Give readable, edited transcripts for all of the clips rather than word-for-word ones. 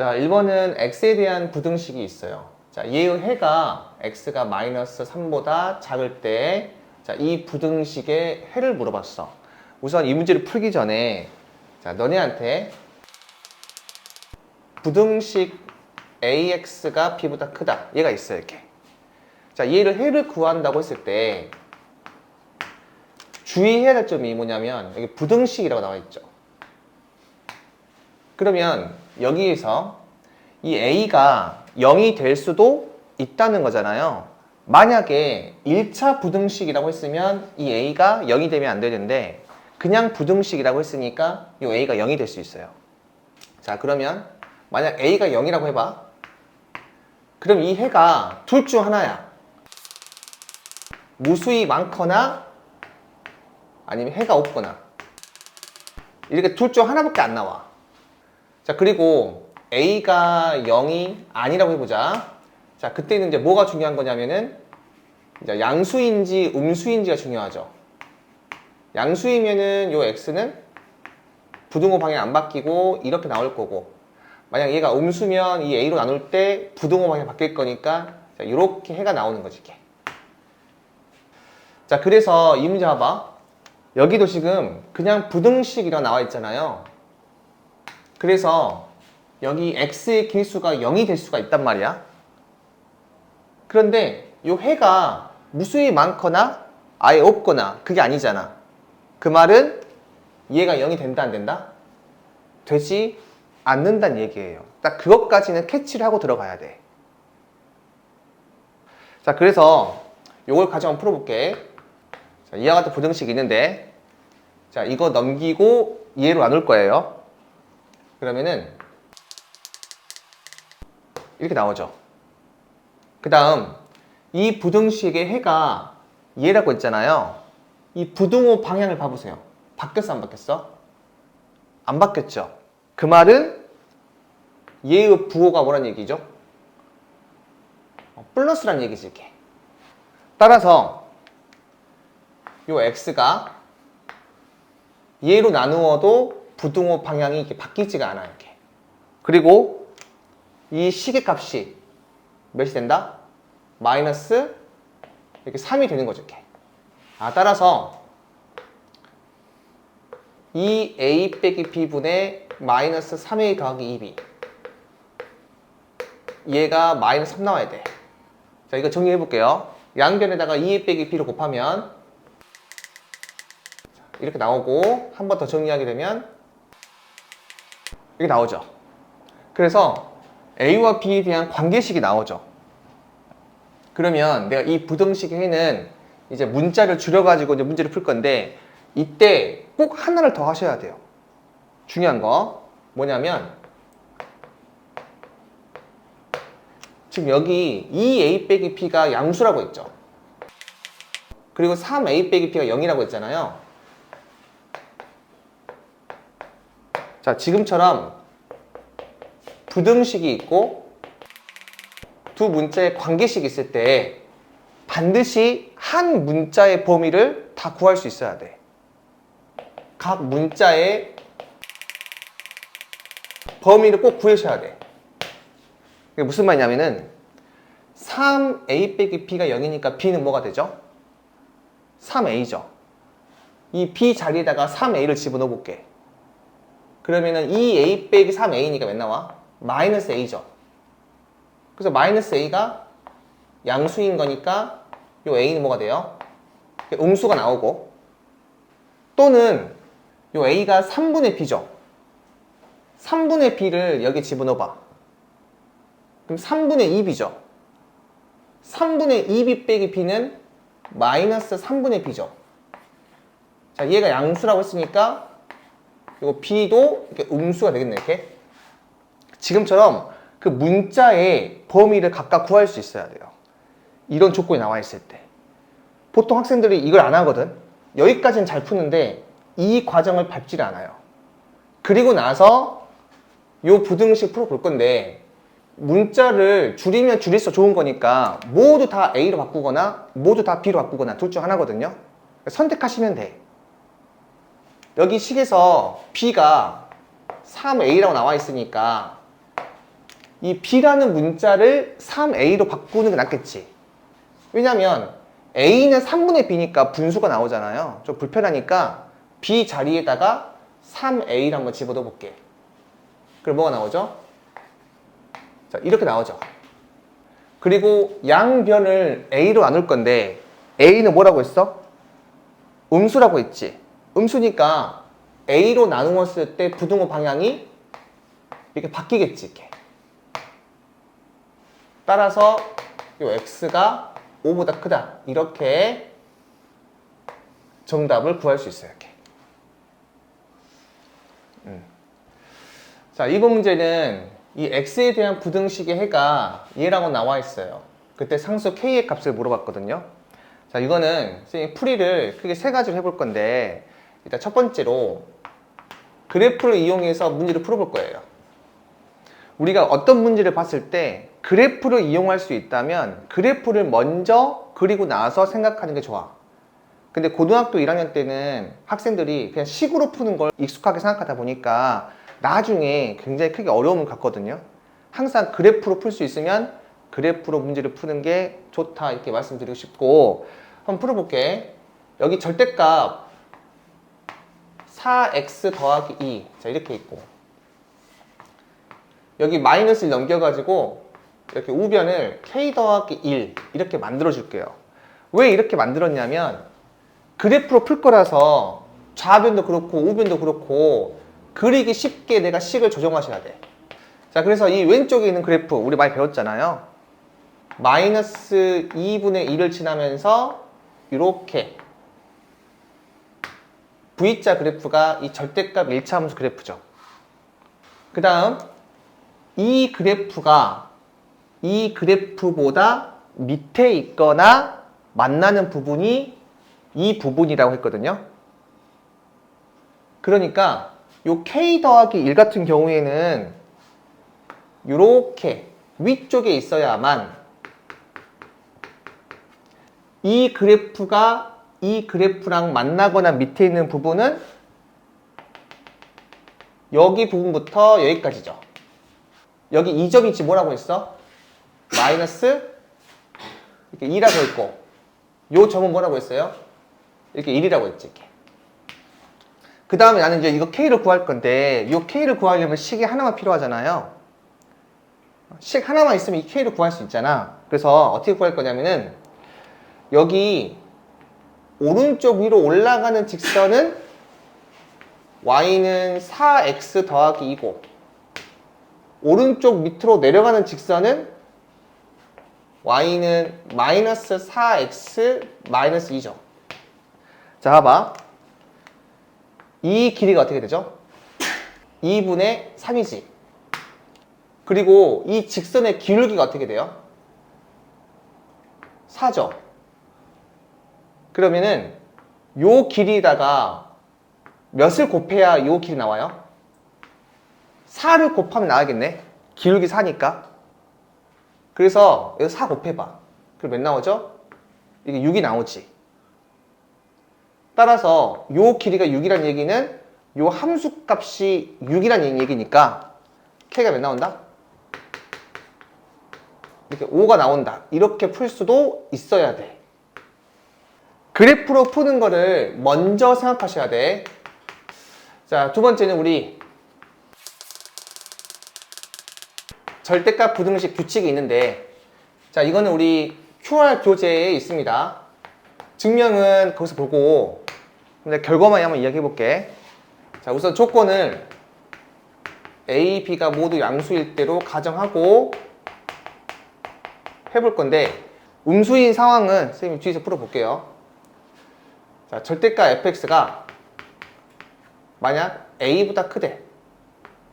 자, 1번은 x에 대한 부등식이 있어요. 자, 얘의 해가 x가 마이너스 3보다 작을 때, 자, 이 부등식의 해를 물어봤어. 우선 이 문제를 풀기 전에, 자, 너네한테 부등식 ax가 b보다 크다. 얘가 있어, 이렇게. 자, 얘를 해를 구한다고 했을 때, 주의해야 될 점이 뭐냐면, 여기 부등식이라고 나와 있죠. 그러면 여기에서 이 a가 0이 될 수도 있다는 거잖아요. 만약에 1차 부등식이라고 했으면 이 a가 0이 되면 안 되는데 그냥 부등식이라고 했으니까 이 a가 0이 될 수 있어요. 자, 그러면 만약 a가 0이라고 해봐. 그럼 이 해가 둘 중 하나야. 무수히 많거나 아니면 해가 없거나. 이렇게 둘 중 하나밖에 안 나와. 자, 그리고 a가 0이 아니라고 해보자. 자, 그때는 이제 뭐가 중요한 거냐면은 이제 양수인지 음수인지가 중요하죠. 양수이면은 요 x는 부등호 방향 안 바뀌고 이렇게 나올 거고, 만약 얘가 음수면 이 a로 나눌 때 부등호 방향 바뀔 거니까 자, 이렇게 해가 나오는 거지, 이렇게. 자, 그래서 이 문제 봐봐. 여기도 지금 그냥 부등식이라고 나와 있잖아요. 그래서 여기 x의 길수가 0이 될 수가 있단 말이야. 그런데 이 해가 무수히 많거나 아예 없거나 그게 아니잖아. 그 말은 얘가 0이 된다 안 된다? 되지 않는다는 얘기예요. 딱 그것까지는 캐치를 하고 들어가야 돼. 자, 그래서 요걸 가정 한번 풀어볼게. 자, 이와 같은 부등식이 있는데, 자, 이거 넘기고 얘로 나눌 거예요. 그러면은 이렇게 나오죠. 그 다음 이 부등식의 해가 얘라고 했잖아요. 이 부등호 방향을 봐보세요. 바뀌었어 안 바뀌었어? 안 바뀌었죠. 그 말은 얘의 부호가 뭐란 얘기죠? 플러스란 얘기지, 이렇게. 따라서 요 x가 얘로 나누어도 부등호 방향이 이렇게 바뀌지가 않아요, 이렇게. 그리고 이 식의 값이 몇이 된다? 마이너스 이렇게 3이 되는 거죠, 이렇게. 따라서 이 a 빼기 b분의 마이너스 3a 더하기 2b, 얘가 마이너스 3 나와야 돼. 자, 이거 정리해 볼게요. 양변에다가 2a 빼기 b를 곱하면 이렇게 나오고, 한 번 더 정리하게 되면 이렇게 나오죠. 그래서 a와 b에 대한 관계식이 나오죠. 그러면 내가 이 부등식의 해는 이제 문자를 줄여가지고 이제 문제를 풀 건데, 이때 꼭 하나를 더 하셔야 돼요. 중요한 거 뭐냐면, 지금 여기 2a 빼기 b가 양수라고 했죠. 그리고 3a 빼기 b가 0이라고 했잖아요. 자, 지금처럼 부등식이 있고 두 문자의 관계식이 있을 때 반드시 한 문자의 범위를 다 구할 수 있어야 돼. 각 문자의 범위를 꼭 구하셔야 돼. 이게 무슨 말이냐면은 3a 빼기 b가 0이니까 b는 뭐가 되죠? 3a죠. 이 b 자리에다가 3a를 집어넣어 볼게. 그러면은 2a 빼기 3a니까 몇 나와? 마이너스 a죠. 그래서 마이너스 a가 양수인 거니까 요 a는 뭐가 돼요? 음수가 나오고, 또는 요 a가 3분의 b죠. 3분의 b를 여기 집어넣어봐. 그럼 3분의 2b죠. 3분의 2b 빼기 b는 마이너스 3분의 b죠. 자, 얘가 양수라고 했으니까 이거 b도 이렇게 음수가 되겠네, 이렇게. 지금처럼 그 문자의 범위를 각각 구할 수 있어야 돼요. 이런 조건이 나와 있을 때. 보통 학생들이 이걸 안 하거든. 여기까지는 잘 푸는데 이 과정을 밟지를 않아요. 그리고 나서 요 부등식 풀어볼 건데, 문자를 줄이면 줄일수록 좋은 거니까 모두 다 A로 바꾸거나 모두 다 B로 바꾸거나 둘 중 하나거든요. 선택하시면 돼. 여기 식에서 B가 3A라고 나와 있으니까 이 b라는 문자를 3a로 바꾸는 게 낫겠지. 왜냐면 a는 3분의 b니까 분수가 나오잖아요. 좀 불편하니까 b 자리에다가 3a를 한번 집어넣어 볼게. 그럼 뭐가 나오죠? 자, 이렇게 나오죠. 그리고 양변을 a로 나눌 건데 a는 뭐라고 했어? 음수라고 했지. 음수니까 a로 나누었을 때 부등호 방향이 이렇게 바뀌겠지. 이렇게. 따라서 이 x가 5보다 크다. 이렇게 정답을 구할 수 있어요. 이렇게. 자, 이번 문제는 이 x에 대한 부등식의 해가 얘라고 나와 있어요. 그때 상수 k의 값을 물어봤거든요. 자, 이거는 선생님 풀이를 크게 세 가지로 해볼 건데 일단 첫 번째로 그래프를 이용해서 문제를 풀어볼 거예요. 우리가 어떤 문제를 봤을 때 그래프를 이용할 수 있다면 그래프를 먼저 그리고 나서 생각하는 게 좋아. 근데 고등학교 1학년 때는 학생들이 그냥 식으로 푸는 걸 익숙하게 생각하다 보니까 나중에 굉장히 크게 어려움을 갖거든요. 항상 그래프로 풀 수 있으면 그래프로 문제를 푸는 게 좋다 이렇게 말씀드리고 싶고, 한번 풀어볼게. 여기 절대값 4x 더하기 2, 자 이렇게 있고 여기 마이너스를 넘겨가지고 이렇게 우변을 k 더하기 1 이렇게 만들어 줄게요. 왜 이렇게 만들었냐면 그래프로 풀 거라서 좌변도 그렇고 우변도 그렇고 그리기 쉽게 내가 식을 조정하셔야 돼. 자, 그래서 이 왼쪽에 있는 그래프 우리 많이 배웠잖아요. 마이너스 2분의 1을 지나면서 이렇게 V자 그래프가 이 절대값 1차 함수 그래프죠. 그 다음 이 그래프가 이 그래프보다 밑에 있거나 만나는 부분이 이 부분이라고 했거든요. 그러니까 요 k 더하기 1 같은 경우에는 이렇게 위쪽에 있어야만 이 그래프가 이 그래프랑 만나거나 밑에 있는 부분은 여기 부분부터 여기까지죠. 여기 이 점이 지금 뭐라고 했어? 마이너스 이렇게 2라고 했고 요 점은 뭐라고 했어요? 이렇게 1이라고 했지. 이렇게. 그 다음에 나는 이제 이거 K를 구할 건데 이 K를 구하려면 식이 하나만 필요하잖아요. 식 하나만 있으면 이 K를 구할 수 있잖아. 그래서 어떻게 구할 거냐면은 여기 오른쪽 위로 올라가는 직선은 y는 4x 더하기 2고 오른쪽 밑으로 내려가는 직선은 y는 마이너스 4x 마이너스 2죠. 자, 봐봐. 이 길이가 어떻게 되죠? 2분의 3이지. 그리고 이 직선의 기울기가 어떻게 돼요? 4죠. 그러면은 요 길이에다가 몇을 곱해야 요 길이 나와요? 4를 곱하면 나와야겠네. 기울기 4니까. 그래서 여기서 4 곱해봐. 그럼 몇 나오죠? 이게 6이 나오지. 따라서 요 길이가 6이란 얘기는 요 함수값이 6이란 얘기니까 K가 몇 나온다? 이렇게 5가 나온다. 이렇게 풀 수도 있어야 돼. 그래프로 푸는 거를 먼저 생각하셔야 돼. 자, 두 번째는 우리 절대값 부등식 규칙이 있는데, 자, 이거는 우리 QR 교재에 있습니다. 증명은 거기서 보고, 근데 결과만 한번 이야기해 볼게. 자, 우선 조건을 A, B가 모두 양수일 때로 가정하고 해볼 건데, 음수인 상황은 선생님이 뒤에서 풀어볼게요. 자, 절대값 fx가 만약 a보다 크대.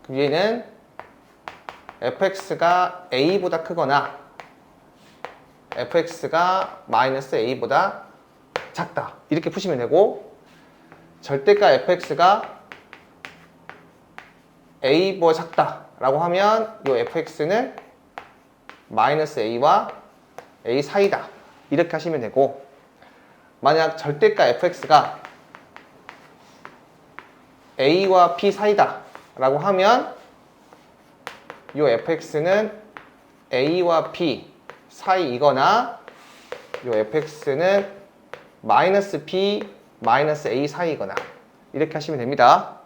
그럼 얘는 fx가 a보다 크거나 fx가 마이너스 a보다 작다. 이렇게 푸시면 되고, 절대값 fx가 a보다 작다 라고 하면 이 fx는 마이너스 a와 a 사이다. 이렇게 하시면 되고, 만약 절대값 fx가 a와 b 사이다 라고 하면 요 fx는 a와 b 사이이거나 요 fx는 마이너스 b 마이너스 a 사이이거나 이렇게 하시면 됩니다.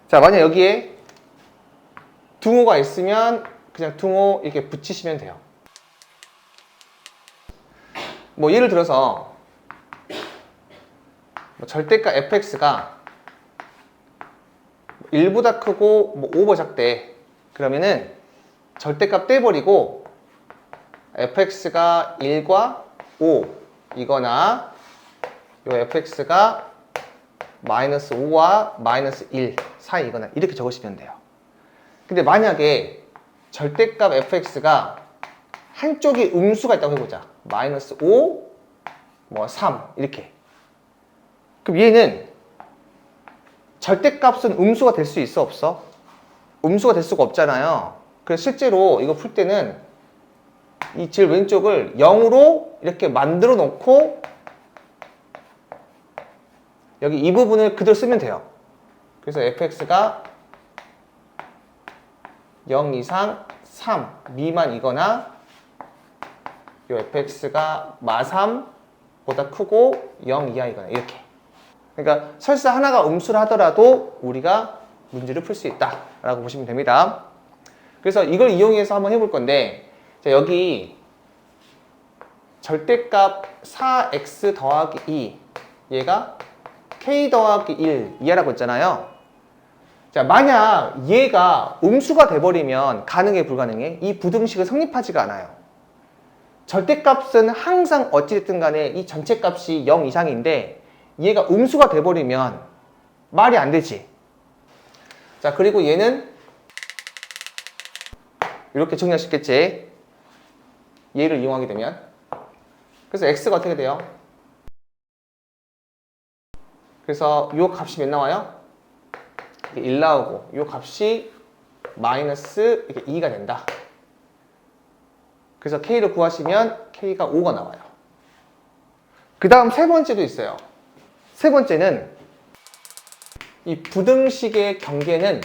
자, 만약 여기에 둥호가 있으면 그냥 둥호 이렇게 붙이시면 돼요. 뭐 예를 들어서 뭐 절대값 fx가 1보다 크고 뭐 5보다 작대. 그러면은 절대값 떼버리고 fx가 1과 5 이거나 요 fx가 마이너스 5와 마이너스 1 사이이거나 이렇게 적으시면 돼요. 근데 만약에 절대값 fx가 한쪽에 음수가 있다고 해보자. 마이너스 5, 뭐 3 이렇게. 그럼 얘는 절대값은 음수가 될 수 있어 없어? 음수가 될 수가 없잖아요. 그래서 실제로 이거 풀 때는 이 제일 왼쪽을 0으로 이렇게 만들어 놓고 여기 이 부분을 그대로 쓰면 돼요. 그래서 fx가 0 이상 3 미만이거나 요 fx가 마3보다 크고 0 이하이거나 이렇게. 그러니까 설사 하나가 음수를 하더라도 우리가 문제를 풀 수 있다라고 보시면 됩니다. 그래서 이걸 이용해서 한번 해볼 건데, 자, 여기 절대값 4x 더하기 2 얘가 k 더하기 1 이하라고 했잖아요. 자, 만약 얘가 음수가 돼버리면 가능해 불가능해? 이 부등식은 성립하지가 않아요. 절대값은 항상 어찌됐든 간에 이 전체 값이 0 이상인데 얘가 음수가 돼버리면 말이 안 되지. 자, 그리고 얘는 이렇게 정리할 수 있겠지. 얘를 이용하게 되면. 그래서 x가 어떻게 돼요? 그래서 이 값이 몇 나와요? 1 나오고 이 값이 마이너스 2가 된다. 그래서 k를 구하시면 k가 5가 나와요. 그 다음 세 번째도 있어요. 세 번째는 이 부등식의 경계는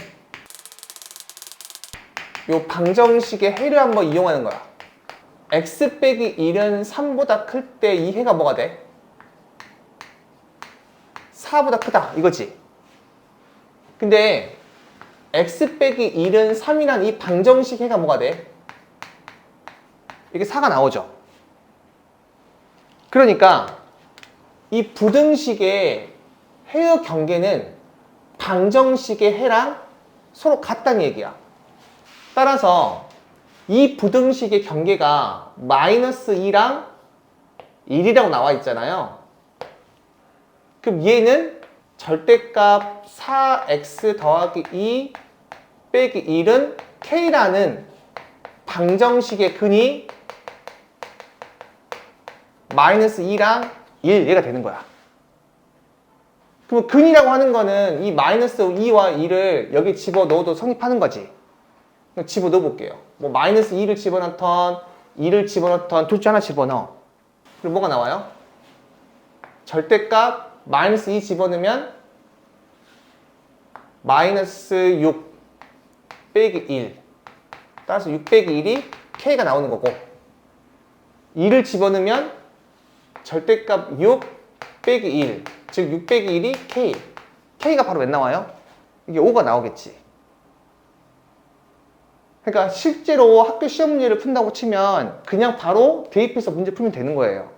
이 방정식의 해를 한번 이용하는 거야. x 빼기 1은 3보다 클 때 이 해가 뭐가 돼? 4보다 크다 이거지. 근데 x 빼기 1은 3이란 이 방정식 해가 뭐가 돼? 이게 4가 나오죠. 그러니까 이 부등식의 해의 경계는 방정식의 해랑 서로 같다는 얘기야. 따라서 이 부등식의 경계가 마이너스 2랑 1이라고 나와 있잖아요. 그럼 얘는 절대값 4x 더하기 2 빼기 1은 k라는 방정식의 근이 마이너스 2랑 1 얘가 되는 거야. 그럼 근이라고 하는 거는 이 마이너스 2와 2를 여기 집어넣어도 성립하는 거지. 집어넣어 볼게요. 뭐 마이너스 2를 집어넣던 2를 집어넣던 둘 중 하나 집어넣어. 그럼 뭐가 나와요? 절대값 마이너스 2 집어넣으면 마이너스 6 빼기 1. 따라서 6 빼기 1이 k가 나오는 거고, 2를 집어넣으면 절대값 6 빼기 1, 즉 6 빼기 1이 k. k가 바로 몇 나와요? 이게 5가 나오겠지. 그러니까 실제로 학교 시험 문제를 푼다고 치면 그냥 바로 대입해서 문제 풀면 되는 거예요.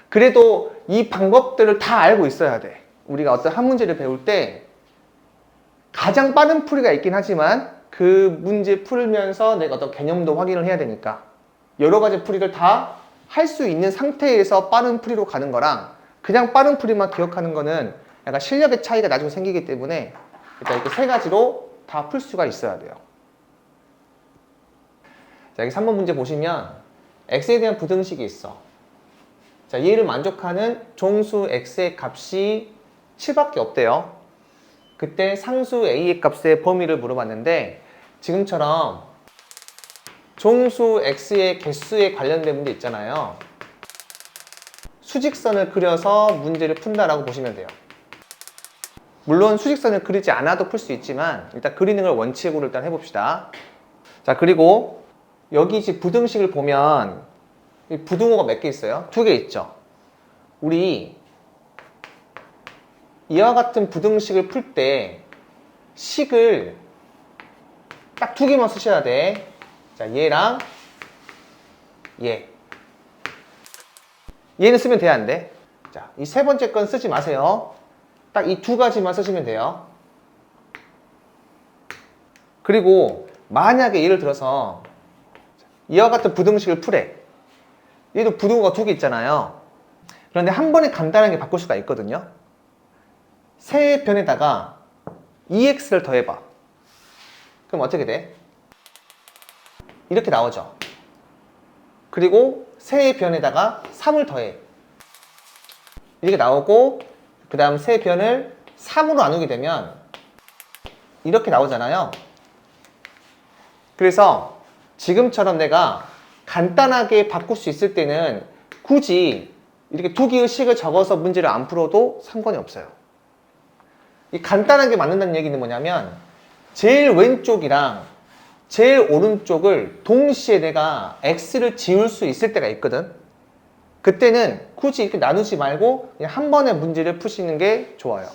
그래도 이 방법들을 다 알고 있어야 돼. 우리가 어떤 한 문제를 배울 때 가장 빠른 풀이가 있긴 하지만 그 문제 풀면서 내가 어떤 개념도 확인을 해야 되니까 여러 가지 풀이를 다 할 수 있는 상태에서 빠른 풀이로 가는 거랑 그냥 빠른 풀이만 기억하는 거는 약간 실력의 차이가 나중에 생기기 때문에 일단 이렇게 세 가지로 다 풀 수가 있어야 돼요. 자, 여기 3번 문제 보시면 x에 대한 부등식이 있어. 자, 얘를 만족하는 종수 x의 값이 7밖에 없대요. 그때 상수 a의 값의 범위를 물어봤는데 지금처럼 종수 x의 개수에 관련된 문제 있잖아요. 수직선을 그려서 문제를 푼다라고 보시면 돼요. 물론 수직선을 그리지 않아도 풀 수 있지만 일단 그리는 걸 원칙으로 일단 해봅시다. 자, 그리고 여기 이제 부등식을 보면 이 부등호가 몇 개 있어요? 2개 있죠. 우리 이와 같은 부등식을 풀 때 식을 딱 2개만 쓰셔야 돼. 자, 얘랑 얘. 얘는 쓰면 돼, 안 돼? 자, 이 세 번째 건 쓰지 마세요. 딱 이 2가지만 쓰시면 돼요. 그리고 만약에 예를 들어서 이와 같은 부등식을 풀에 얘도 부등호가 2개 있잖아요. 그런데 한 번에 간단하게 바꿀 수가 있거든요. 세 변에다가 2x를 더해봐. 그럼 어떻게 돼? 이렇게 나오죠. 그리고 세 변에다가 3을 더해. 이렇게 나오고, 그 다음 세 변을 3으로 나누게 되면 이렇게 나오잖아요. 그래서 지금처럼 내가 간단하게 바꿀 수 있을 때는 굳이 이렇게 2개의 식을 적어서 문제를 안 풀어도 상관이 없어요. 이 간단하게 만든다는 얘기는 뭐냐면 제일 왼쪽이랑 제일 오른쪽을 동시에 내가 x를 지울 수 있을 때가 있거든. 그때는 굳이 이렇게 나누지 말고 그냥 한 번에 문제를 푸시는 게 좋아요.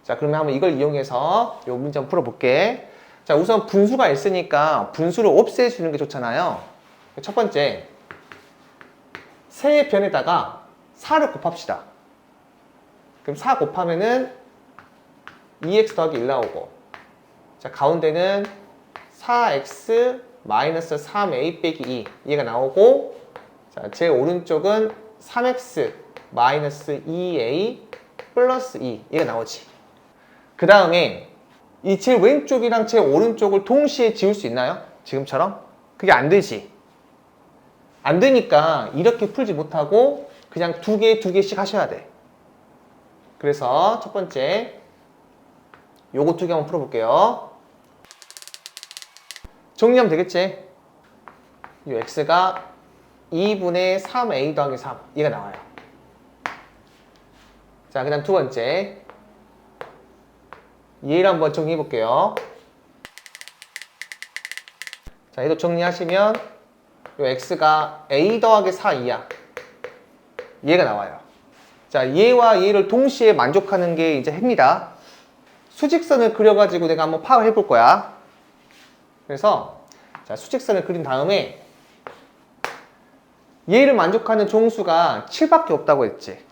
자, 그러면 한번 이걸 이용해서 이 문제 한번 풀어볼게. 자, 우선 분수가 있으니까 분수를 없애주는 게 좋잖아요. 첫 번째, 세 변에다가 4를 곱합시다. 그럼 4 곱하면은 2x 더하기 1 나오고, 자, 가운데는 4x 마이너스 3a 빼기 2 얘가 나오고, 자, 제 오른쪽은 3x 마이너스 2a 플러스 2 얘가 나오지. 그 다음에 이 제 왼쪽이랑 제 오른쪽을 동시에 지울 수 있나요? 지금처럼? 그게 안 되지. 안 되니까 이렇게 풀지 못하고 그냥 2개씩 하셔야 돼. 그래서 첫 번째 요거 2개 한번 풀어볼게요. 정리하면 되겠지? 이 x가 2분의 3a 더하기 3 얘가 나와요. 자, 그 다음 두 번째 얘를 한번 정리해 볼게요. 자, 얘도 정리하시면 요 x가 a 더하기 4이야. 얘가 나와요. 자, 얘와 얘를 동시에 만족하는 게 이제 해입니다. 수직선을 그려가지고 내가 한번 파악을 해볼 거야. 그래서 자, 수직선을 그린 다음에 얘를 만족하는 종수가 7밖에 없다고 했지.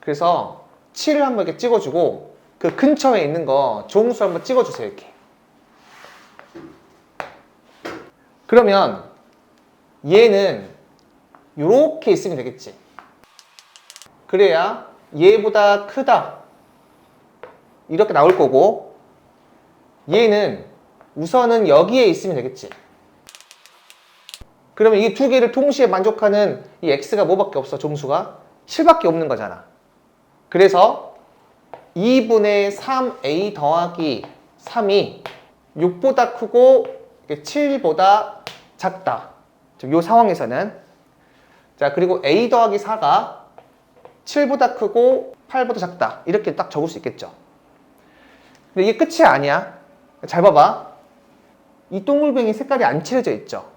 그래서 7을 한번 이렇게 찍어주고 그 근처에 있는 거 종수 한번 찍어주세요. 이렇게. 그러면 얘는 이렇게 있으면 되겠지. 그래야 얘보다 크다 이렇게 나올 거고, 얘는 우선은 여기에 있으면 되겠지. 그러면 이 2개를 동시에 만족하는 이 x가 뭐밖에 없어? 종수가 7밖에 없는 거잖아. 그래서 2분의 3a 더하기 3이 6보다 크고 7보다 작다. 이 상황에서는. 자, 그리고 a 더하기 4가 7보다 크고 8보다 작다. 이렇게 딱 적을 수 있겠죠. 근데 이게 끝이 아니야. 잘 봐봐. 이 동글뱅이 색깔이 안 칠해져 있죠.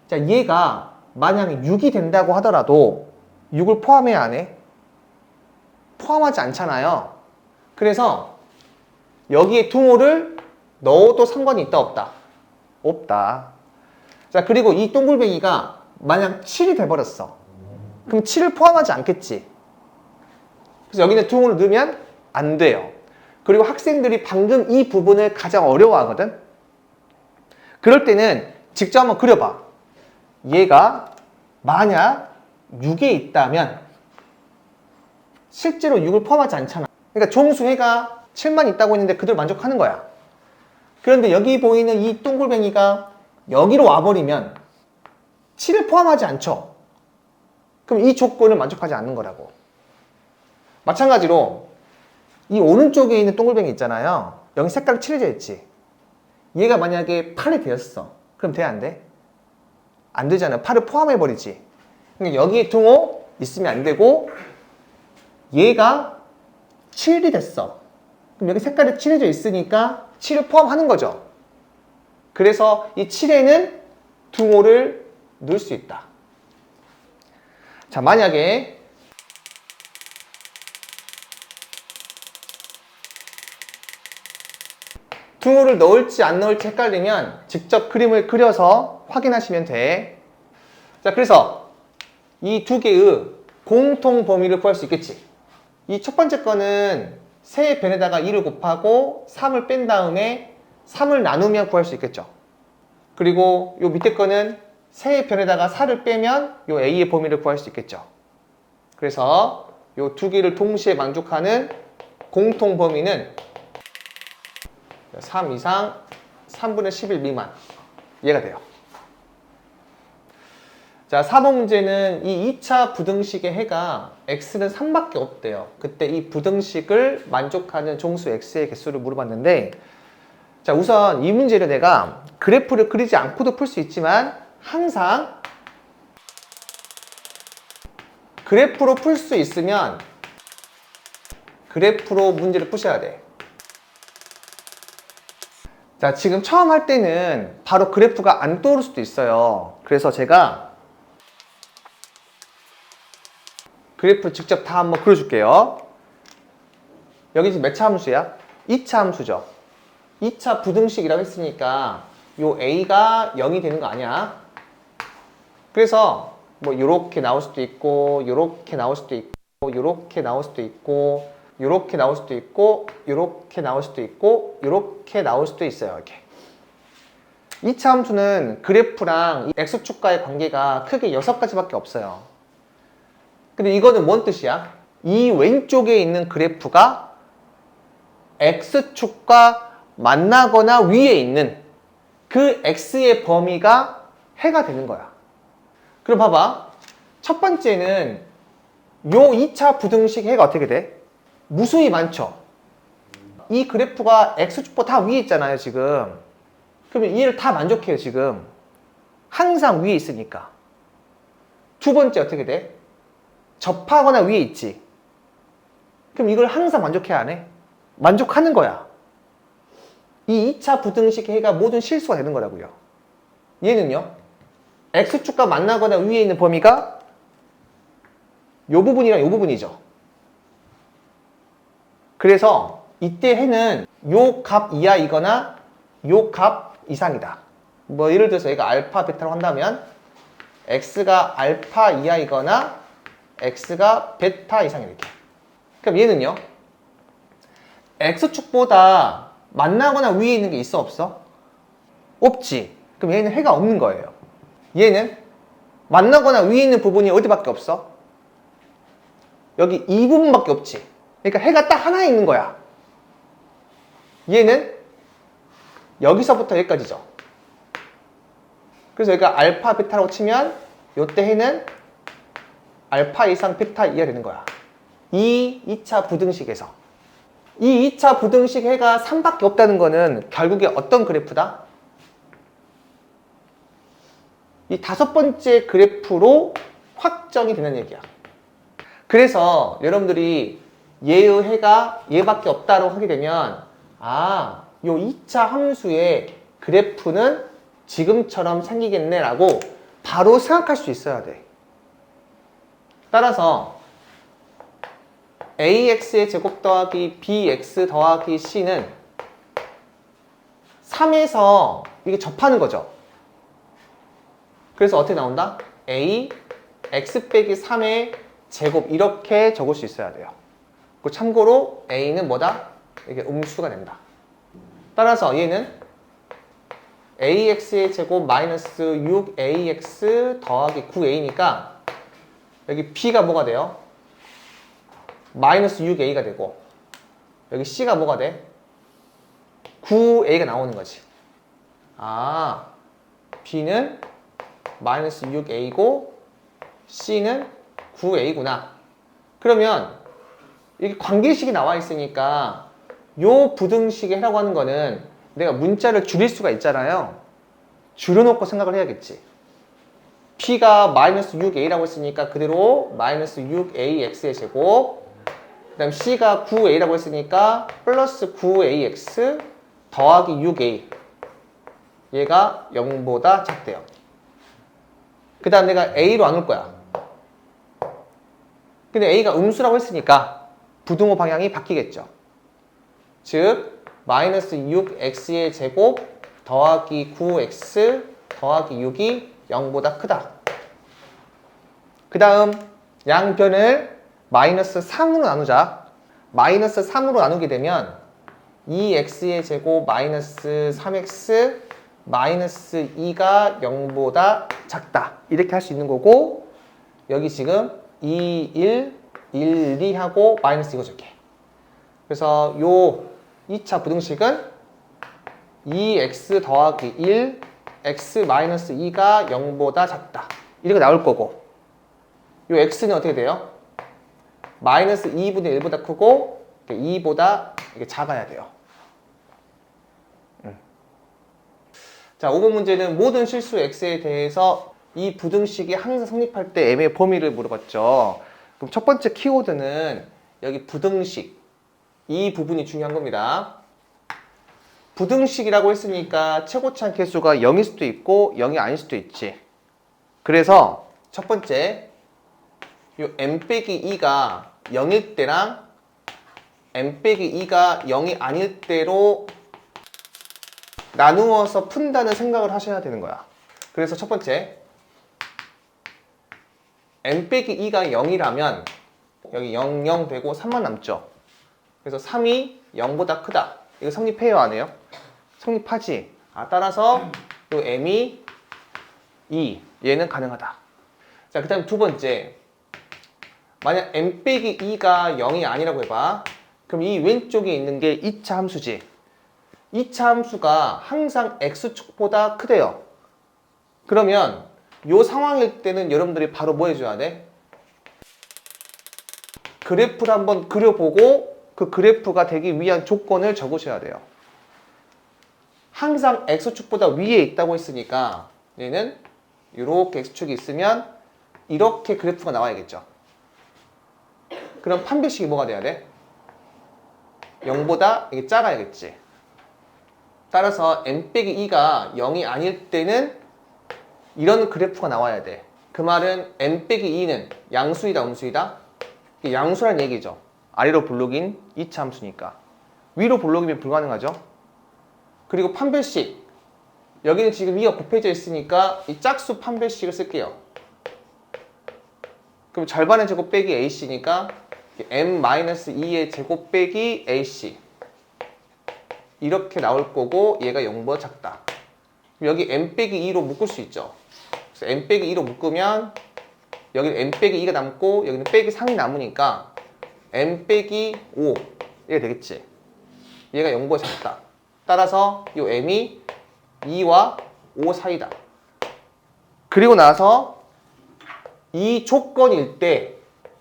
자, 얘가 만약에 6이 된다고 하더라도 6을 포함해야 안 해? 포함하지 않잖아요. 그래서 여기에 둥호를 넣어도 상관이 있다 없다? 없다. 자, 그리고 이 동글뱅이가 만약 7이 돼버렸어. 그럼 7을 포함하지 않겠지. 그래서 여기는 둥호를 넣으면 안 돼요. 그리고 학생들이 방금 이 부분을 가장 어려워하거든. 그럴 때는 직접 한번 그려봐. 얘가 만약 6에 있다면 실제로 6을 포함하지 않잖아. 그러니까 종수해가 7만 있다고 했는데 그대로 만족하는 거야. 그런데 여기 보이는 이 동글뱅이가 여기로 와버리면 7을 포함하지 않죠. 그럼 이 조건을 만족하지 않는 거라고. 마찬가지로 이 오른쪽에 있는 동글뱅이 있잖아요. 여기 색깔이 칠해져 있지. 얘가 만약에 8이 되었어. 그럼 돼, 안 돼? 안 되잖아. 8을 포함해버리지. 그러니까 여기에 둥호 있으면 안 되고, 얘가 7이 됐어. 그럼 여기 색깔이 칠해져 있으니까 7을 포함하는 거죠. 그래서 이 7에는 둥호를 넣을 수 있다. 자, 만약에 둥호를 넣을지 안 넣을지 헷갈리면 직접 그림을 그려서 확인하시면 돼. 자, 그래서 이 두 개의 공통 범위를 구할 수 있겠지. 이 첫 번째 거는 세 변에다가 2를 곱하고 3을 뺀 다음에 3을 나누면 구할 수 있겠죠. 그리고 요 밑에 거는 세 변에다가 4를 빼면 요 A의 범위를 구할 수 있겠죠. 그래서 요 두 개를 동시에 만족하는 공통 범위는 3 이상 3분의 11 미만 얘가 돼요. 자, 4번 문제는 이 2차 부등식의 해가 x는 3밖에 없대요. 그때 이 부등식을 만족하는 종수 x의 개수를 물어봤는데, 자, 우선 이 문제를 내가 그래프를 그리지 않고도 풀 수 있지만 항상 그래프로 풀 수 있으면 그래프로 문제를 푸셔야 돼. 자, 지금 처음 할 때는 바로 그래프가 안 떠오를 수도 있어요. 그래서 제가 그래프를 직접 다 한번 그려줄게요. 여기 지금 몇 차 함수야? 2차 함수죠. 2차 부등식이라고 했으니까 요 a가 0이 되는 거 아니야? 그래서 뭐 요렇게 나올 수도 있고, 요렇게 나올 수도 있고, 요렇게 나올 수도 있고, 요렇게 나올 수도 있고, 요렇게 나올 수도 있고, 요렇게 나올 수도 있어요. 이렇게. 2차 함수는 그래프랑 x축과의 관계가 크게 6가지밖에 없어요. 근데 이거는 뭔 뜻이야? 이 왼쪽에 있는 그래프가 x축과 만나거나 위에 있는 그 x의 범위가 해가 되는 거야. 그럼 봐봐. 첫 번째는 요 2차 부등식 해가 어떻게 돼? 무수히 많죠? 이 그래프가 x축보 다 위에 있잖아요, 지금. 그러면 얘를 다 만족해요, 지금. 항상 위에 있으니까. 두 번째 어떻게 돼? 접하거나 위에 있지. 그럼 이걸 항상 만족해야 안 해? 만족하는 거야. 이 2차 부등식 해가 모든 실수가 되는 거라고요. 얘는요, x축과 만나거나 위에 있는 범위가 요 부분이랑 요 부분이죠. 그래서 이때 해는 요 값 이하이거나 요 값 이상이다. 뭐 예를 들어서 얘가 알파, 베타로 한다면 x가 알파 이하이거나 x가 베타 이상 이렇게. 그럼 얘는요, x축보다 만나거나 위에 있는 게 있어 없어? 없지. 그럼 얘는 해가 없는 거예요. 얘는 만나거나 위에 있는 부분이 어디밖에 없어? 여기 이 부분밖에 없지. 그러니까 해가 딱 하나 있는 거야. 얘는 여기서부터 여기까지죠. 그래서 여기가 알파, 베타라고 치면 요때 해는 알파 이상 베타 이하 되는 거야. 이 2차 부등식에서. 이 2차 부등식 해가 3밖에 없다는 거는 결국에 어떤 그래프다? 이 다섯 번째 그래프로 확정이 되는 얘기야. 그래서 여러분들이 얘의 해가 얘밖에 없다고 하게 되면, 아, 요 2차 함수의 그래프는 지금처럼 생기겠네 라고 바로 생각할 수 있어야 돼. 따라서 ax의 제곱 더하기 bx 더하기 c는 3에서 이게 접하는 거죠. 그래서 어떻게 나온다? a x 빼기 3의 제곱 이렇게 적을 수 있어야 돼요. 그 참고로 a는 뭐다? 이게 음수가 된다. 따라서 얘는 ax의 제곱 마이너스 6ax 더하기 9a니까 여기 b가 뭐가 돼요? 마이너스 6a가 되고 여기 c가 뭐가 돼? 9a가 나오는 거지. 아, b는 마이너스 6a고 c는 9a구나. 그러면 이게 관계식이 나와 있으니까 요 부등식에 해라고 하는 거는 내가 문자를 줄일 수가 있잖아요. 줄여놓고 생각을 해야겠지. p가 마이너스 6a라고 했으니까 그대로 마이너스 6ax의 제곱, 그 다음 c가 9a라고 했으니까 플러스 9ax 더하기 6a. 얘가 0보다 작대요. 그 다음 내가 A로 안 올 거야. 근데 A가 음수라고 했으니까 부등호 방향이 바뀌겠죠. 즉 마이너스 6x의 제곱 더하기 9x 더하기 6이 0보다 크다. 그 다음 양변을 마이너스 3으로 나누자. 마이너스 3으로 나누게 되면 2x의 제곱 마이너스 3x 마이너스 2가 0보다 작다. 이렇게 할 수 있는 거고, 여기 지금 2, 1, 1, 2 하고 마이너스 이거 줄게. 그래서 요 2차 부등식은 2x 더하기 1 x 마이너스 2가 0보다 작다. 이렇게 나올 거고, 요 x는 어떻게 돼요? 마이너스 2분의 1보다 크고 2보다 이게 작아야 돼요. 자, 5번 문제는 모든 실수 x에 대해서 이 부등식이 항상 성립할 때 m의 범위를 물어봤죠. 그럼 첫 번째 키워드는 여기 부등식, 이 부분이 중요한 겁니다. 부등식이라고 했으니까 최고차항 개수가 0일 수도 있고 0이 아닐 수도 있지. 그래서 첫 번째 요 m-2가 0일 때랑 m-2가 0이 아닐 때로 나누어서 푼다는 생각을 하셔야 되는 거야. 그래서 첫 번째 m-2가 0이라면 여기 0, 0 되고 3만 남죠. 그래서 3이 0보다 크다. 이거 성립해요, 안 해요? 성립하지. 따라서 요 m이 2, 얘는 가능하다. 자, 그 다음 두 번째, 만약 m-2가 0이 아니라고 해봐. 그럼 이 왼쪽에 있는 게 2차 함수지. 2차 함수가 항상 x축보다 크대요. 그러면 이 상황일 때는 여러분들이 바로 뭐 해줘야 돼? 그래프를 한번 그려보고 그 그래프가 되기 위한 조건을 적으셔야 돼요. 항상 x축보다 위에 있다고 했으니까 얘는 이렇게 x축이 있으면 이렇게 그래프가 나와야겠죠. 그럼 판별식이 뭐가 돼야 돼? 0보다 이게 작아야겠지. 따라서 m-2가 0이 아닐 때는 이런 그래프가 나와야 돼. 그 말은 m-2는 양수이다, 음수이다? 이게 양수란 얘기죠. 아래로 블록인 2차 함수니까. 위로 블록이면 불가능하죠. 그리고 판별식. 여기는 지금 2가 곱해져 있으니까 이 짝수 판별식을 쓸게요. 그럼 절반의 제곱 빼기 ac니까 m-2의 제곱 빼기 ac. 이렇게 나올 거고 얘가 0보다 작다. 여기 m-2로 묶을 수 있죠. 그래서 m-2로 묶으면 여기는 m-2가 남고 여기는 빼기 3이 남으니까 m-5 이게 되겠지. 얘가 0보다 작다. 따라서 이 m이 2와 5 사이다. 그리고 나서 이 조건일 때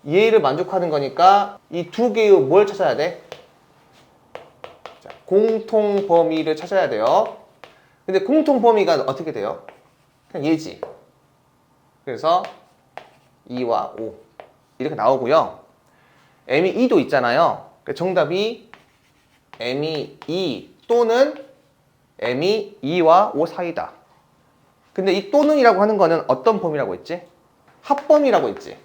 얘를 만족하는 거니까 이 두 개의 뭘 찾아야 돼? 공통 범위를 찾아야 돼요. 근데 공통 범위가 어떻게 돼요? 그냥 얘지. 그래서 2와 5 이렇게 나오고요. m이 2도 있잖아요. 정답이 m이 2 또는 m이 2와 5 사이다. 근데 이 또는이라고 하는 거는 어떤 범위라고 했지? 합범위라고 했지.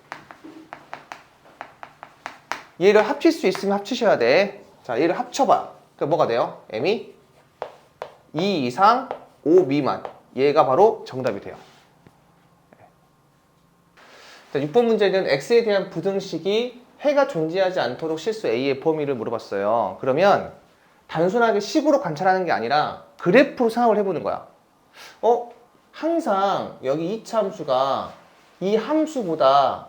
얘를 합칠 수 있으면 합치셔야 돼. 자, 얘를 합쳐봐. 그럼 뭐가 돼요? m이 2 이상 5 미만. 얘가 바로 정답이 돼요. 자, 6번 문제는 x에 대한 부등식이 해가 존재하지 않도록 실수 a의 범위를 물어봤어요. 그러면 단순하게 식으로 관찰하는 게 아니라 그래프로 생각을 해보는 거야. 항상 여기 2차 함수가 이 함수보다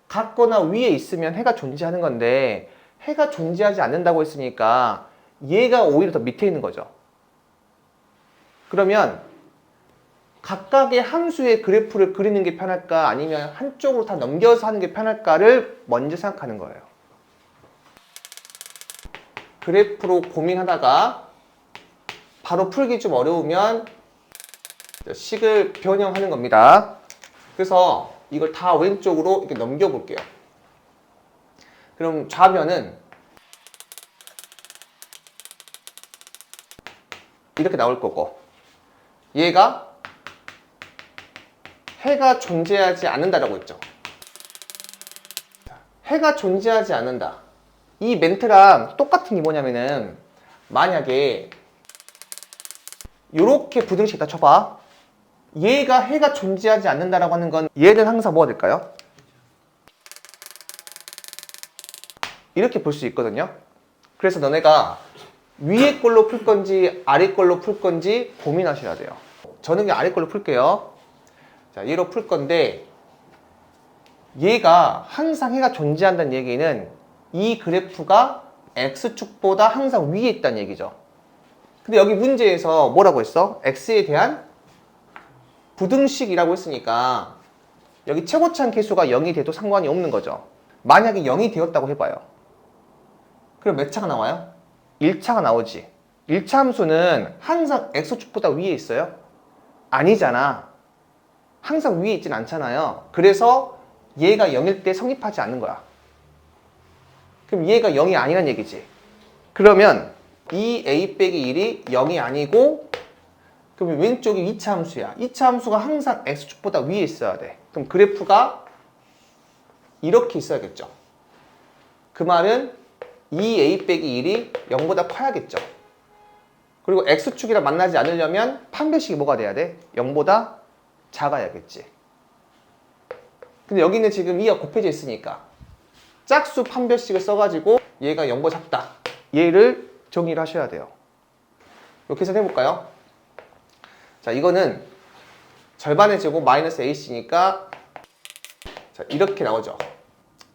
같거나 위에 있으면 해가 존재하는 건데 해가 존재하지 않는다고 했으니까 얘가 오히려 더 밑에 있는 거죠. 그러면 각각의 함수의 그래프를 그리는 게 편할까 아니면 한쪽으로 다 넘겨서 하는 게 편할까를 먼저 생각하는 거예요. 그래프로 고민하다가 바로 풀기 좀 어려우면 식을 변형하는 겁니다. 그래서 이걸 다 왼쪽으로 이렇게 넘겨볼게요. 그럼 좌변은 이렇게 나올 거고 얘가 해가 존재하지 않는다라고 했죠. 해가 존재하지 않는다. 이 멘트랑 똑같은 게 뭐냐면은 만약에 요렇게 부등식 다 쳐봐. 얘가 해가 존재하지 않는다라고 하는 건 얘는 항상 뭐가 될까요? 이렇게 볼 수 있거든요. 그래서 너네가 위에 걸로 풀 건지 아래 걸로 풀 건지 고민하셔야 돼요. 저는 그냥 아래 걸로 풀게요. 자, 얘로 풀 건데 얘가 항상 해가 존재한다는 얘기는 이 그래프가 x축보다 항상 위에 있다는 얘기죠. 근데 여기 문제에서 뭐라고 했어? x에 대한 부등식이라고 했으니까 여기 최고차항 계수가 0이 돼도 상관이 없는 거죠. 만약에 0이 되었다고 해봐요. 그럼 몇 차가 나와요? 1차가 나오지. 1차 함수는 항상 x축보다 위에 있어요? 아니잖아. 항상 위에 있진 않잖아요. 그래서 얘가 0일 때 성립하지 않는 거야. 그럼 얘가 0이 아니란 얘기지. 그러면 2a 빼기 1이 0이 아니고 그럼 왼쪽이 2차 함수야. 2차 함수가 항상 x축보다 위에 있어야 돼. 그럼 그래프가 이렇게 있어야겠죠. 그 말은 2a 빼기 1이 0보다 커야겠죠. 그리고 x축이랑 만나지 않으려면 판별식이 뭐가 돼야 돼? 0보다 작아야겠지. 근데 여기는 지금 2가 곱해져 있으니까 짝수 판별식을 써가지고 얘가 0보다 작다. 얘를 정의를 하셔야 돼요. 이렇게 해서 해볼까요? 자, 이거는 절반의 제곱 마이너스 ac니까 자, 이렇게 나오죠.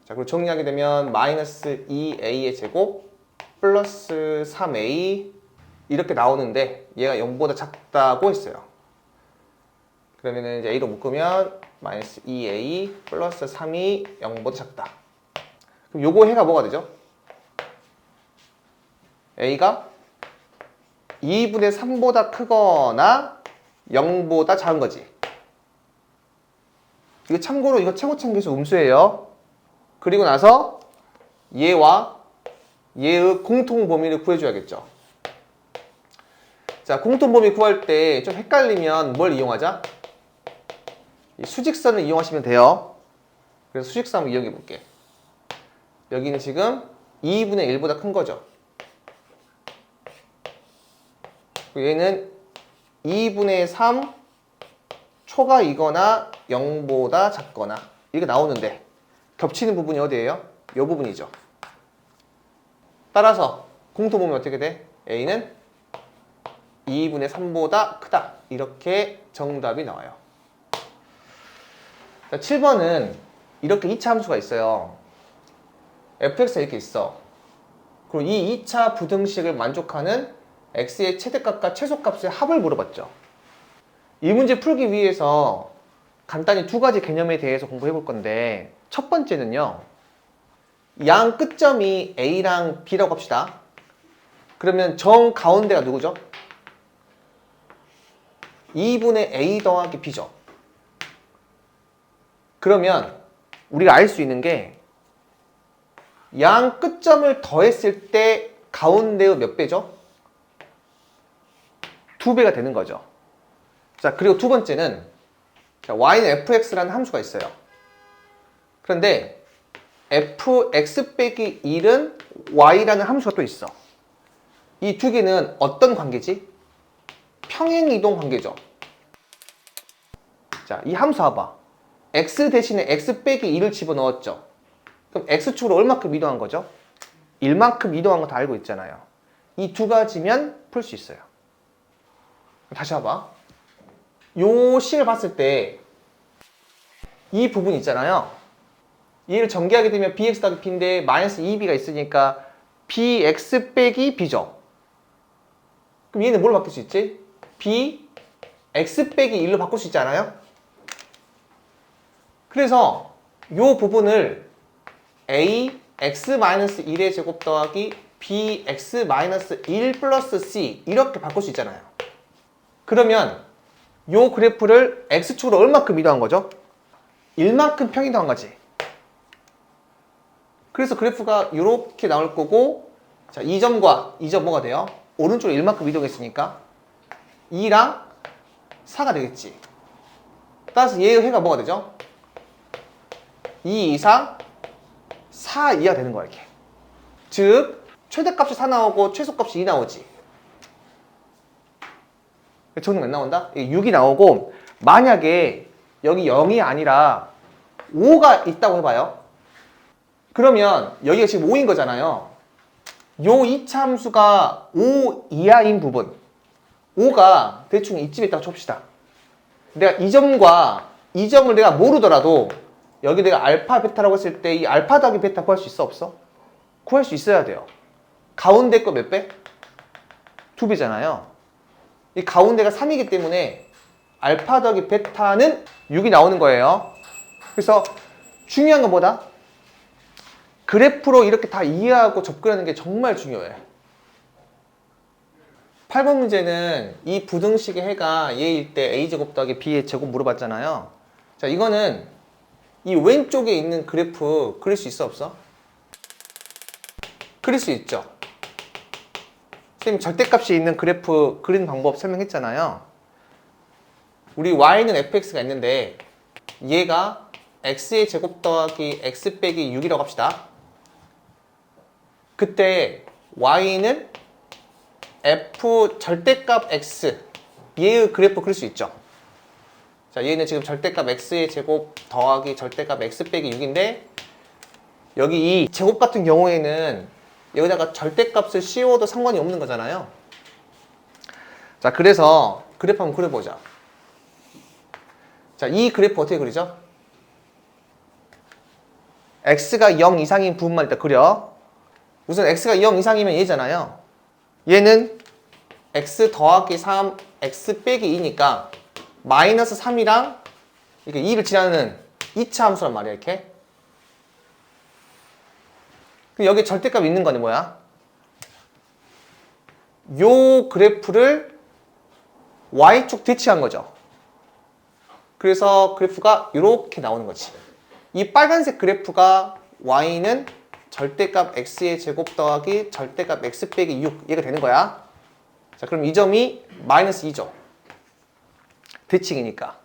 자, 그리고 정리하게 되면 마이너스 2a의 제곱 플러스 3a 이렇게 나오는데 얘가 0보다 작다고 했어요. 그러면은 이제 a로 묶으면 마이너스 2a 플러스 3이 0보다 작다. 그럼 요거 해가 뭐가 되죠? a가 2분의 3보다 크거나 0보다 작은 거지. 이거 참고로 이거 최고차항 계수 음수예요. 그리고 나서 얘와 얘의 공통 범위를 구해줘야겠죠. 자, 공통 범위 구할 때 좀 헷갈리면 뭘 이용하자? 이 수직선을 이용하시면 돼요. 그래서 수직선 한번 이용해 볼게. 여기는 지금 2분의 1보다 큰 거죠. 얘는 2분의 3 초가이거나 0보다 작거나 이게 나오는데 겹치는 부분이 어디예요? 이 부분이죠. 따라서 공통범위 어떻게 돼? A는 2분의 3보다 크다. 이렇게 정답이 나와요. 자, 7번은 이렇게 2차 함수가 있어요. fx가 이렇게 있어. 그리고 이 2차 부등식을 만족하는 x의 최대값과 최소값의 합을 물어봤죠. 이 문제 풀기 위해서 간단히 두 가지 개념에 대해서 공부해 볼 건데 첫 번째는요. 양 끝점이 a랑 b라고 합시다. 그러면 정 가운데가 누구죠? 2분의 a 더하기 b죠. 그러면 우리가 알 수 있는 게 양 끝점을 더했을 때 가운데의 몇 배죠? 2배가 되는 거죠. 자, 그리고 두 번째는 y는 fx라는 함수가 있어요. 그런데 fx 빼기 1은 y라는 함수가 또 있어. 이 두 개는 어떤 관계지? 평행이동 관계죠. 자, 이 함수 봐봐. x 대신에 x 빼기 2를 집어넣었죠. 그럼 x축으로 얼마큼 이동한 거죠? 1만큼 이동한 거 다 알고 있잖아요. 이 두 가지면 풀 수 있어요. 다시 봐봐. 요 식을 봤을 때 이 부분 있잖아요. 얘를 전개하게 되면 bx 더하기 b인데 마이너스 2b가 있으니까 bx 빼기 b죠. 그럼 얘는 뭘로 바꿀 수 있지? b x 빼기 1로 바꿀 수 있지 않아요? 그래서 요 부분을 a x-1의 제곱 더하기 bx-1 플러스 c 이렇게 바꿀 수 있잖아요. 그러면 요 그래프를 x축으로 얼마큼 이동한 거죠? 1만큼 평이동한 거지. 그래서 그래프가 이렇게 나올 거고, 자, 이 점과 이 점 뭐가 돼요? 오른쪽으로 1만큼 이동했으니까 2랑 4가 되겠지. 따라서 얘의 해가 뭐가 되죠? 2 이상 4 이하 되는 거야, 이렇게. 즉 최대값이 4 나오고 최소값이 2 나오지. 정답 몇 나온다? 6이 나오고, 만약에 여기 0이 아니라 5가 있다고 해봐요. 그러면 여기가 지금 5인 거잖아요. 요 이차함수가 5 이하인 부분, 5가 대충 이쯤에 있다고 칩시다. 내가 이 점과 이 점을 내가 모르더라도 여기 내가 알파 베타라고 했을 때 이 알파 더하기 베타 구할 수 있어 없어? 구할 수 있어야 돼요. 가운데 거 몇 배? 2배잖아요. 이 가운데가 3이기 때문에 알파 더하기 베타는 6이 나오는 거예요. 그래서 중요한 건 뭐다? 그래프로 이렇게 다 이해하고 접근하는 게 정말 중요해. 8번 문제는 이 부등식의 해가 얘일 때 a제곱 더하기 b의 제곱 물어봤잖아요. 자, 이거는 이 왼쪽에 있는 그래프 그릴 수 있어 없어? 그릴 수 있죠. 선생님 절대값이 있는 그래프 그리는 방법 설명했잖아요. 우리 y는 fx가 있는데 얘가 x의 제곱 더하기 x 빼기 6이라고 합시다. 그때 y는 f 절대값 x, 얘의 그래프 그릴 수 있죠. 자, 얘는 지금 절대값 x의 제곱 더하기 절대값 x 빼기 6인데 여기 이 제곱 같은 경우에는 여기다가 절대값을 씌워도 상관이 없는 거잖아요. 자, 그래서 그래프 한번 그려보자. 자, 이 그래프 어떻게 그리죠? x가 0 이상인 부분만 일단 그려. 우선 x가 0 이상이면 얘잖아요. 얘는 x 더하기 3, x 빼기 2니까 마이너스 3이랑 이렇게 2를 지나는 2차 함수란 말이야, 이렇게. 여기 절대값이 있는 거네, 뭐야? 요 그래프를 y축 대치한 거죠. 그래서 그래프가 이렇게 나오는 거지. 이 빨간색 그래프가 y는 절대값 x의 제곱 더하기 절대값 x 빼기 6 얘가 되는 거야. 자, 그럼 이 점이 마이너스 2죠. 대칭이니까.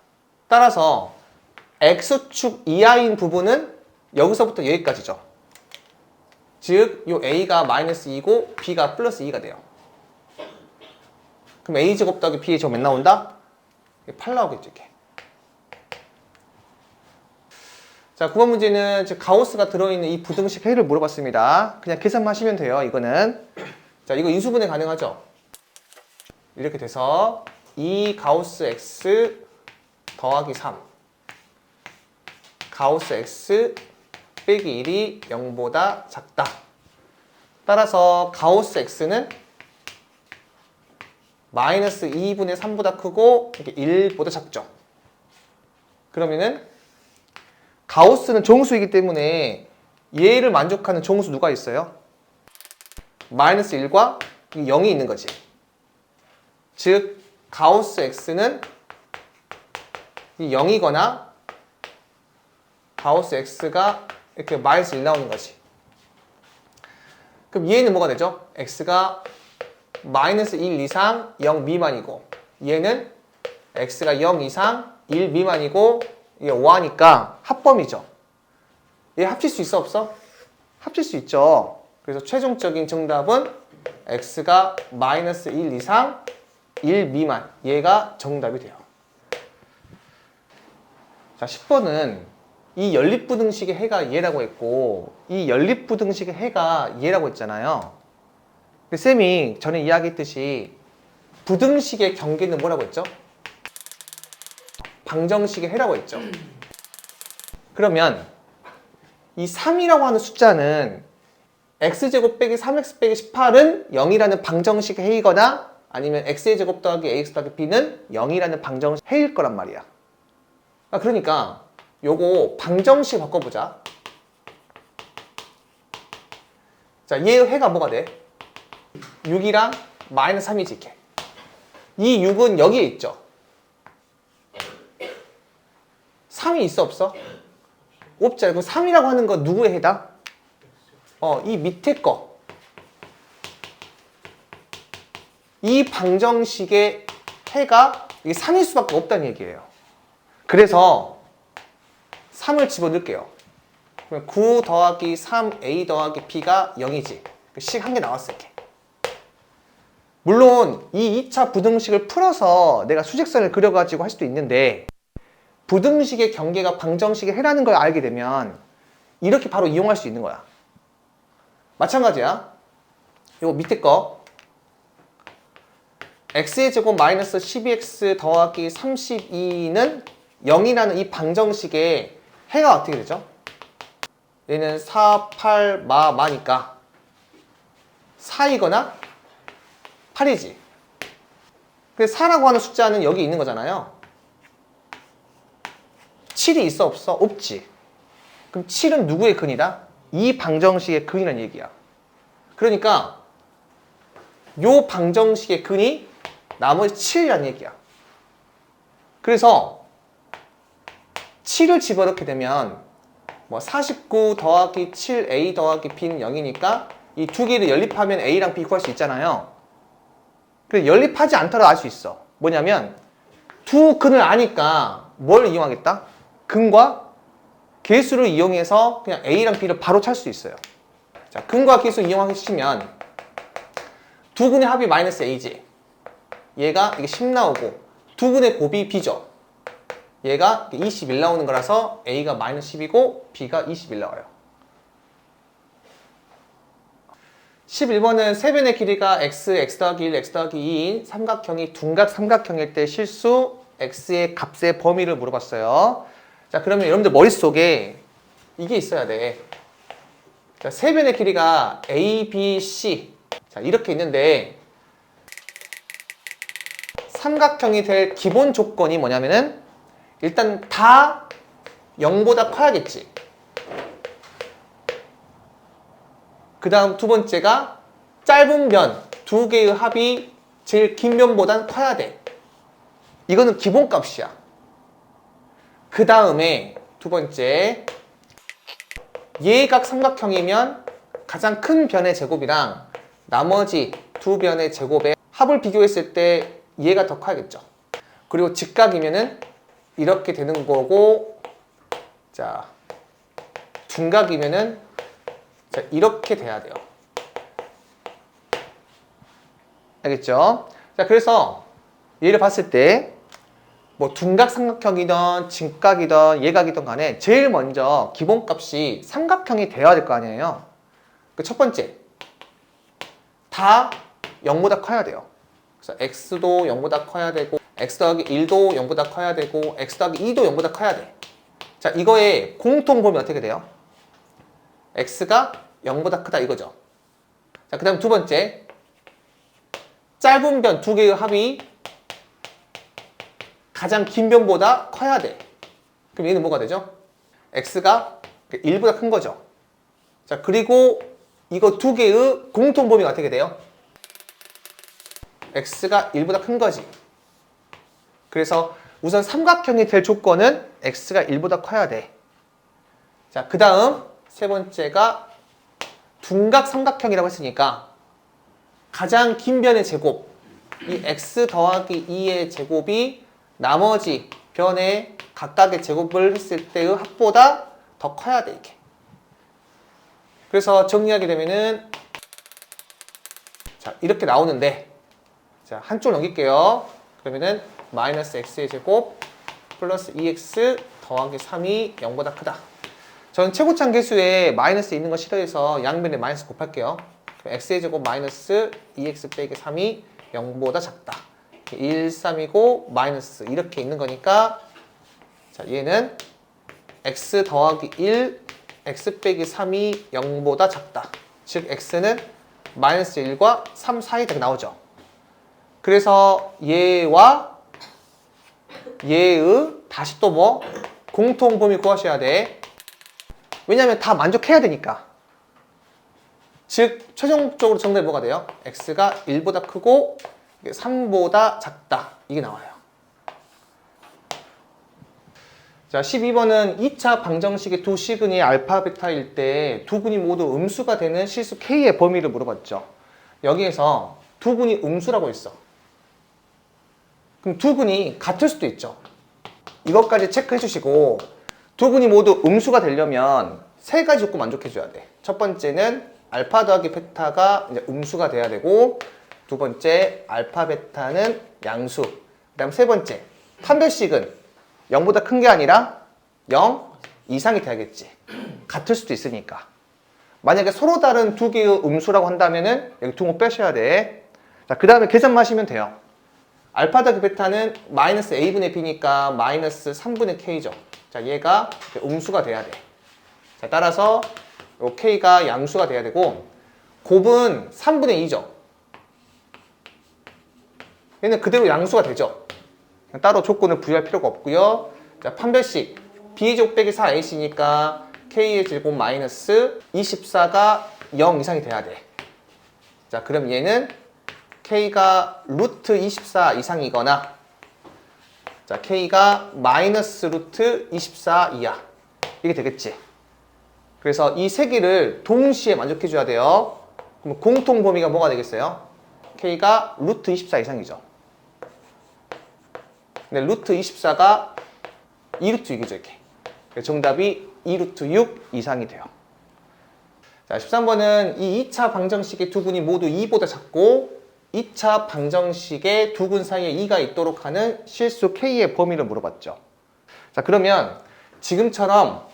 따라서 x축 이하인 부분은 여기서부터 여기까지죠. 즉, 요 a가 마이너스 2고 b가 플러스 2가 돼요. 그럼 a 제곱 더하기 b의 제곱 몇 나온다? 8 나오겠죠, 이렇게. 자, 9번 문제는 가우스가 들어있는 이 부등식 해를 물어봤습니다. 그냥 계산만 하시면 돼요, 이거는. 자, 이거 인수분해 가능하죠? 이렇게 돼서 2 가우스 x 더하기 3 가우스 x 빼기 1이 0보다 작다. 따라서 가우스 x는 마이너스 2분의 3보다 크고 이렇게 1보다 작죠. 그러면은 가우스는 정수이기 때문에 얘를 만족하는 정수 누가 있어요? 마이너스 1과 0이 있는 거지. 즉 가우스 x는 0이거나 가우스 x가 이렇게 마이너스 1 나오는 거지. 그럼 얘는 뭐가 되죠? x가 마이너스 1 이상 0 미만이고 얘는 x가 0 이상 1 미만이고 이게 5하니까 합범이죠. 얘 합칠 수 있어 없어? 합칠 수 있죠. 그래서 최종적인 정답은 x가 마이너스 1 이상 1 미만 얘가 정답이 돼요. 자, 10번은 이 연립부등식의 해가 얘라고 했고 이 연립부등식의 해가 얘라고 했잖아요. 근데 쌤이 전에 이야기했듯이 부등식의 경계는 뭐라고 했죠? 방정식의 해라고 했죠. 그러면 이 3이라고 하는 숫자는 x제곱 빼기 3x 빼기 18은 0이라는 방정식의 해이거나 아니면 x의 제곱 더하기 ax 더하기 b는 0이라는 방정식 해일 거란 말이야. 그러니까 요거 방정식 바꿔보자. 자, 얘의 해가 뭐가 돼? 6이랑 마이너스 3이지, 이렇게. 이 6은 여기에 있죠. 3이 있어 없어? 없잖아. 그럼 3이라고 하는 건 누구의 해다? 이 밑에 거. 이 방정식의 해가 이게 3일 수밖에 없다는 얘기예요. 그래서 3을 집어넣을게요. 그러면 9 더하기 3a 더하기 b가 0이지. 식 한 개 나왔어 이렇게. 물론 이 2차 부등식을 풀어서 내가 수직선을 그려가지고 할 수도 있는데 부등식의 경계가 방정식에 해라는 걸 알게 되면 이렇게 바로 이용할 수 있는 거야. 마찬가지야. 요거 밑에 거 x의 제곱 마이너스 12x 더하기 32는 0이라는 이 방정식의 해가 어떻게 되죠? 얘는 4, 8, 마니까 4이거나 8이지. 근데 4라고 하는 숫자는 여기 있는 거잖아요. 7이 있어 없어? 없지. 그럼 7은 누구의 근이다? 이 방정식의 근이라는 얘기야. 그러니까 요 방정식의 근이 나머지 7이라는 얘기야. 그래서 7을 집어넣게 되면 뭐 49 더하기 7a 더하기 b는 0이니까 이 두 개를 연립하면 a랑 b 구할 수 있잖아요. 근데 연립하지 않더라도 알 수 있어. 뭐냐면 두 근을 아니까 뭘 이용하겠다? 근과 계수를 이용해서 그냥 a랑 b를 바로 찾을 수 있어요. 자, 근과 계수 이용하시면 두 근의 합이 마이너스 a지. 얘가 이게 10 나오고 두 근의 곱이 b죠. 얘가 21 나오는 거라서 a가 마이너스 10이고 b가 21 나와요. 11번은 세변의 길이가 x, x 더하기 1, x 더하기 2인 삼각형이 둔각 삼각형일 때 실수 x의 값의 범위를 물어봤어요. 자, 그러면 여러분들 머릿속에 이게 있어야 돼. 자, 세변의 길이가 a, b, c. 자, 이렇게 있는데 삼각형이 될 기본 조건이 뭐냐면은 일단 다 0보다 커야겠지. 그 다음 두 번째가 짧은 변 두 개의 합이 제일 긴 변보단 커야 돼. 이거는 기본값이야. 그 다음에 두 번째 예각 삼각형이면 가장 큰 변의 제곱이랑 나머지 두 변의 제곱의 합을 비교했을 때 얘가 더 커야겠죠. 그리고 직각이면은 이렇게 되는 거고, 자, 둔각이면은 자, 이렇게 돼야 돼요. 알겠죠? 자, 그래서 얘를 봤을 때 뭐 둔각 삼각형이든 직각이든 예각이든 간에 제일 먼저 기본값이 삼각형이 돼야 될 거 아니에요. 그 첫 번째, 다 0보다 커야 돼요. 그래서 x도 0보다 커야 되고 x 더하기 1도 0보다 커야 되고 x 더하기 2도 0보다 커야 돼. 자, 이거의 공통범위 어떻게 돼요? x가 0보다 크다 이거죠. 자, 그 다음 두 번째, 짧은 변 두 개의 합이 가장 긴 변보다 커야 돼. 그럼 얘는 뭐가 되죠? x가 1보다 큰 거죠. 자, 그리고 이거 두 개의 공통범위가 어떻게 돼요? x가 1보다 큰 거지. 그래서 우선 삼각형이 될 조건은 x가 1보다 커야 돼. 자, 그 다음 세 번째가 둔각 삼각형이라고 했으니까 가장 긴 변의 제곱, 이 x 더하기 2의 제곱이 나머지 변의 각각의 제곱을 했을 때의 합보다 더 커야 돼, 이렇게. 그래서 정리하게 되면은 자, 이렇게 나오는데, 자, 한쪽 넘길게요. 그러면은 마이너스 x의 제곱 플러스 2x 더하기 3이 0보다 크다. 저는 최고참 계수에 마이너스 있는 거 싫어해서 양변에 마이너스 곱할게요. x의 제곱 마이너스 2x 빼기 3이 0보다 작다. 1, 3이고 마이너스 이렇게 있는 거니까, 자, 얘는 x 더하기 1, x 빼기 3이 0보다 작다. 즉 x는 마이너스 1과 3 사이 딱 나오죠. 그래서 얘와 얘의 다시 또 뭐 공통범위 구하셔야 돼. 왜냐면 다 만족해야 되니까. 즉 최종적으로 정답이 뭐가 돼요? x가 1보다 크고 3보다 작다. 이게 나와요. 자, 12번은 2차 방정식의 두 시근이 알파, 베타일 때 두 근이 모두 음수가 되는 실수 K의 범위를 물어봤죠. 여기에서 두 근이 음수라고 했어. 그럼 두 근이 같을 수도 있죠. 이것까지 체크해 주시고 두 근이 모두 음수가 되려면 세 가지 조건 만족해 줘야 돼. 첫 번째는 알파 더하기 베타가 이제 음수가 돼야 되고, 두 번째 알파 베타는 양수, 그 다음 세 번째 판별식은 0보다 큰 게 아니라 0 이상이 돼야겠지. 같을 수도 있으니까. 만약에 서로 다른 두 개의 음수라고 한다면은 여기 두 거 빼셔야 돼. 자, 그 다음에 계산만 하시면 돼요. 알파 더하기 베타는 마이너스 a분의 b니까 마이너스 3분의 k죠. 자, 얘가 음수가 돼야 돼. 자, 따라서 요 k가 양수가 돼야 되고, 곱은 3분의 2죠. 얘는 그대로 양수가 되죠. 따로 조건을 부여할 필요가 없고요. 자, 판별식 b제곱 빼기 4ac니까 k의 제곱 마이너스 24가 0 이상이 돼야 돼. 자, 그럼 얘는 k가 루트 24 이상이거나, 자, k가 마이너스 루트 24 이하, 이게 되겠지. 그래서 이 세 개를 동시에 만족해 줘야 돼요. 그럼 공통 범위가 뭐가 되겠어요? k가 루트 24 이상이죠. 근데 루트 24가 2루트 6이죠, 이렇게. 정답이 2루트 6 이상이 돼요. 자, 13번은 이 2차 방정식의 두 근이 모두 2보다 작고 2차 방정식의 두 근 사이에 2가 있도록 하는 실수 K의 범위를 물어봤죠. 자, 그러면 지금처럼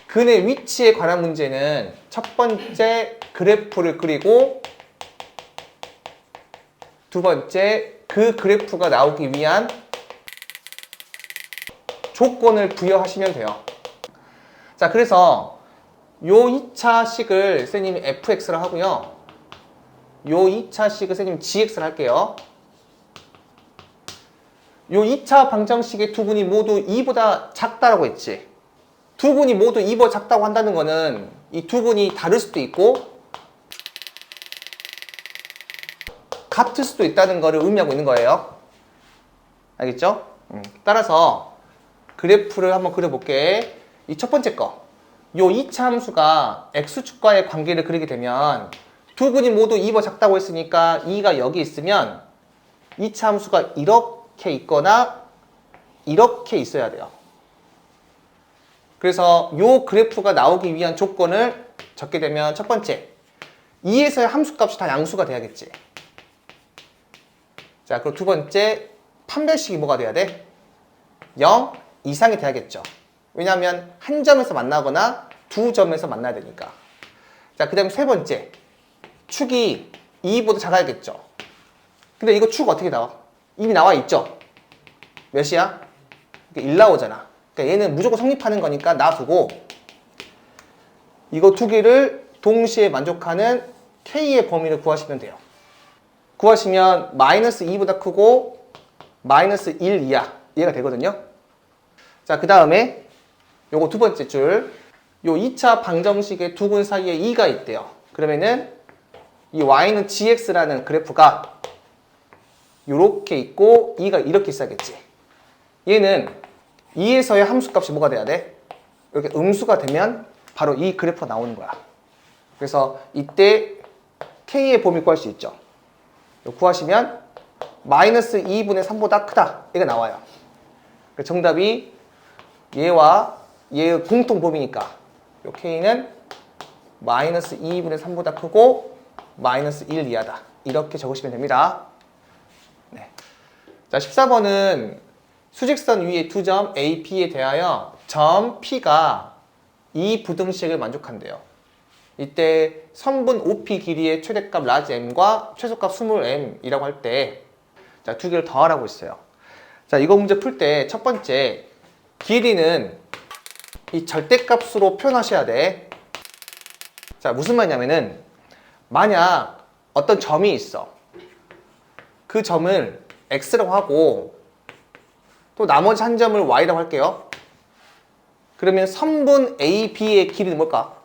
근의 위치에 관한 문제는 첫 번째 그래프를 그리고 두 번째 그 그래프가 나오기 위한 조건을 부여하시면 돼요. 자, 그래서 요 2차 식을 선생님이 fx를 하고요. 요 2차 식을 선생님이 gx를 할게요. 요 2차 방정식의 두 근이 모두 2보다 작다라고 했지. 두 근이 모두 2보다 작다고 한다는 거는 이 두 근이 다를 수도 있고 같을 수도 있다는 거를 의미하고 있는 거예요. 알겠죠? 따라서 그래프를 한번 그려볼게. 이 첫 번째 거, 요 2차 함수가 x축과의 관계를 그리게 되면 두 근이 모두 2보다 작다고 했으니까 2가 여기 있으면 2차 함수가 이렇게 있거나 이렇게 있어야 돼요. 그래서 요 그래프가 나오기 위한 조건을 적게 되면 첫 번째, 2에서의 함수값이 다 양수가 돼야겠지. 자, 그리고 두 번째, 판별식이 뭐가 돼야 돼? 0 이상이 돼야겠죠. 왜냐하면 한 점에서 만나거나 두 점에서 만나야 되니까. 자, 그 다음에 세 번째, 축이 2보다 작아야겠죠. 근데 이거 축 어떻게 나와? 이미 나와 있죠? 몇이야? 1 나오잖아. 그러니까 얘는 무조건 성립하는 거니까 놔두고 이거 두 개를 동시에 만족하는 K의 범위를 구하시면 돼요. 구하시면 마이너스 2보다 크고 마이너스 1 이하, 얘가 되거든요. 자, 그 다음에 요거 두 번째 줄, 요 2차 방정식의 두 근 사이에 2가 있대요. 그러면은 이 y는 gx라는 그래프가 요렇게 있고 2가 이렇게 있어야겠지. 얘는 2에서의 함수값이 뭐가 돼야 돼? 이렇게 음수가 되면 바로 이 그래프가 나오는 거야. 그래서 이때 k의 범위 구할 수 있죠. 구하시면 마이너스 2분의 3보다 크다, 이게 나와요. 정답이 얘와 얘의 공통 범위니까 요 k는 마이너스 2분의 3보다 크고 마이너스 1 이하다, 이렇게 적으시면 됩니다. 네. 자, 14번은 수직선 위의 두 점 A, B에 대하여 점 P가 이 부등식을 만족한대요. 이때 선분 OP 길이의 최대값 라지 M과 최소값 스몰 M이라고 할 때, 자, 두 개를 더하라고 있어요. 자, 이거 문제 풀 때 첫 번째, 길이는 이 절대값으로 표현하셔야 돼. 자, 무슨 말이냐면은 만약 어떤 점이 있어. 그 점을 X라고 하고 또 나머지 한 점을 Y라고 할게요. 그러면 선분 A, B의 길이는 뭘까?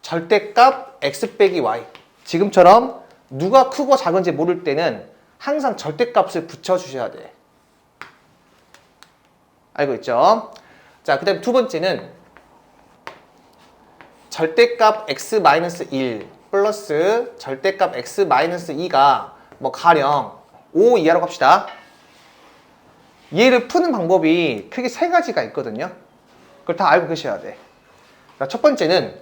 절대값 X 빼기 Y. 지금처럼 누가 크고 작은지 모를 때는 항상 절대값을 붙여주셔야 돼. 알고 있죠? 자, 그 다음 두 번째는 절대값 X-1 플러스 절대값 x 마이너스 2가 뭐 가령 5 이하라고 합시다. 얘를 푸는 방법이 크게 세 가지가 있거든요. 그걸 다 알고 계셔야 돼. 첫 번째는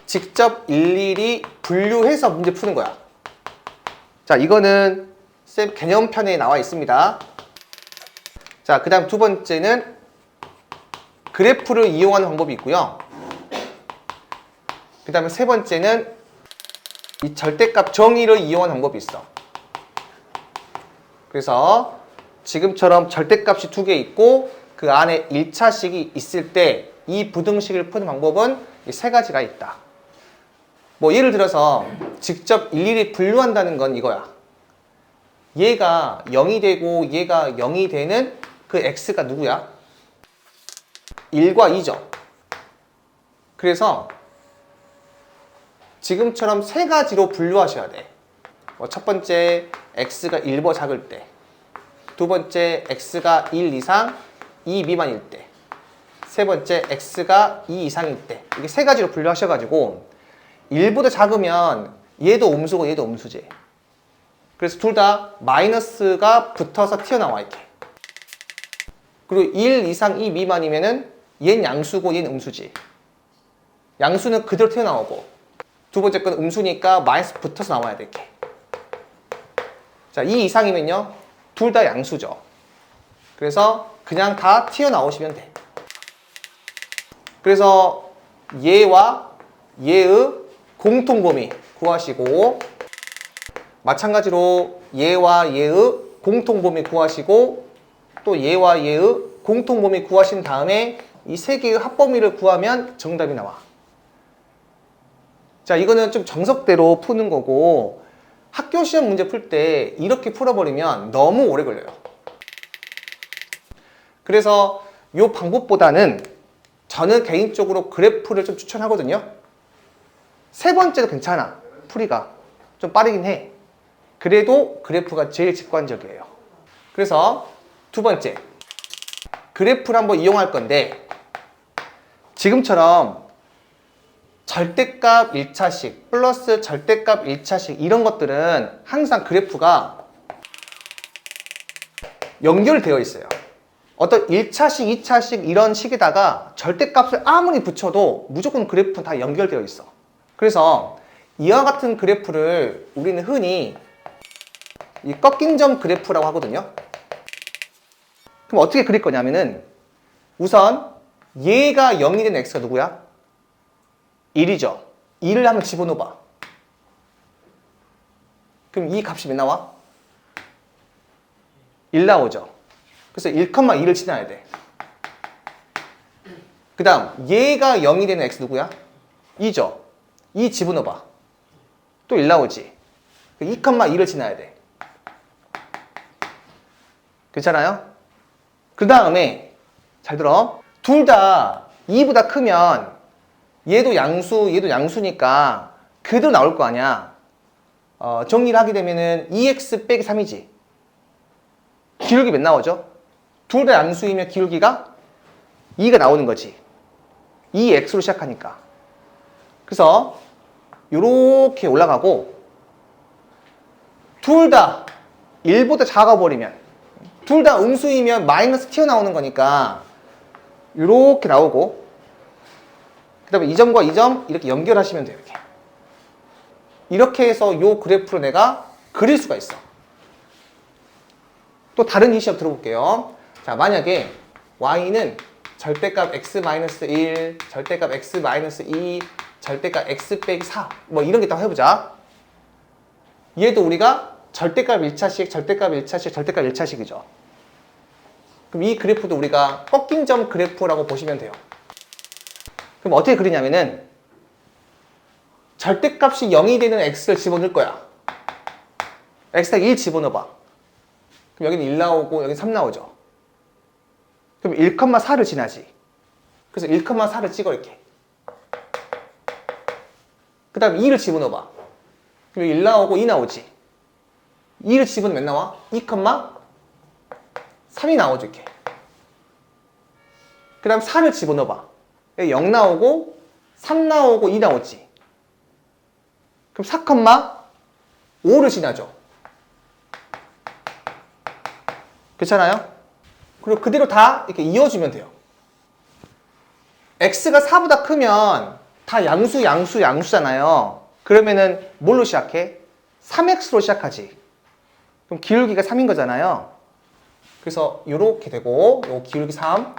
직접 일일이 분류해서 문제 푸는 거야. 자, 이거는 쌤 개념편에 나와 있습니다. 자, 그 다음 두 번째는 그래프를 이용하는 방법이 있고요. 그 다음에 세 번째는 이 절대값 정의를 이용하는 방법이 있어. 그래서 지금처럼 절대값이 두 개 있고 그 안에 1차식이 있을 때 이 부등식을 푸는 방법은 이 세 가지가 있다. 뭐 예를 들어서 직접 일일이 분류한다는 건 이거야. 얘가 0이 되고 얘가 0이 되는 그 x가 누구야? 1과 2죠. 그래서 지금처럼 세 가지로 분류하셔야 돼. 첫 번째, x가 1보다 작을 때. 두 번째, x가 1 이상 2 미만일 때. 세 번째, x가 2 이상일 때. 이게 세 가지로 분류하셔가지고 1보다 작으면 얘도 음수고 얘도 음수지. 그래서 둘 다 마이너스가 붙어서 튀어나와 이렇게. 그리고 1 이상 2 미만이면은 얘는 양수고 얘는 음수지. 양수는 그대로 튀어나오고 두 번째 건 음수니까 마이너스 붙어서 나와야 돼 이렇게. 자, 2 이상이면요 둘 다 양수죠. 그래서 그냥 다 튀어나오시면 돼. 그래서 얘와 얘의 공통범위 구하시고 마찬가지로 얘와 얘의 공통범위 구하시고 또 얘와 얘의 공통범위 구하신 다음에 이 세 개의 합범위를 구하면 정답이 나와. 자, 이거는 좀 정석대로 푸는 거고 학교 시험 문제 풀 때 이렇게 풀어버리면 너무 오래 걸려요. 그래서 이 방법보다는 저는 개인적으로 그래프를 좀 추천하거든요. 세 번째도 괜찮아. 풀이가 좀 빠르긴 해. 그래도 그래프가 제일 직관적이에요. 그래서 두 번째, 그래프를 한번 이용할 건데 지금처럼 절대값 1차식 플러스 절대값 1차식 이런 것들은 항상 그래프가 연결되어 있어요. 어떤 1차식, 2차식 이런 식에다가 절대값을 아무리 붙여도 무조건 그래프는 다 연결되어 있어. 그래서 이와 같은 그래프를 우리는 흔히 이 꺾인 점 그래프라고 하거든요. 그럼 어떻게 그릴 거냐면은 우선 얘가 0이 된 x가 누구야? 1이죠. 2를 한번 집어넣어봐. 그럼 이 값이 몇 나와? 1 나오죠. 그래서 1,2를 지나야 돼. 그 다음 얘가 0이 되는 x 누구야? 2죠. 2 집어넣어봐. 또 1 나오지. 2,2를 지나야 돼. 괜찮아요? 그 다음에 잘 들어. 둘 다 2보다 크면 얘도 양수, 얘도 양수니까 그대로 나올 거 아니야. 정리를 하게 되면은 2x 빼기 3이지. 기울기 몇 나오죠? 둘 다 양수이면 기울기가 2가 나오는 거지. 2x로 시작하니까. 그래서 이렇게 올라가고 둘 다 1보다 작아버리면 둘 다 음수이면 마이너스 튀어나오는 거니까 이렇게 나오고 그 다음에 이 점과 이 점 이렇게 연결하시면 돼요. 이렇게 해서 이 그래프를 내가 그릴 수가 있어. 또 다른 이 시험 들어볼게요. 자, 만약에 y는 절대값 x-1, 절대값 x-2, 절대값 x 빼기 4 뭐 이런 게 있다고 해보자. 얘도 우리가 절대값 1차식, 절대값 1차식, 절대값 1차식이죠. 그럼 이 그래프도 우리가 꺾인 점 그래프라고 보시면 돼요. 그럼 어떻게 그리냐면은 절대값이 0이 되는 x를 집어넣을 거야. x에다 1 집어넣어봐. 그럼 여기는 1 나오고 여기는 3 나오죠. 그럼 1,4를 지나지. 그래서 1,4를 찍어 이렇게. 그 다음에 2를 집어넣어봐. 그럼 1 나오고 2 나오지. 2를 집어넣으면 몇 나와? 2,3이 나오죠 이렇게. 그 다음 4를 집어넣어봐. 0 나오고 3 나오고 2 나오지. 그럼 4,5를 지나죠. 괜찮아요? 그리고 그대로 다 이렇게 이어주면 돼요. x가 4보다 크면 다 양수잖아요. 그러면은 뭘로 시작해? 3x로 시작하지. 그럼 기울기가 3인 거잖아요. 그래서 이렇게 되고 요 기울기 3.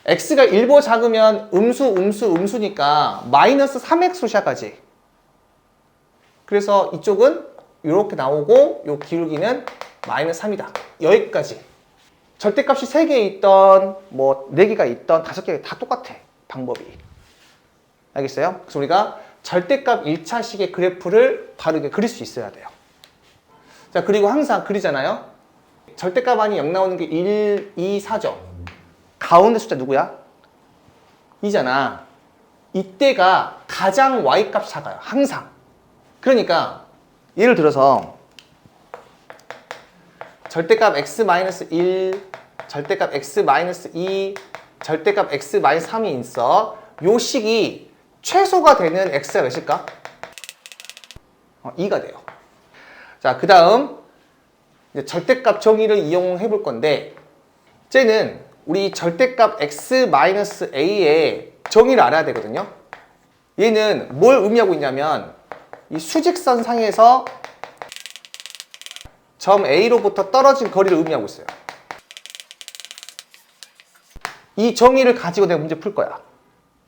x가 1보다 작으면 음수니까 마이너스 3x로 시작하지. 그래서 이쪽은 이렇게 나오고 요 기울기는 마이너스 3이다. 여기까지. 절대값이 3개 있던 뭐 4개가 있던 5개가 다 똑같아. 방법이. 알겠어요? 그래서 우리가 절대값 1차식의 그래프를 바르게 그릴 수 있어야 돼요. 자, 그리고 항상 그리잖아요. 절대값 안이 0 나오는 게 1, 2, 4죠. 가운데 숫자 누구야? 2잖아. 이때가 가장 y값이 작아요. 항상. 그러니까 예를 들어서 절대값 x-1, 절대값 x-2, 절대값 x-3이 있어. 요 식이 최소가 되는 x가 몇일까? 2가 돼요. 자, 그 다음 절대값 정의를 이용해 볼 건데, 쟤는 우리 절대값 x-a의 정의를 알아야 되거든요. 얘는 뭘 의미하고 있냐면 이 수직선 상에서 점 A로부터 떨어진 거리를 의미하고 있어요. 이 정의를 가지고 내가 문제 풀 거야.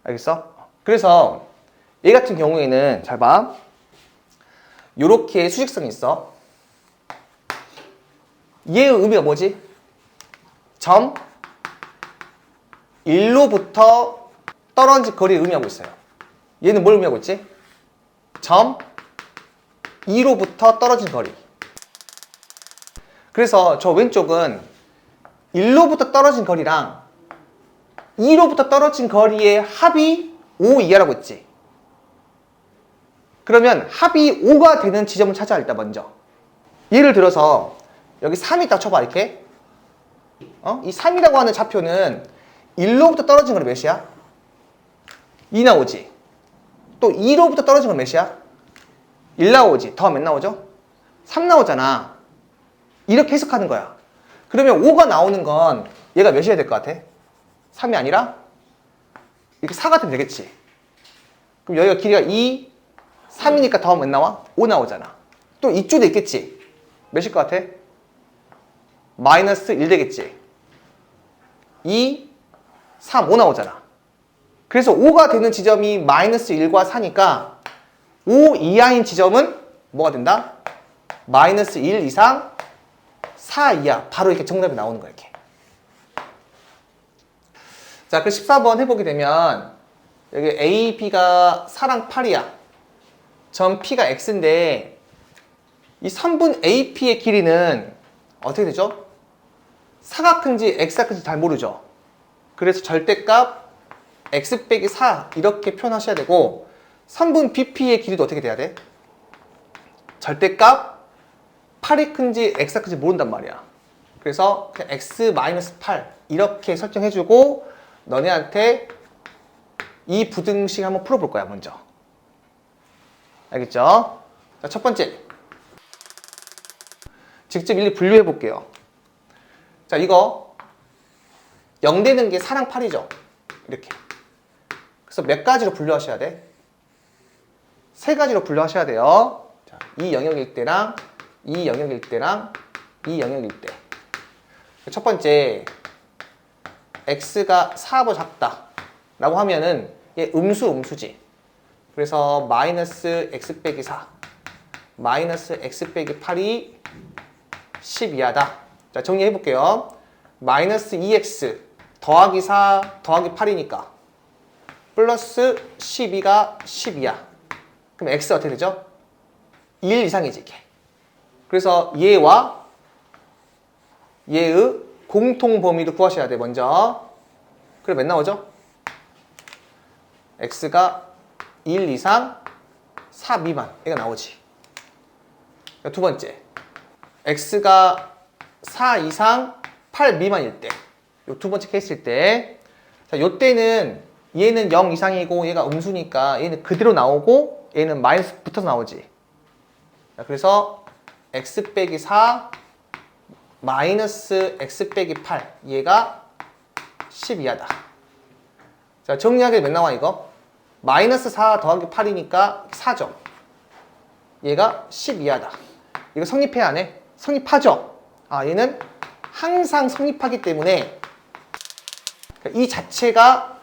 알겠어? 그래서 얘 같은 경우에는 잘 봐. 요렇게 수직선이 있어. 얘의 의미가 뭐지? 점 1로부터 떨어진 거리를 의미하고 있어요. 얘는 뭘 의미하고 있지? 점 2로부터 떨어진 거리. 그래서 저 왼쪽은 1로부터 떨어진 거리랑 2로부터 떨어진 거리의 합이 5 이하라고 했지. 그러면 합이 5가 되는 지점을 찾아 일단 먼저. 예를 들어서 여기 3이 있다고 쳐봐 이렇게. 이 3이라고 하는 좌표는 1로부터 떨어진 거리 몇이야? 2 나오지. 또 2로부터 떨어진 건 몇이야? 1 나오지. 더 몇 나오죠? 3 나오잖아. 이렇게 해석하는 거야. 그러면 5가 나오는 건 얘가 몇이어야 될 것 같아? 3이 아니라 이렇게 4가 되면 되겠지. 그럼 여기가 길이가 2, 3이니까 더 몇 나와? 5 나오잖아. 또 이쪽도 있겠지. 몇일 것 같아? 마이너스 1 되겠지. 2, 3, 5 나오잖아. 그래서 5가 되는 지점이 마이너스 1과 4니까 5 이하인 지점은 뭐가 된다? 마이너스 1 이상 4 이하. 바로 이렇게 정답이 나오는 거야, 이렇게. 자, 그 14번 해보게 되면 여기 A, B가 4랑 8이야. 점 P가 X인데 이 선분 AP의 길이는 어떻게 되죠? 4가 큰지 X가 큰지 잘 모르죠. 그래서 절대값 X 빼기 4 이렇게 표현하셔야 되고, 선분 BP의 길이도 어떻게 돼야 돼? 절대값 8이 큰지 X가 큰지 모른단 말이야. 그래서 그냥 X-8 이렇게 설정해주고 너네한테 이 부등식 한번 풀어볼 거야 먼저. 알겠죠? 자, 첫 번째 직접 일일이 분류해 볼게요. 자, 이거 0 되는 게 4랑 8이죠. 이렇게. 그래서 몇 가지로 분류하셔야 돼? 3가지로 분류하셔야 돼요. 자, 이 영역일 때랑 이 영역일 때랑 이 영역일 때. 첫 번째, x가 4보다 작다 라고 하면은 얘 음수지. 그래서 마이너스 x 빼기 4 마이너스 x 빼기 8이 10 이하다. 자, 정리해 볼게요. 마이너스 2x 더하기 4 더하기 8이니까 플러스 12가 10 이하. 그럼 x가 어떻게 되죠? 1 이상이지 이게. 그래서 얘와 얘의 공통 범위도 구하셔야 돼 먼저. 그럼 몇 나오죠? x가 1 이상 4 미만 얘가 나오지. 두 번째, x가 4 이상 8 미만일 때, 요 두 번째 케이스일 때, 자, 요 때는 얘는 0 이상이고 얘가 음수니까 얘는 그대로 나오고 얘는 마이너스 붙어서 나오지. 자, 그래서 x 빼기 4 마이너스 x 빼기 8 얘가 10 이하다. 자, 정리하게 몇 나와 이거? 마이너스 4 더하기 8이니까 4점. 얘가 10 이하다. 이거 성립해야 안 해? 성립하죠? 아, 얘는 항상 성립하기 때문에 이 자체가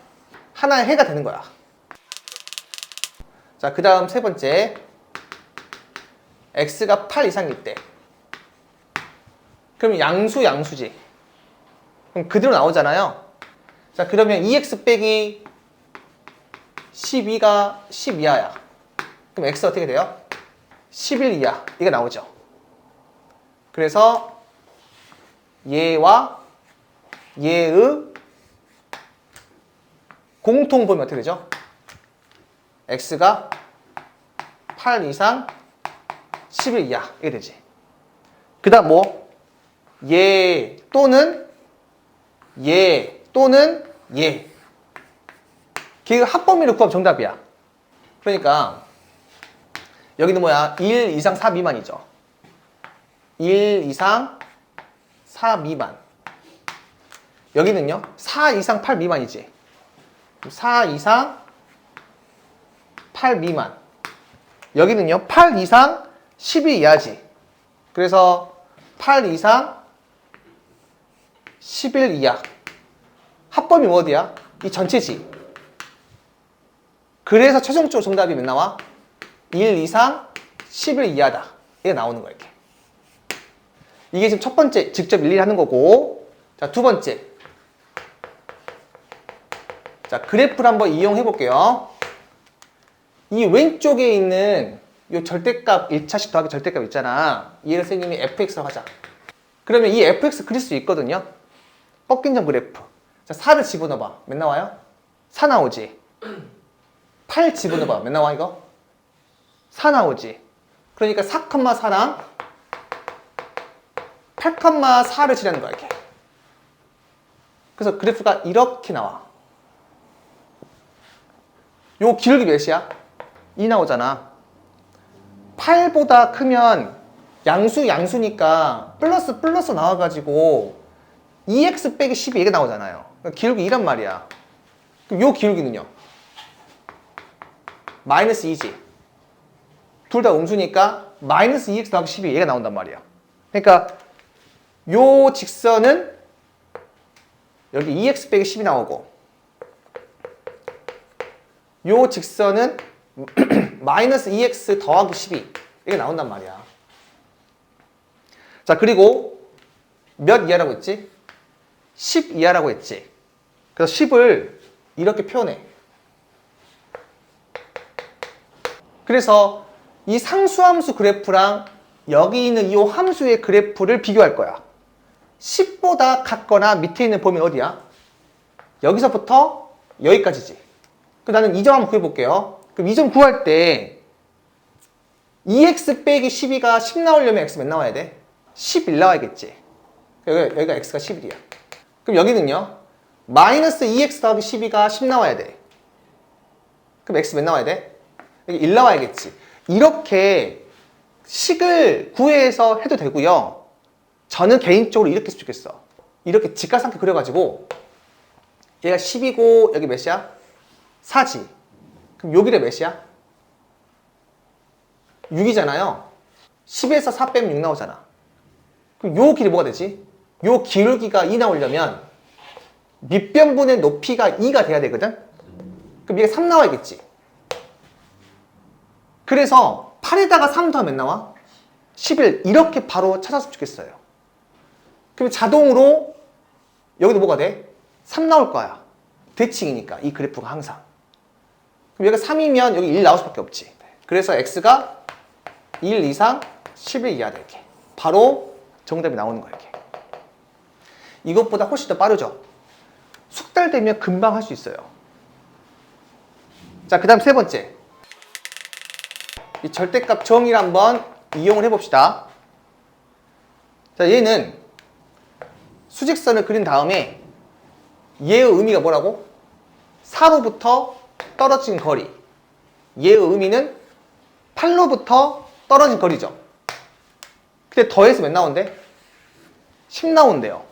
하나의 해가 되는 거야. 자, 그 다음 세 번째. x가 8 이상일 때. 그럼 양수지. 그럼 그대로 나오잖아요. 자, 그러면 2x 빼기 12가 10 이하야. 그럼 x 어떻게 돼요? 11 이하. 이게 나오죠. 그래서 얘와 얘의 공통 보면 어떻게 되죠? x가 8 이상 11 이하. 이게 되지. 그 다음 뭐? 얘 또는 얘. 걔가 합범위를 구하면 정답이야. 그러니까 여기는 뭐야? 1 이상 4 미만이죠. 1 이상 4 미만. 여기는요? 4 이상 8 미만이지. 4 이상 8 미만. 여기는요? 8 이상 12 이하지. 그래서 8 이상 11 이하. 합범이 뭐 어디야? 이 전체지. 그래서 최종적으로 정답이 몇 나와? 1 이상 11 이하다. 이게 나오는 거야, 이렇게. 이게 지금 첫 번째, 직접 일일이 하는 거고. 자, 두 번째. 자, 그래프를 한번 이용해 볼게요. 이 왼쪽에 있는 이 절대값 1차식 더하기 절대값 있잖아. 얘를 선생님이 fx라고 하자. 그러면 이 fx 그릴 수 있거든요. 꺾인 점 그래프. 자, 4를 집어넣어봐. 몇 나와요? 4 나오지. 8 집어넣어봐. 몇 나와 이거? 4 나오지. 그러니까 4,4랑 8,4를 칠하는 거야, 이렇게. 그래서 그래프가 이렇게 나와. 요 기울기 몇이야? 2 나오잖아. 8보다 크면 양수니까 플러스 나와가지고 2x 빼기 12 이게 나오잖아요. 그러니까 기울기 2란 말이야. 그럼 요 기울기는요? 마이너스 2지. 둘 다 음수니까 마이너스 2x 더하기 12 얘가 나온단 말이야. 그러니까 요 직선은 여기 2x 빼기 10이 나오고 요 직선은 마이너스 2x 더하기 12 이게 나온단 말이야. 자, 그리고 몇 이하라고 했지? 10 이하라고 했지. 그래서 10을 이렇게 표현해. 그래서 이 상수함수 그래프랑 여기 있는 이 함수의 그래프를 비교할 거야. 10보다 같거나 밑에 있는 범위는 어디야? 여기서부터 여기까지지. 그럼 나는 이 점 한번 구해볼게요. 그럼 이 점 구할 때 2x 빼기 12가 10 나오려면 x 몇 나와야 돼? 11 나와야겠지. 여기가 x가 11이야. 그럼 여기는요? 마이너스 2x 더하기 12가 10 나와야 돼. 그럼 x 몇 나와야 돼? 여기 1 나와야겠지. 이렇게 식을 구해서 해도 되고요. 저는 개인적으로 이렇게 했으면 좋겠어. 이렇게 직각삼각 그려가지고 얘가 10이고 여기 몇이야? 4지. 그럼 여기가 몇이야? 6이잖아요. 10에서 4 빼면 6 나오잖아. 그럼 요 길이 뭐가 되지? 요 기울기가 2 나오려면 밑변분의 높이가 2가 돼야 되거든? 그럼 얘가 3 나와야겠지. 그래서 8에다가 3 더하면 몇 나와? 11. 이렇게 바로 찾았으면 좋겠어요. 그럼 자동으로 여기도 뭐가 돼? 3 나올 거야. 대칭이니까 이 그래프가 항상. 그럼 여기가 3이면 여기 1 나올 수밖에 없지. 그래서 x가 1 이상 11 이하다 이렇게. 바로 정답이 나오는 거야 이렇게. 이것보다 훨씬 더 빠르죠? 숙달되면 금방 할 수 있어요. 자, 그 다음 세 번째. 이 절대값 정의를 한번 이용을 해봅시다. 자, 얘는 수직선을 그린 다음에 얘의 의미가 뭐라고? 4로부터 떨어진 거리. 얘의 의미는 8로부터 떨어진 거리죠. 근데 더해서 몇 나온대? 10 나온대요.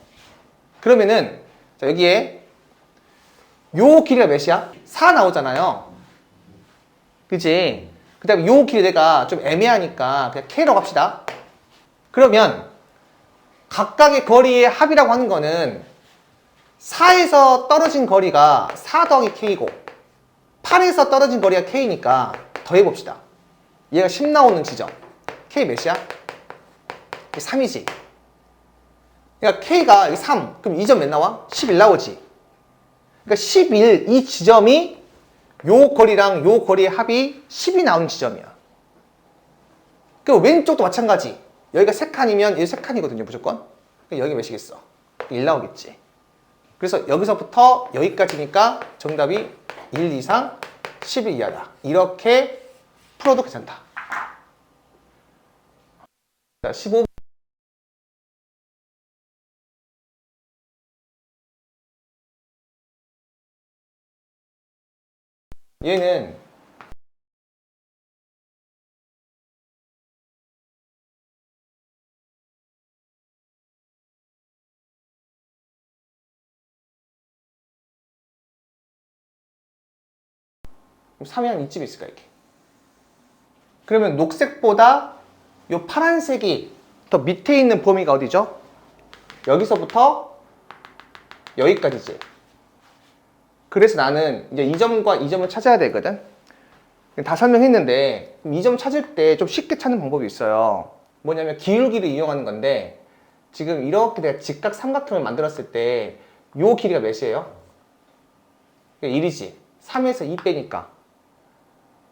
그러면은 자, 여기에 요 길이가 몇이야? 4 나오잖아요. 그치? 그 다음에 요 길이 내가 좀 애매하니까 그냥 K라고 합시다. 그러면 각각의 거리의 합이라고 하는 거는 4에서 떨어진 거리가 4 더하기 K고 8에서 떨어진 거리가 K니까 더해봅시다. 얘가 10 나오는 지점 K 몇이야? 3이지. 그러니까 K가 3 그럼 이 점 몇 나와? 11 나오지. 그러니까 11 이 지점이 요 거리랑 요 거리의 합이 10이 나오는 지점이야. 그 왼쪽도 마찬가지. 여기가 3칸이면 여기 3칸이거든요 무조건. 그러니까 여기 몇이겠어? 1 나오겠지. 그래서 여기서부터 여기까지니까 정답이 1 이상 11 이하다. 이렇게 풀어도 괜찮다. 자, 15번. 얘는 그럼 3이 한 이쯤 있을까 이렇게. 그러면 녹색보다 요 파란색이 더 밑에 있는 범위가 어디죠? 여기서부터 여기까지지. 그래서 나는 이제 이 점과 이 점을 찾아야 되거든. 다 설명했는데 이 점 찾을 때 좀 쉽게 찾는 방법이 있어요. 뭐냐면 기울기를 이용하는 건데 지금 이렇게 내가 직각 삼각형을 만들었을 때 요 길이가 몇이에요? 1이지. 3에서 2 빼니까.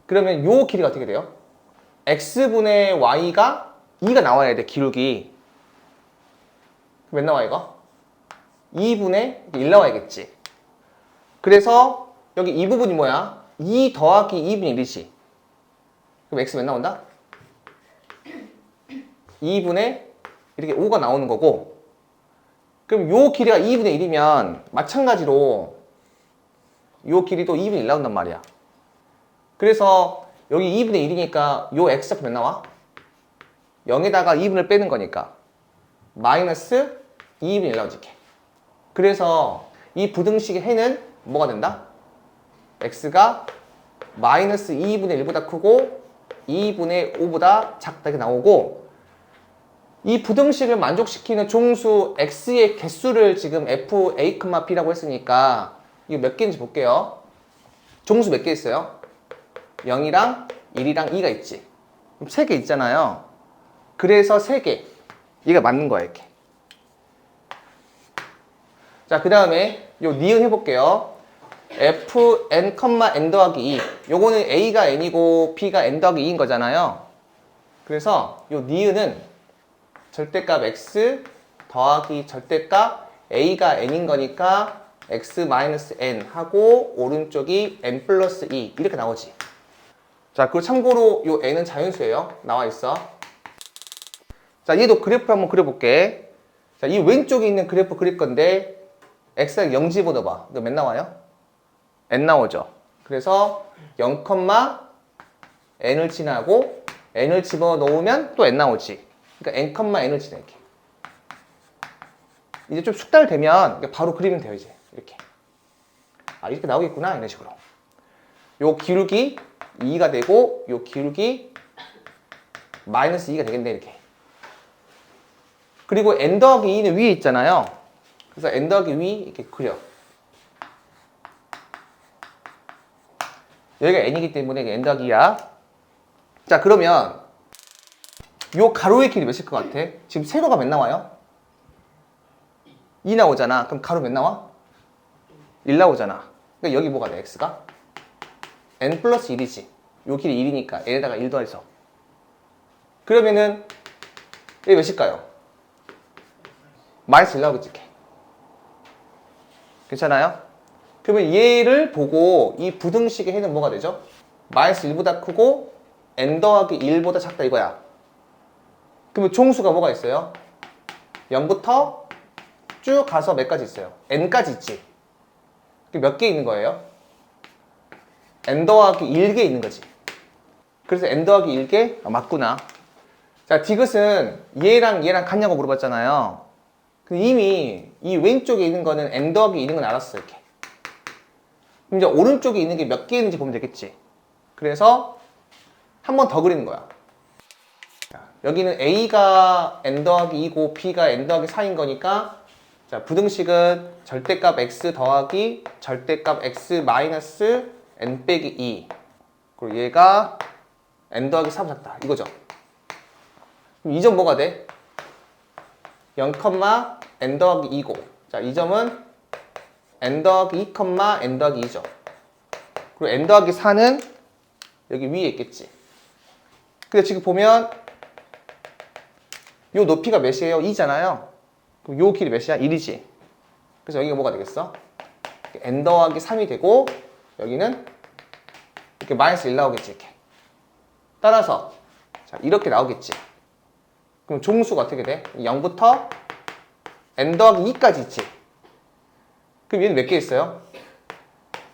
그러면 요 길이가 어떻게 돼요? x분의 y가 2가 나와야 돼, 기울기. 몇 나와, 이거? 2분의 1 나와야겠지. 그래서 여기 이 부분이 뭐야? 2 더하기 2분의 1이지. 그럼 x 몇 나온다? 2분의 이렇게 5가 나오는 거고, 그럼 요 길이가 2분의 1이면 마찬가지로 요 길이도 2분의 1 나온단 말이야. 그래서 여기 2분의 1이니까 요 x좌표 몇 나와? 0에다가 2분을 빼는 거니까 마이너스 2분의 1 나오지. 그래서 이 부등식의 해는 뭐가 된다? x가 마이너스 2분의 1보다 크고 2분의 5보다 작다 이렇게 나오고, 이 부등식을 만족시키는 종수 x의 개수를 지금 f(a,b라고 했으니까 이거 몇 개인지 볼게요. 종수 몇 개 있어요? 0이랑 1이랑 2가 있지. 그럼 3개 있잖아요. 그래서 3개. 얘가 맞는 거야, 이렇게. 자, 그 다음에 요 니은 해볼게요. fn, n 더하기 2. 요거는 a가 n이고 b가 n 더하기 2인 거잖아요. 그래서 요 니은은 절대값 x 더하기 절대값 a가 n인 거니까 x-n 하고 오른쪽이 n 플러스 2 이렇게 나오지. 자, 그리고 참고로 요 n은 자연수예요. 나와 있어. 자, 얘도 그래프 한번 그려볼게. 자, 이 왼쪽에 있는 그래프 그릴 건데 x가 0 집어넣어봐. 이거 몇 나와요? n 나오죠. 그래서 0, n을 지나고 n을 집어넣으면 또 n 나오지. 그러니까 n, n을 지나 이렇게. 이제 좀 숙달되면 바로 그리면 돼요. 이제 이렇게. 아, 이렇게 나오겠구나 이런 식으로. 요 기울기 2가 되고 요 기울기 마이너스 2가 되겠네 이렇게. 그리고 n 더하기 2는 위에 있잖아요. 그래서 n 더하기 위 이렇게 그려. 여기가 n이기 때문에 n 더하기 2야. 자, 그러면 요 가로의 길이 몇일 것 같아? 지금 세로가 몇 나와요? 2 나오잖아. 그럼 가로 몇 나와? 1 나오잖아. 그러니까 여기 뭐가 돼? x가? n 플러스 1이지. 요 길이 1이니까 n에다가 1 더해서. 그러면은 얘 몇일까요? 마이너스 1 나오겠지. 괜찮아요? 그러면 얘를 보고 이 부등식의 해는 뭐가 되죠? 마이너스 1보다 크고 n 더하기 1보다 작다 이거야. 그러면 종수가 뭐가 있어요? 0부터 쭉 가서 몇 가지 있어요? n까지 있지. 몇 개 있는 거예요? n 더하기 1개 있는 거지. 그래서 n 더하기 1게 맞구나. 자, 디귿은 얘랑 얘랑 같냐고 물어봤잖아요. 근데 이미 이 왼쪽에 있는 거는 n 더하기 1인 건 알았어, 이렇게. 그럼 이제 오른쪽에 있는 게 몇 개 있는지 보면 되겠지. 그래서 한 번 더 그리는 거야. 자, 여기는 a가 n 더하기 2고 b가 n 더하기 4인 거니까, 자, 부등식은 절대값 x 더하기 절대값 x 마이너스 n 빼기 2. 그리고 얘가 n 더하기 4 잡다. 이거죠. 그럼 이 점 뭐가 돼? 0, n 더하기 2고. 자, 이 점은 n 더하기 2, n 더하기 2죠. 그리고 n 더하기 4는 여기 위에 있겠지. 근데 지금 보면 요 높이가 몇이에요? 2잖아요. 그럼 요 길이 몇이야? 1이지. 그래서 여기가 뭐가 되겠어? n 더하기 3이 되고, 여기는 이렇게 마이너스 1 나오겠지, 이렇게. 따라서 자, 이렇게 나오겠지. 그럼 종수가 어떻게 돼? 0부터 n 더하기 2까지 있지. 그럼 얘는 몇 개 있어요?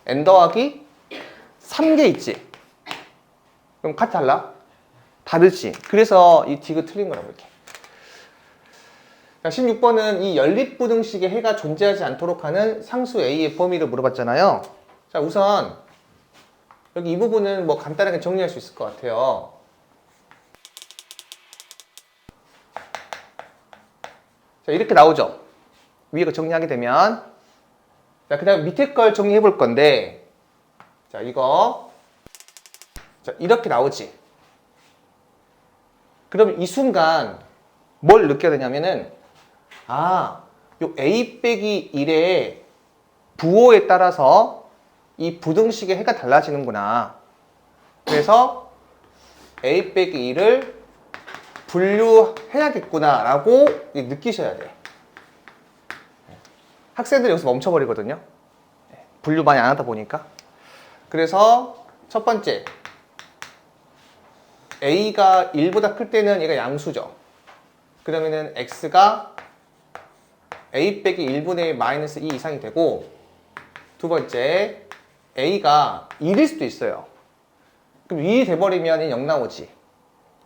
n 더하기 3개 있지. 그럼 같이 달라? 다르지. 그래서 이 디귿 틀린 거라고, 이렇게. 자, 16번은 이 연립부등식에 해가 존재하지 않도록 하는 상수 A의 범위를 물어봤잖아요. 자, 우선 여기 이 부분은 뭐 간단하게 정리할 수 있을 것 같아요. 자, 이렇게 나오죠. 위에 거 정리하게 되면. 자, 그 다음에 밑에 걸 정리해 볼 건데, 자, 이거. 자, 이렇게 나오지. 그럼 이 순간 뭘 느껴야 되냐면은, 아, 요 a 빼기 1의 부호에 따라서 이 부등식의 해가 달라지는구나. 그래서 a 빼기 1을 분류해야겠구나 라고 느끼셔야 돼. 학생들이 여기서 멈춰버리거든요. 분류 많이 안 하다 보니까. 그래서 첫 번째, a가 1보다 클 때는 얘가 양수죠. 그러면은 x가 a 빼기 1분의 마이너스 2 이상이 되고, 두 번째, a가 1일 수도 있어요. 그럼 2이 돼버리면 0 나오지.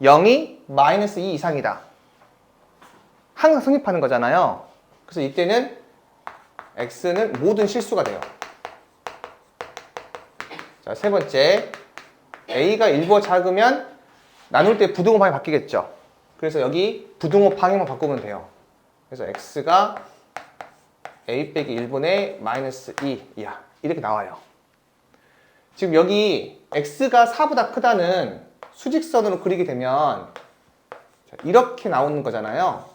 0이 마이너스 2 이상이다. 항상 성립하는 거잖아요. 그래서 이때는 x는 모든 실수가 돼요. 자, 세 번째, a가 1보다 작으면 나눌 때 부등호 방향이 바뀌겠죠. 그래서 여기 부등호 방향만 바꾸면 돼요. 그래서 x가 a 빼기 1분의 마이너스 2 이하 이렇게 나와요. 지금 여기 x가 4보다 크다는 수직선으로 그리게 되면 이렇게 나오는 거잖아요.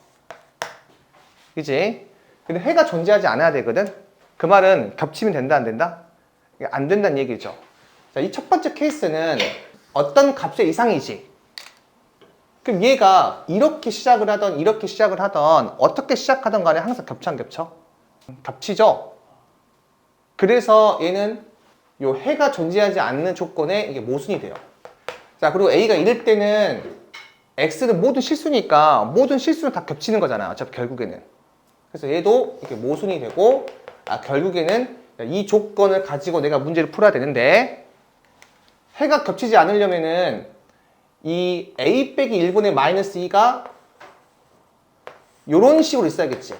그치? 근데 해가 존재하지 않아야 되거든? 그 말은 겹치면 된다, 안 된다? 안 된다는 얘기죠. 자, 이 첫 번째 케이스는 어떤 값의 이상이지. 그럼 얘가 이렇게 시작을 하던 이렇게 시작을 하던 어떻게 시작하던 간에 항상 겹쳐 안 겹쳐? 겹치죠? 그래서 얘는 요 해가 존재하지 않는 조건에 이게 모순이 돼요. 자, 그리고 a가 이럴 때는 x는 모든 실수니까 모든 실수는 다 겹치는 거잖아요. 어차피 결국에는. 그래서 얘도 이렇게 모순이 되고, 아, 결국에는 이 조건을 가지고 내가 문제를 풀어야 되는데, 해가 겹치지 않으려면은 이 a 빼기 1분의 마이너스 2가 요런 식으로 있어야겠지.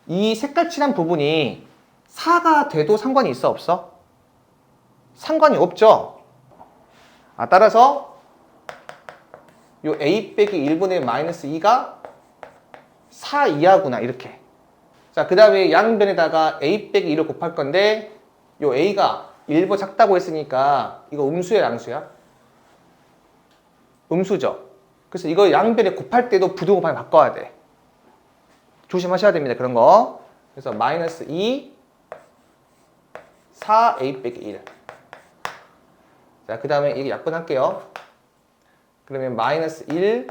이 색깔 칠한 부분이 4가 돼도 상관이 있어, 없어? 상관이 없죠. 아, 따라서 요 a 빼기 1분의 마이너스 2가 4 이하구나, 이렇게. 자, 그 다음에 양변에다가 a 빼기 1을 곱할 건데, 요 a가 1보다 작다고 했으니까 이거 음수야, 양수야? 음수죠. 그래서 이거 양변에 곱할 때도 부등호 방향 바꿔야 돼. 조심하셔야 됩니다, 그런 거. 그래서 마이너스 2 4a 빼기 1. 자, 그 다음에 이게 약분할게요. 그러면 마이너스 1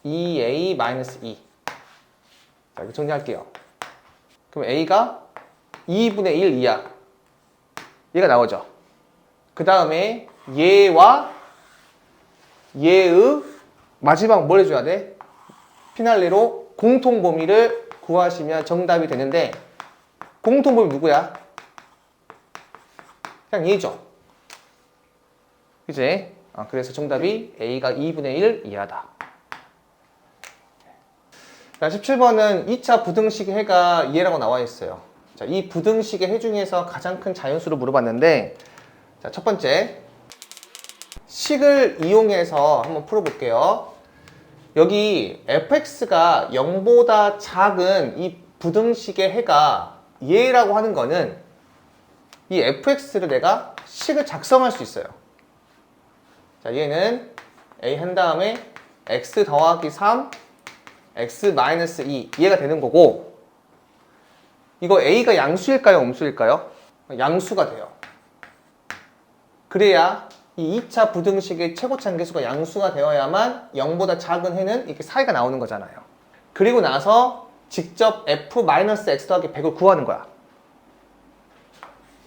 2a 마이너스 2. 자, 이거 정리할게요. 그럼 a가 2분의 1 이하. 얘가 나오죠. 그 다음에 얘와 얘의 마지막 뭘 해줘야 돼? 피날레로 공통범위를 구하시면 정답이 되는데, 공통범위 누구야? 그냥 얘죠. 그지? 그래서 정답이 A가 2분의 1 이하다. 자, 17번은 2차 부등식의 해가 이해라고 나와 있어요. 자, 이 부등식의 해 중에서 가장 큰 자연수를 물어봤는데, 자, 첫 번째 식을 이용해서 한번 풀어볼게요. 여기 fx가 0보다 작은 이 부등식의 해가 얘라고 하는 거는 이 fx를 내가 식을 작성할 수 있어요. 자, 얘는 a 한 다음에 x 더하기 3 x 마이너스 2 얘가 되는 거고, 이거 a가 양수일까요 음수일까요? 양수가 돼요. 그래야 이 2차 부등식의 최고차함계수가 양수가 되어야만 0보다 작은 해는 이렇게 사이가 나오는 거잖아요. 그리고 나서 직접 f-x 더하기 100을 구하는 거야.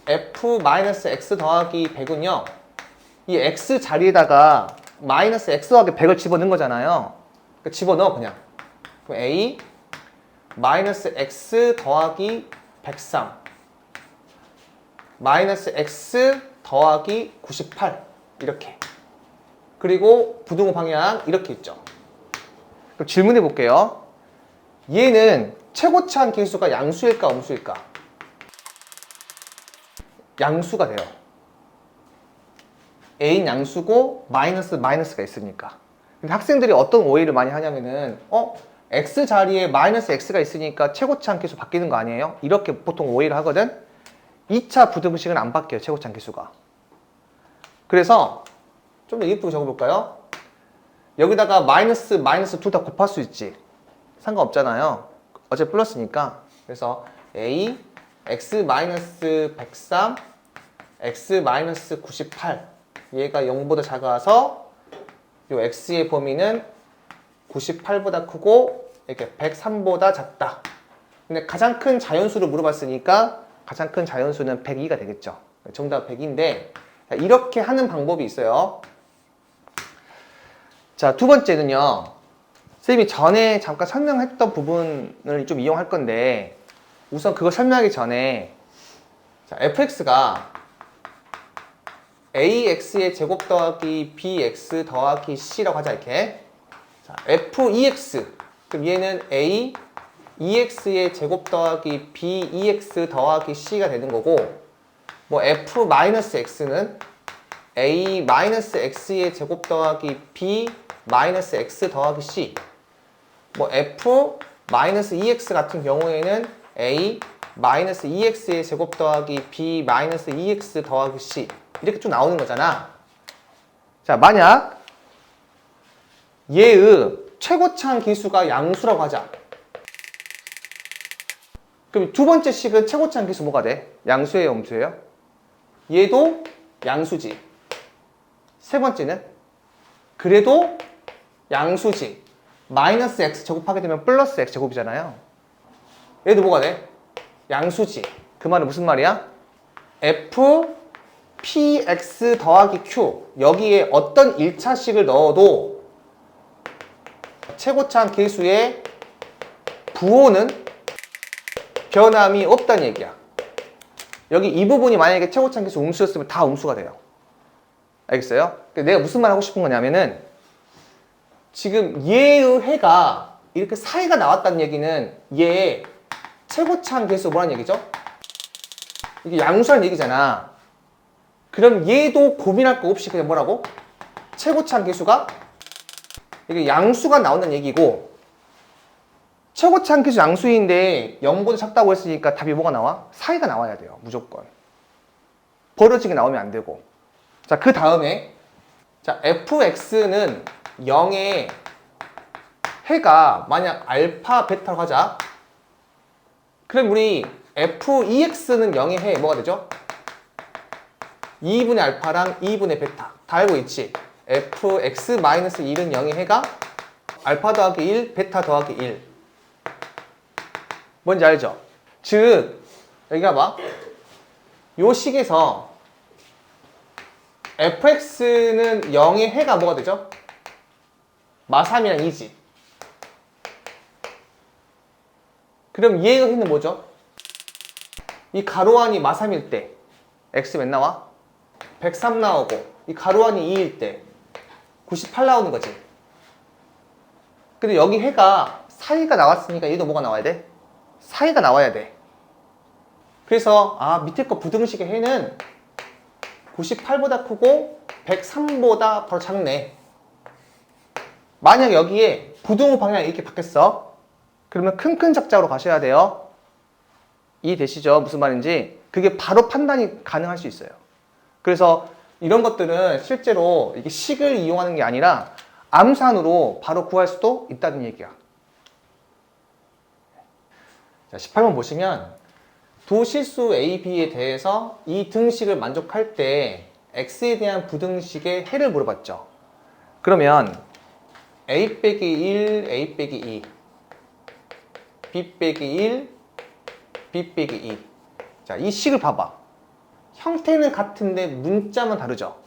f-x 더하기 100은요, 이 x 자리에다가 마이너스 x 더하기 100을 집어넣은 거잖아요. 그러니까 집어넣어 그냥. 그럼 a 마이너스 x 더하기 103 마이너스 x 더하기 98 이렇게. 그리고 부등호 방향 이렇게 있죠. 그럼 질문해 볼게요. 얘는 최고차함 계수가 양수일까 음수일까? 양수가 돼요. a는 양수고 마이너스가 있으니까. 근데 학생들이 어떤 오해를 많이 하냐면은 x 자리에 마이너스 x가 있으니까 최고차함 계수 바뀌는 거 아니에요? 이렇게 보통 오해를 하거든. 2차 부등식은 안 바뀌어요, 최고차함 계수가. 그래서 좀 더 예쁘게 적어볼까요? 여기다가 마이너스 둘 다 곱할 수 있지. 상관없잖아요. 어차피 플러스니까. 그래서 a x 마이너스 103 x 마이너스 98 얘가 0보다 작아서 요 x의 범위는 98보다 크고 이렇게 103보다 작다. 근데 가장 큰 자연수를 물어봤으니까 가장 큰 자연수는 102가 되겠죠. 정답 100인데 이렇게 하는 방법이 있어요. 자, 두 번째는요. 선생님이 전에 잠깐 설명했던 부분을 좀 이용할 건데, 우선 그거 설명하기 전에, 자, fx가 ax의 제곱 더하기 bx 더하기 c라고 하자, 이렇게. 자, f2x. 그럼 얘는 a 2x의 제곱 더하기 b2x 더하기 c가 되는 거고, 뭐 f-x는 a-x의 제곱 더하기 b-x 더하기 c, 뭐 f-2x 같은 경우에는 a-2x의 제곱 더하기 b-2x 더하기 c 이렇게 쭉 나오는 거잖아. 자, 만약 얘의 최고차함 계수가 양수라고 하자. 그럼 두 번째 식은 최고차함 계수 뭐가 돼? 양수예요, 음수예요? 얘도 양수지. 세 번째는 그래도 양수지. 마이너스 x 제곱하게 되면 플러스 x 제곱이잖아요. 얘도 뭐가 돼? 양수지. 그 말은 무슨 말이야? f px 더하기 q 여기에 어떤 1차식을 넣어도 최고차함 계수의 부호는 변함이 없다는 얘기야. 여기 이 부분이 만약에 최고차함 계수 음수였으면 다 음수가 돼요. 알겠어요? 내가 무슨 말 하고 싶은 거냐면은 지금 얘의 해가 이렇게 사이가 나왔다는 얘기는 얘의 최고차함 계수 뭐라는 얘기죠? 이게 양수라는 얘기잖아. 그럼 얘도 고민할 거 없이 그냥 뭐라고? 최고차함 계수가 이게 양수가 나온다는 얘기고, 최고차함 계수 양수인데 0보다 작다고 했으니까 답이 뭐가 나와? 사이가 나와야 돼요, 무조건. 벌어지게 나오면 안 되고. 자, 그 다음에 자, fx는 0의 해가 만약 알파, 베타로 하자. 그럼 우리 f2x는 0의 해 뭐가 되죠? 2분의 알파랑 2분의 베타. 다 알고 있지? fx-1은 0의 해가 알파 더하기 1, 베타 더하기 1. 뭔지 알죠? 즉, 여기 봐봐. 요 식에서 fx는 0의 해가 뭐가 되죠? 마3이랑 2지. 그럼 얘의 해는 뭐죠? 이 가로안이 마3일 때 x 몇 나와? 103 나오고, 이 가로안이 2일 때 98 나오는 거지. 근데 여기 해가 사이가 나왔으니까 얘도 뭐가 나와야 돼? 사이가 나와야 돼. 그래서 밑에 거 부등식의 해는 98보다 크고 103보다 바로 작네. 만약 여기에 부등호 방향이 이렇게 바뀌었어. 그러면 큰 작자로 가셔야 돼요. 이해되시죠? 무슨 말인지. 그게 바로 판단이 가능할 수 있어요. 그래서 이런 것들은 실제로 이게 식을 이용하는 게 아니라 암산으로 바로 구할 수도 있다는 얘기야. 자, 18번 보시면 도실수 A, B에 대해서 이 등식을 만족할 때 X에 대한 부등식의 해를 물어봤죠. 그러면 A 빼기 1, A 빼기 2, B 빼기 1, B 빼기 2. 자, 이 식을 봐봐. 형태는 같은데 문자만 다르죠.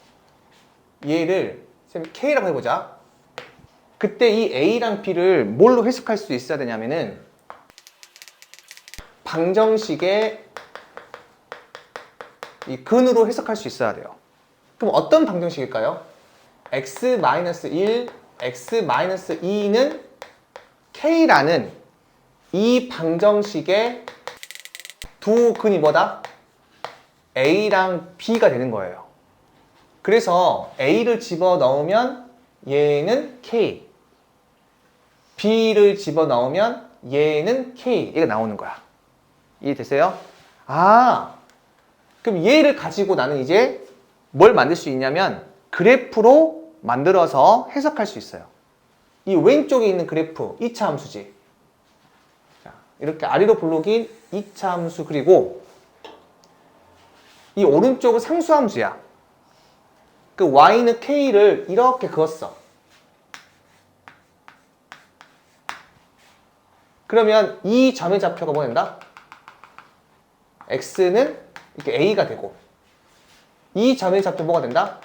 얘를 쌤 K라고 해보자. 그때 이 A랑 B를 뭘로 해석할 수 있어야 되냐면은 방정식의 이 근으로 해석할 수 있어야 돼요. 그럼 어떤 방정식일까요? x-1, x-2는 K라는 이 방정식의 두 근이 뭐다? A랑 B가 되는 거예요. 그래서 A를 집어넣으면 얘는 K, B를 집어넣으면 얘는 K, 얘가 나오는 거야. 이해되세요? 그럼 얘를 가지고 나는 이제 뭘 만들 수 있냐면 그래프로 만들어서 해석할 수 있어요. 이 왼쪽에 있는 그래프 2차 함수지. 자, 이렇게 아래로 블록인 2차 함수, 그리고 이 오른쪽은 상수 함수야. 그 y는 k를 이렇게 그었어. 그러면 이 점의 좌표가 뭐 된다? x는 이렇게 a가 되고, 이 점의 좌표 뭐가 된다?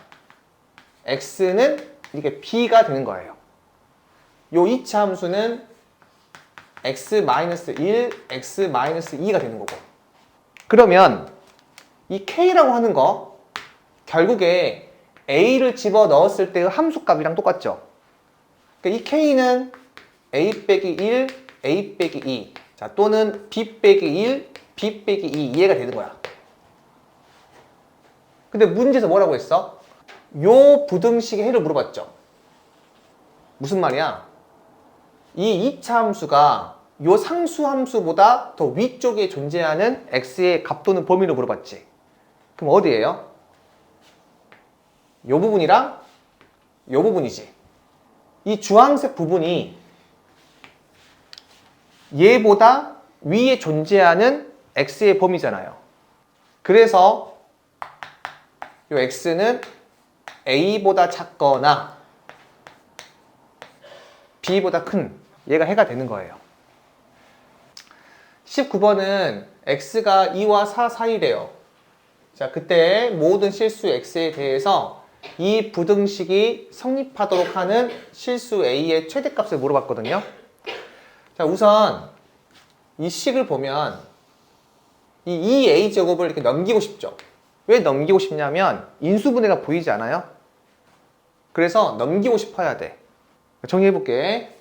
x는 이렇게 b가 되는 거예요. 요 2차 함수는 x-1, x-2가 되는 거고. 그러면 이 k라고 하는 거 결국에 a를 집어넣었을 때의 함수값이랑 똑같죠. 그러니까 이 k는 a 빼기 1, a 빼기 2, 자, 또는 b 빼기 1, b 빼기 2 이해가 되는 거야. 근데 문제에서 뭐라고 했어? 요 부등식의 해를 물어봤죠. 무슨 말이야? 이 2차 함수가 요 상수 함수보다 더 위쪽에 존재하는 x의 값 또는 범위를 물어봤지. 그럼 어디예요? 요 부분이랑 요 부분이지. 이 주황색 부분이 얘보다 위에 존재하는 x의 범위잖아요. 그래서 요 x는 a보다 작거나 b보다 큰 얘가 해가 되는 거예요. 19번은 x가 2와 4 사이래요. 자, 그때 모든 실수 x에 대해서 이 부등식이 성립하도록 하는 실수 a의 최대값을 물어봤거든요. 자, 우선 이 식을 보면 이 2a제곱을 이렇게 넘기고 싶죠. 왜 넘기고 싶냐면 인수분해가 보이지 않아요? 그래서 넘기고 싶어야 돼. 정리해볼게.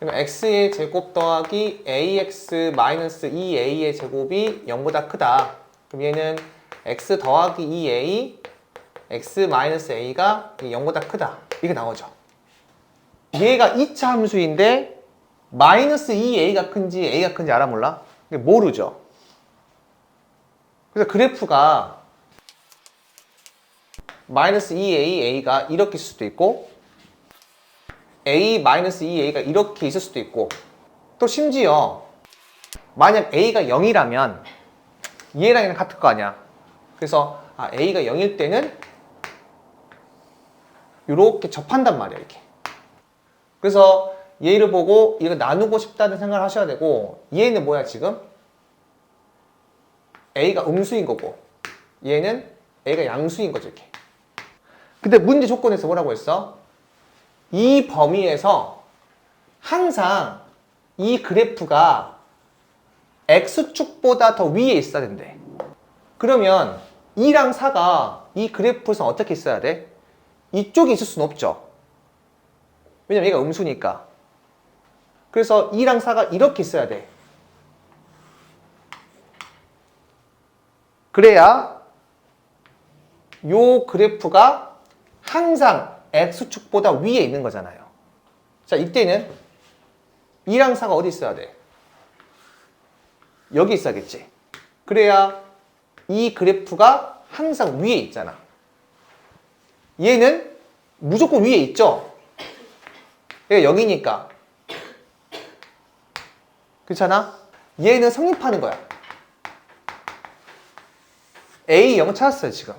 그러면 x의 제곱 더하기 ax 마이너스 2a의 제곱이 0보다 크다. 그럼 얘는 x 더하기 2a, x 마이너스 a가 0보다 크다. 이게 나오죠. 얘가 2차 함수인데 마이너스 2a가 큰지 a가 큰지 알아 몰라? 모르죠. 그래서 그래프가 마이너스 2a, a가 이렇게 있을 수도 있고 a 마이너스 2a가 이렇게 있을 수도 있고, 또 심지어 만약 a가 0이라면 얘랑 얘랑 같을 거 아니야. 그래서 a가 0일 때는 이렇게 접한단 말이야, 이렇게. 그래서 얘를 보고 이거 나누고 싶다는 생각을 하셔야 되고, 얘는 뭐야 지금? a가 음수인 거고 얘는 a가 양수인 거죠, 이렇게. 근데 문제 조건에서 뭐라고 했어? 이 범위에서 항상 이 그래프가 x축보다 더 위에 있어야 된대. 그러면 2랑 4가 이 그래프에서 어떻게 있어야 돼? 이쪽에 있을 수는 없죠. 왜냐면 얘가 음수니까. 그래서 2랑 4가 이렇게 있어야 돼. 그래야 요 그래프가 항상 X축보다 위에 있는 거잖아요. 자, 이때는 2랑 4가 어디 있어야 돼? 여기 있어야겠지. 그래야 이 그래프가 항상 위에 있잖아. 얘는 무조건 위에 있죠? 얘가 0이니까. 그렇잖아? 얘는 성립하는 거야. A 0 찾았어요, 지금.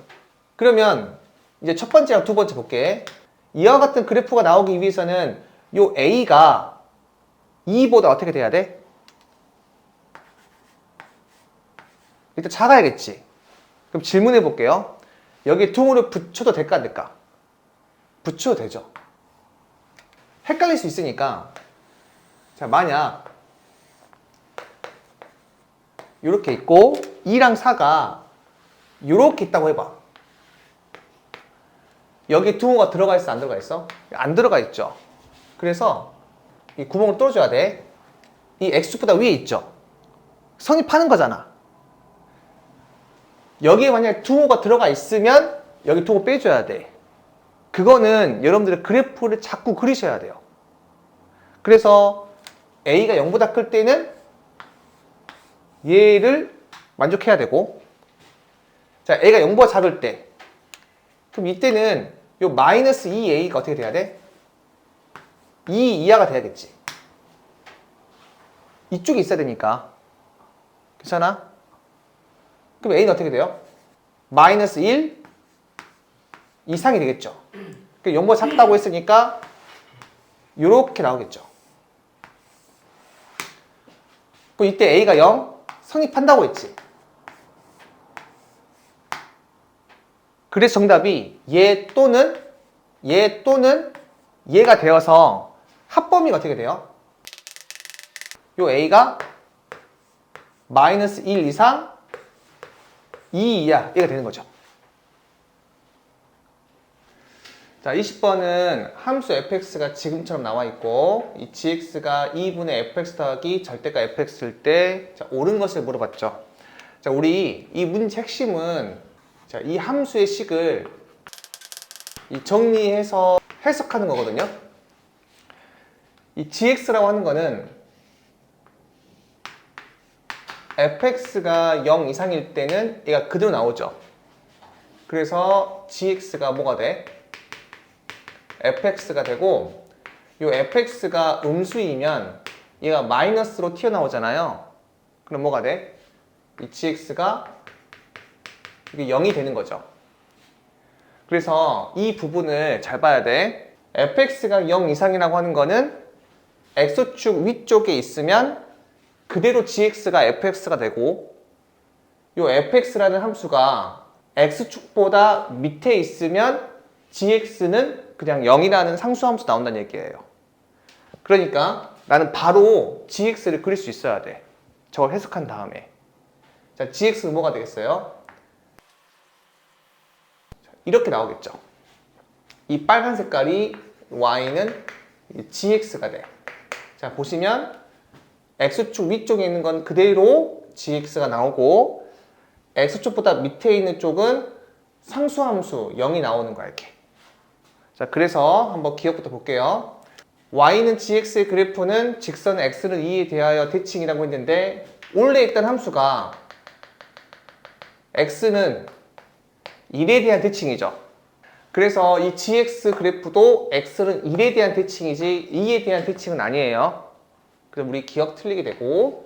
그러면 이제 첫 번째랑 두 번째 볼게. 이와 같은 그래프가 나오기 위해서는 요 A가 2보다 어떻게 돼야 돼? 일단 작아야겠지. 그럼 질문해 볼게요. 여기 둥으로 붙여도 될까 안 될까? 붙여도 되죠. 헷갈릴 수 있으니까. 자, 만약 이렇게 있고 2랑 4가 이렇게 있다고 해봐. 여기 둥어가 들어가 있어, 안 들어가 있어? 안 들어가 있죠. 그래서 이 구멍을 뚫어줘야 돼. 이 X축보다 위에 있죠. 성립하는 거잖아. 여기에 만약에 둥어가 들어가 있으면 여기 둥어 빼줘야 돼. 그거는 여러분들의 그래프를 자꾸 그리셔야 돼요. 그래서 A가 0보다 클 때는 얘를 만족해야 되고, 자, A가 0보다 작을 때, 그럼 이때는 요 마이너스 2A가 어떻게 돼야 돼? 2 이하가 돼야겠지. 이쪽에 있어야 되니까. 괜찮아? 그럼 A는 어떻게 돼요? 마이너스 1 이상이 되겠죠. 0보다 작다고 했으니까 요렇게 나오겠죠. 그럼 이때 A가 0 성립한다고 했지. 그래서 정답이 얘 또는 얘가 되어서 합범위가 어떻게 돼요? 요 A가 마이너스 1 이상 2 이하 얘가 되는 거죠. 자, 20번은 함수 fx가 지금처럼 나와 있고 이 gx가 2분의 fx 더하기 절대가 fx일 때 자, 옳은 것을 물어봤죠. 자, 우리 이 문제 핵심은 자, 이 함수의 식을 정리해서 해석하는 거거든요. 이 gx라고 하는 거는 fx가 0 이상일 때는 얘가 그대로 나오죠. 그래서 gx가 뭐가 돼? fx가 되고, 이 fx가 음수이면 얘가 마이너스로 튀어나오잖아요. 그럼 뭐가 돼? 이 gx가 이게 0이 되는 거죠. 그래서 이 부분을 잘 봐야 돼. fx가 0 이상이라고 하는 거는 x축 위쪽에 있으면 그대로 gx가 fx가 되고, 이 fx라는 함수가 x축보다 밑에 있으면 gx는 그냥 0이라는 상수함수 나온다는 얘기예요. 그러니까 나는 바로 gx를 그릴 수 있어야 돼. 저걸 해석한 다음에. 자, gx는 뭐가 되겠어요? 이렇게 나오겠죠. 이 빨간 색깔이 y는 gx가 돼. 자, 보시면 x축 위쪽에 있는 건 그대로 gx가 나오고 x축보다 밑에 있는 쪽은 상수함수 0이 나오는 거야, 이렇게. 자, 그래서 한번 기억부터 볼게요. y는 gx의 그래프는 직선 x는 2에 대하여 대칭이라고 했는데 원래 일단 함수가 x는 1에 대한 대칭이죠. 그래서 이 gx 그래프도 x는 1에 대한 대칭이지 2에 대한 대칭은 아니에요. 그래서 우리 기억 틀리게 되고,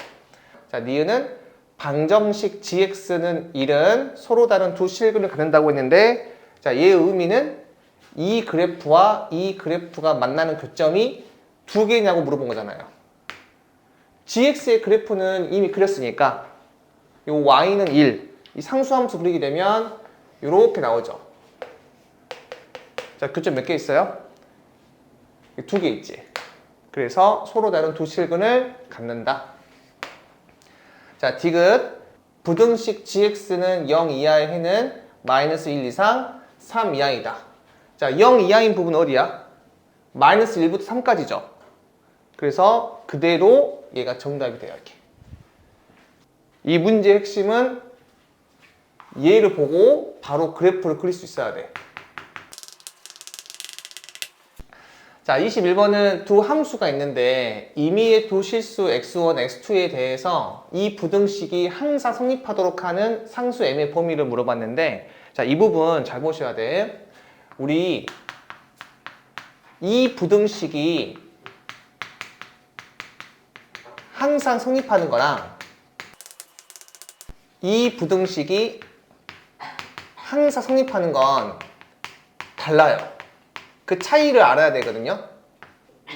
자, 니은은 방정식 gx는 1은 서로 다른 두 실근을 갖는다고 했는데, 자, 얘의 의미는 이 그래프와 이 그래프가 만나는 교점이 두 개냐고 물어본 거잖아요. gx의 그래프는 이미 그렸으니까 이 y는 1, 이 상수함수 그리게 되면 이렇게 나오죠. 자, 교점 몇 개 있어요? 두 개 있지. 그래서 서로 다른 두 실근을 갖는다. 자, 디귿 부등식 gx는 0 이하의 해는 마이너스 1 이상 3 이하이다. 자, 0 이하인 부분은 어디야? 마이너스 1부터 3까지죠. 그래서 그대로 얘가 정답이 돼요. 이렇게. 이 문제의 핵심은 얘를 보고 바로 그래프를 그릴 수 있어야 돼. 자, 21번은 두 함수가 있는데 임의의 두 실수 x1, x2에 대해서 이 부등식이 항상 성립하도록 하는 상수 m의 범위를 물어봤는데, 자, 이 부분 잘 보셔야 돼. 우리 이 부등식이 항상 성립하는 거랑 이 부등식이 항상 성립하는 건 달라요. 그 차이를 알아야 되거든요.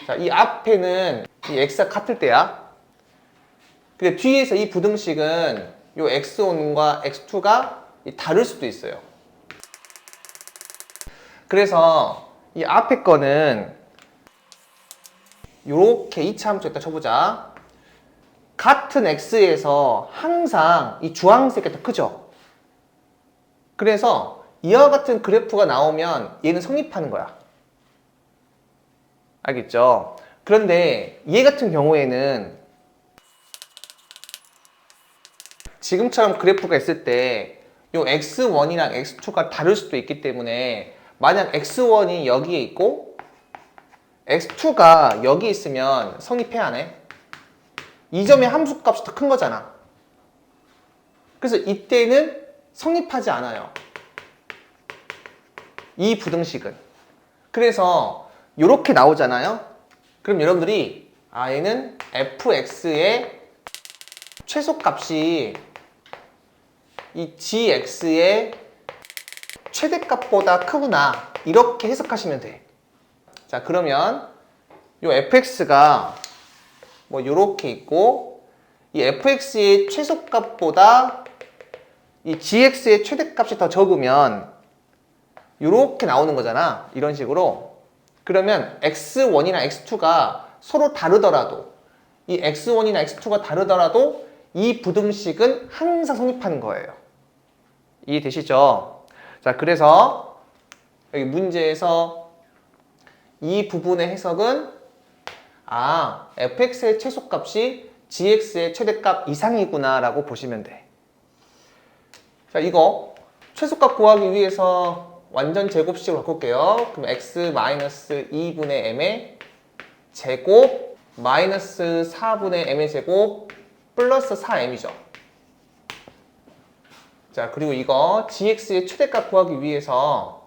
자, 이 앞에는 이 x가 같을 때야. 근데 뒤에서 이 부등식은 요 x1과 x2가 다를 수도 있어요. 그래서 이 앞에 거는 요렇게 이차함수였다 쳐보자. 같은 x에서 항상 이 주황색이 더 크죠. 그래서 이와 같은 그래프가 나오면 얘는 성립하는 거야. 알겠죠? 그런데 얘 같은 경우에는 지금처럼 그래프가 있을 때 요 x1이랑 x2가 다를 수도 있기 때문에 만약 x1이 여기에 있고 x2가 여기 있으면 성립해야 하네. 이 점의 함수값이 더 큰 거잖아. 그래서 이때는 성립하지 않아요. 이 부등식은. 그래서 이렇게 나오잖아요. 그럼 여러분들이 얘는 fx의 최소값이 이 gx의 최대값보다 크구나, 이렇게 해석하시면 돼. 자, 그러면 이 fx가 뭐 이렇게 있고 이 fx의 최소값보다 이 gx의 최대값이 더 적으면 이렇게 나오는 거잖아. 이런 식으로. 그러면 x1이나 x2가 서로 다르더라도, 이 x1이나 x2가 다르더라도 이 부등식은 항상 성립하는 거예요. 이해되시죠? 자, 그래서 여기 문제에서 이 부분의 해석은 fx의 최소값이 gx의 최대값 이상이구나 라고 보시면 돼. 자, 이거 최소값 구하기 위해서 완전 제곱식으로 바꿀게요. 그럼 x-2분의 m의 제곱 마이너스 4분의 m의 제곱 플러스 4m이죠. 자, 그리고 이거 gx의 최대값 구하기 위해서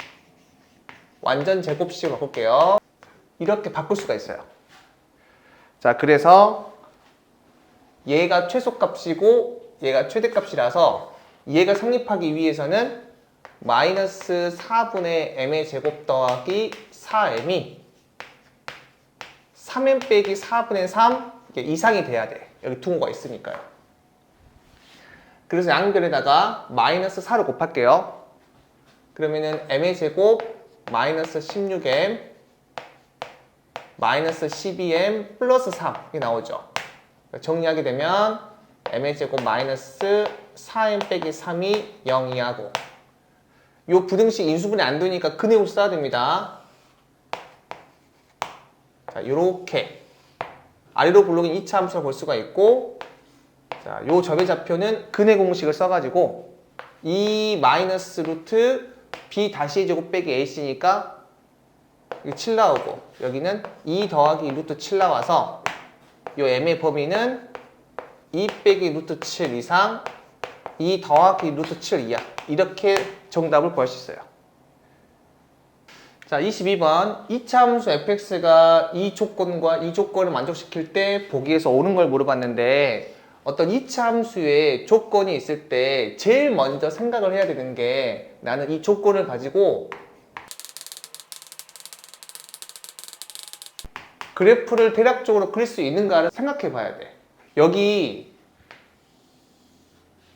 완전 제곱식으로 바꿀게요. 이렇게 바꿀 수가 있어요. 자, 그래서 얘가 최소값이고 얘가 최대값이라서 얘가 성립하기 위해서는 마이너스 4분의 m의 제곱 더하기 4m이 3m 빼기 4분의 3 이상이 돼야 돼. 여기 둥어가 있으니까요. 그래서 양변에다가 마이너스 4를 곱할게요. 그러면은 m의 제곱 마이너스 16m 마이너스 12m 플러스 3 이렇게 나오죠. 정리하게 되면 m의 제곱 마이너스 4m 빼기 3이 0이하고 요 부등식 인수분해 안 되니까 근해공식 써야 됩니다. 자, 요렇게 아래로 굴러간 2차 함수를 볼 수가 있고, 자, 요 접의 좌표는 근해공식을 써가지고 2 마이너스 루트 b 다시 제곱 빼기 ac니까 7 나오고, 여기는 2 더하기 루트 7 나와서 요 m의 범위는 2 빼기 루트 7 이상 2 더하기 루트 7 이하, 이렇게 정답을 구할 수 있어요. 자, 22번 2차 함수 fx가 이 조건과 이 조건을 만족시킬 때 보기에서 옳은 걸 물어봤는데, 어떤 2차 함수에 조건이 있을 때 제일 먼저 생각을 해야 되는 게, 나는 이 조건을 가지고 그래프를 대략적으로 그릴 수 있는가를 생각해 봐야 돼. 여기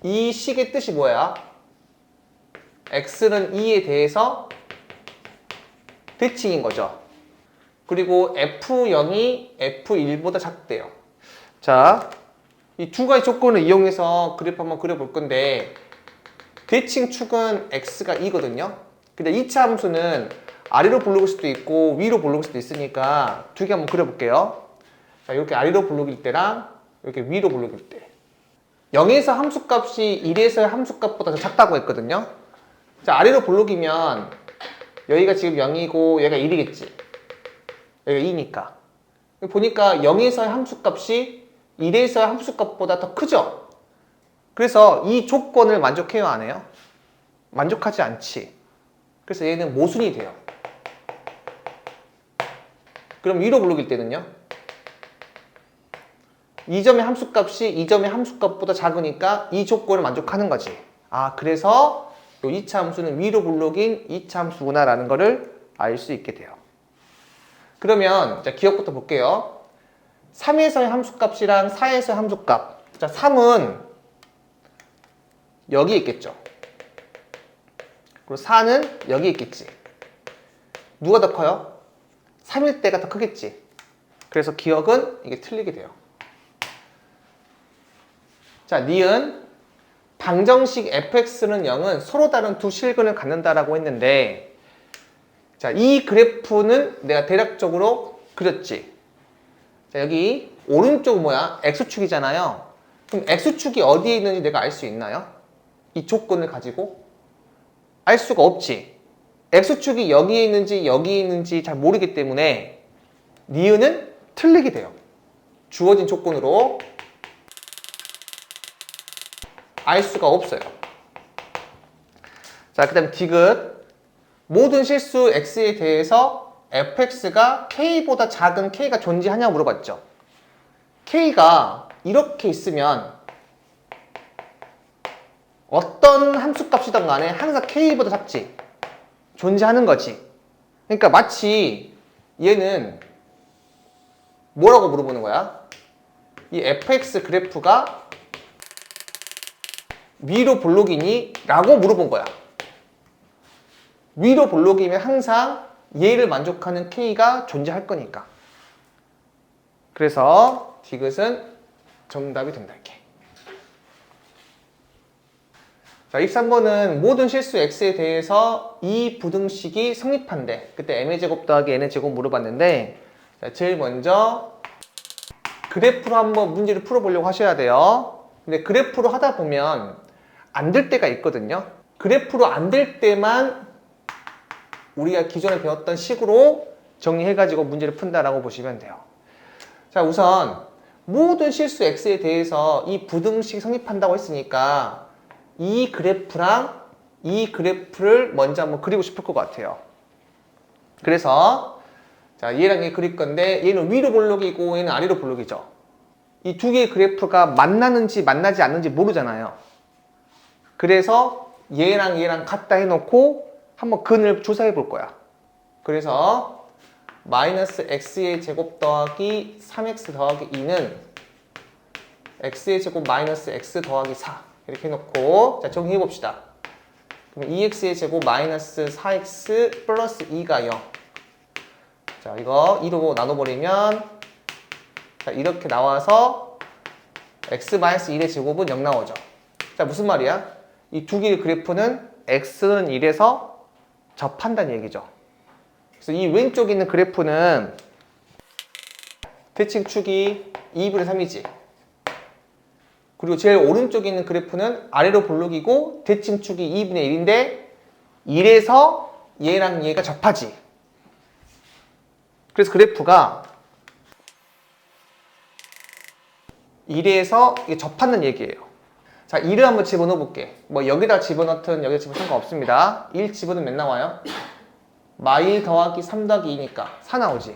이 식의 뜻이 뭐야? x는 2에 대해서 대칭인 거죠. 그리고 f0이 f1보다 작대요. 자, 이 두 가지 조건을 이용해서 그래프 한번 그려볼 건데, 대칭축은 x가 2거든요. 근데 2차 함수는 아래로 부르길 수도 있고 위로 부르길 수도 있으니까 두 개 한번 그려볼게요. 자, 이렇게 아래로 부르길 때랑 이렇게 위로 부르길 때 0에서 함수값이 1에서의 함수값보다 더 작다고 했거든요. 자, 아래로 부르기면 여기가 지금 0이고 얘가 1이겠지. 여기가 2니까 보니까 0에서의 함수값이 1에서의 함수값보다 더 크죠. 그래서 이 조건을 만족해요, 안 해요? 만족하지 않지. 그래서 얘는 모순이 돼요. 그럼 위로 부르길 때는요? 2점의 함수값이 2점의 함수값보다 작으니까 이 조건을 만족하는 거지. 아, 그래서 이 2차 함수는 위로 불러긴 2차 함수구나 라는 거를 알 수 있게 돼요. 그러면 자, 기억부터 볼게요. 3에서의 함수값이랑 4에서의 함수값. 자, 3은 여기 있겠죠. 그리고 4는 여기 있겠지. 누가 더 커요? 3일 때가 더 크겠지. 그래서 기억은 이게 틀리게 돼요. 자, 니은 방정식 fx는 0은 서로 다른 두 실근을 갖는다라고 했는데, 자, 이 그래프는 내가 대략적으로 그렸지. 자, 여기 오른쪽 뭐야? x축이잖아요. 그럼 x축이 어디에 있는지 내가 알 수 있나요? 이 조건을 가지고? 알 수가 없지. x축이 여기에 있는지 여기에 있는지 잘 모르기 때문에 니은은 틀리게 돼요. 주어진 조건으로 알 수가 없어요. 자, 그 다음에 디귿. 모든 실수 x에 대해서 fx가 k보다 작은 k가 존재하냐고 물어봤죠. k가 이렇게 있으면 어떤 함수값이든 간에 항상 k보다 작지. 존재하는 거지. 그러니까 마치 얘는 뭐라고 물어보는 거야? 이 fx 그래프가 위로 볼록이니? 라고 물어본 거야. 위로 볼록이면 항상 얘를 만족하는 k가 존재할 거니까. 그래서 디귿은 정답이 된다 이렇게. 자, 23번은 모든 실수 x에 대해서 이 부등식이 성립한대. 그때 m의 제곱 더하기 n의 제곱 물어봤는데, 자, 제일 먼저 그래프로 한번 문제를 풀어보려고 하셔야 돼요. 근데 그래프로 하다 보면 안 될 때가 있거든요. 그래프로 안 될 때만 우리가 기존에 배웠던 식으로 정리해가지고 문제를 푼다라고 보시면 돼요. 자, 우선 모든 실수 x에 대해서 이 부등식이 성립한다고 했으니까 이 그래프랑 이 그래프를 먼저 한번 그리고 싶을 것 같아요. 그래서 자, 얘랑 얘 그릴 건데 얘는 위로 볼록이고 얘는 아래로 볼록이죠. 이 두 개의 그래프가 만나는지 만나지 않는지 모르잖아요. 그래서 얘랑 같다 해놓고 한번 근을 조사해 볼 거야. 그래서 마이너스 x의 제곱 더하기 3x 더하기 2는 x의 제곱 마이너스 x 더하기 4 이렇게 해놓고 자, 정리해 봅시다. 그럼 2x의 제곱 마이너스 4x 플러스 2가 0. 자, 이거 2로 나눠버리면 자, 이렇게 나와서 x 마이너스 1의 제곱은 0 나오죠. 자, 무슨 말이야? 이 두 개의 그래프는 x는 1에서 접한다는 얘기죠. 그래서 이 왼쪽에 있는 그래프는 대칭축이 2분의 3이지. 그리고 제일 오른쪽에 있는 그래프는 아래로 볼록이고 대칭축이 2분의 1인데 1에서 얘랑 얘가 접하지. 그래서 그래프가 1에서 접하는 얘기예요. 자, 1을 한번 집어넣어 볼게. 뭐 여기다 집어넣든 여기다 집어넣든 상관없습니다. 1 집어넣으면 몇 나와요? 마1 더하기 3 더하기 2니까 4 나오지.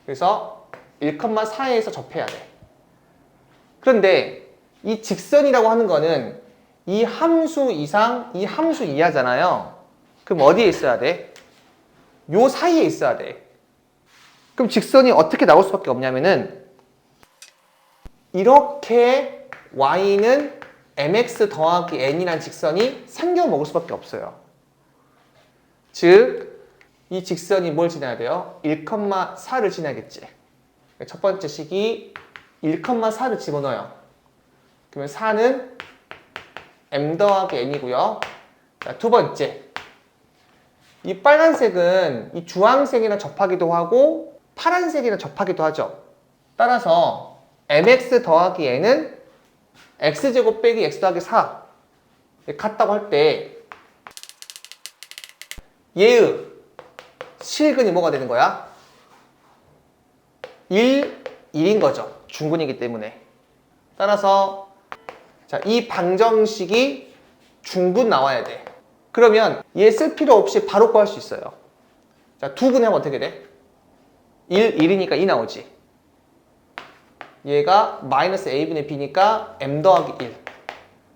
그래서 1,4에서 접해야 돼. 그런데 이 직선이라고 하는 거는 이 함수 이상, 이 함수 이하잖아요. 그럼 어디에 있어야 돼? 요 사이에 있어야 돼. 그럼 직선이 어떻게 나올 수밖에 없냐면은 이렇게 y는 mx 더하기 n이라는 직선이 생겨 먹을 수밖에 없어요. 즉, 이 직선이 뭘 지나야 돼요? 1,4를 지나겠지. 첫 번째 식이 1,4를 집어넣어요. 그러면 4는 m 더하기 n이고요. 자, 두 번째 이 빨간색은 이 주황색이랑 접하기도 하고 파란색이랑 접하기도 하죠. 따라서 mx 더하기 n은 x제곱 빼기 x 더하기 4 같다고 할 때 얘의 실근이 뭐가 되는 거야? 1, 1인 거죠. 중근이기 때문에. 따라서 자, 이 방정식이 중분 나와야 돼. 그러면 얘 쓸 필요 없이 바로 구할 수 있어요. 자, 두근하면 어떻게 돼? 1, 1이니까 2 나오지. 얘가 마이너스 a분의 b니까 m 더하기 1.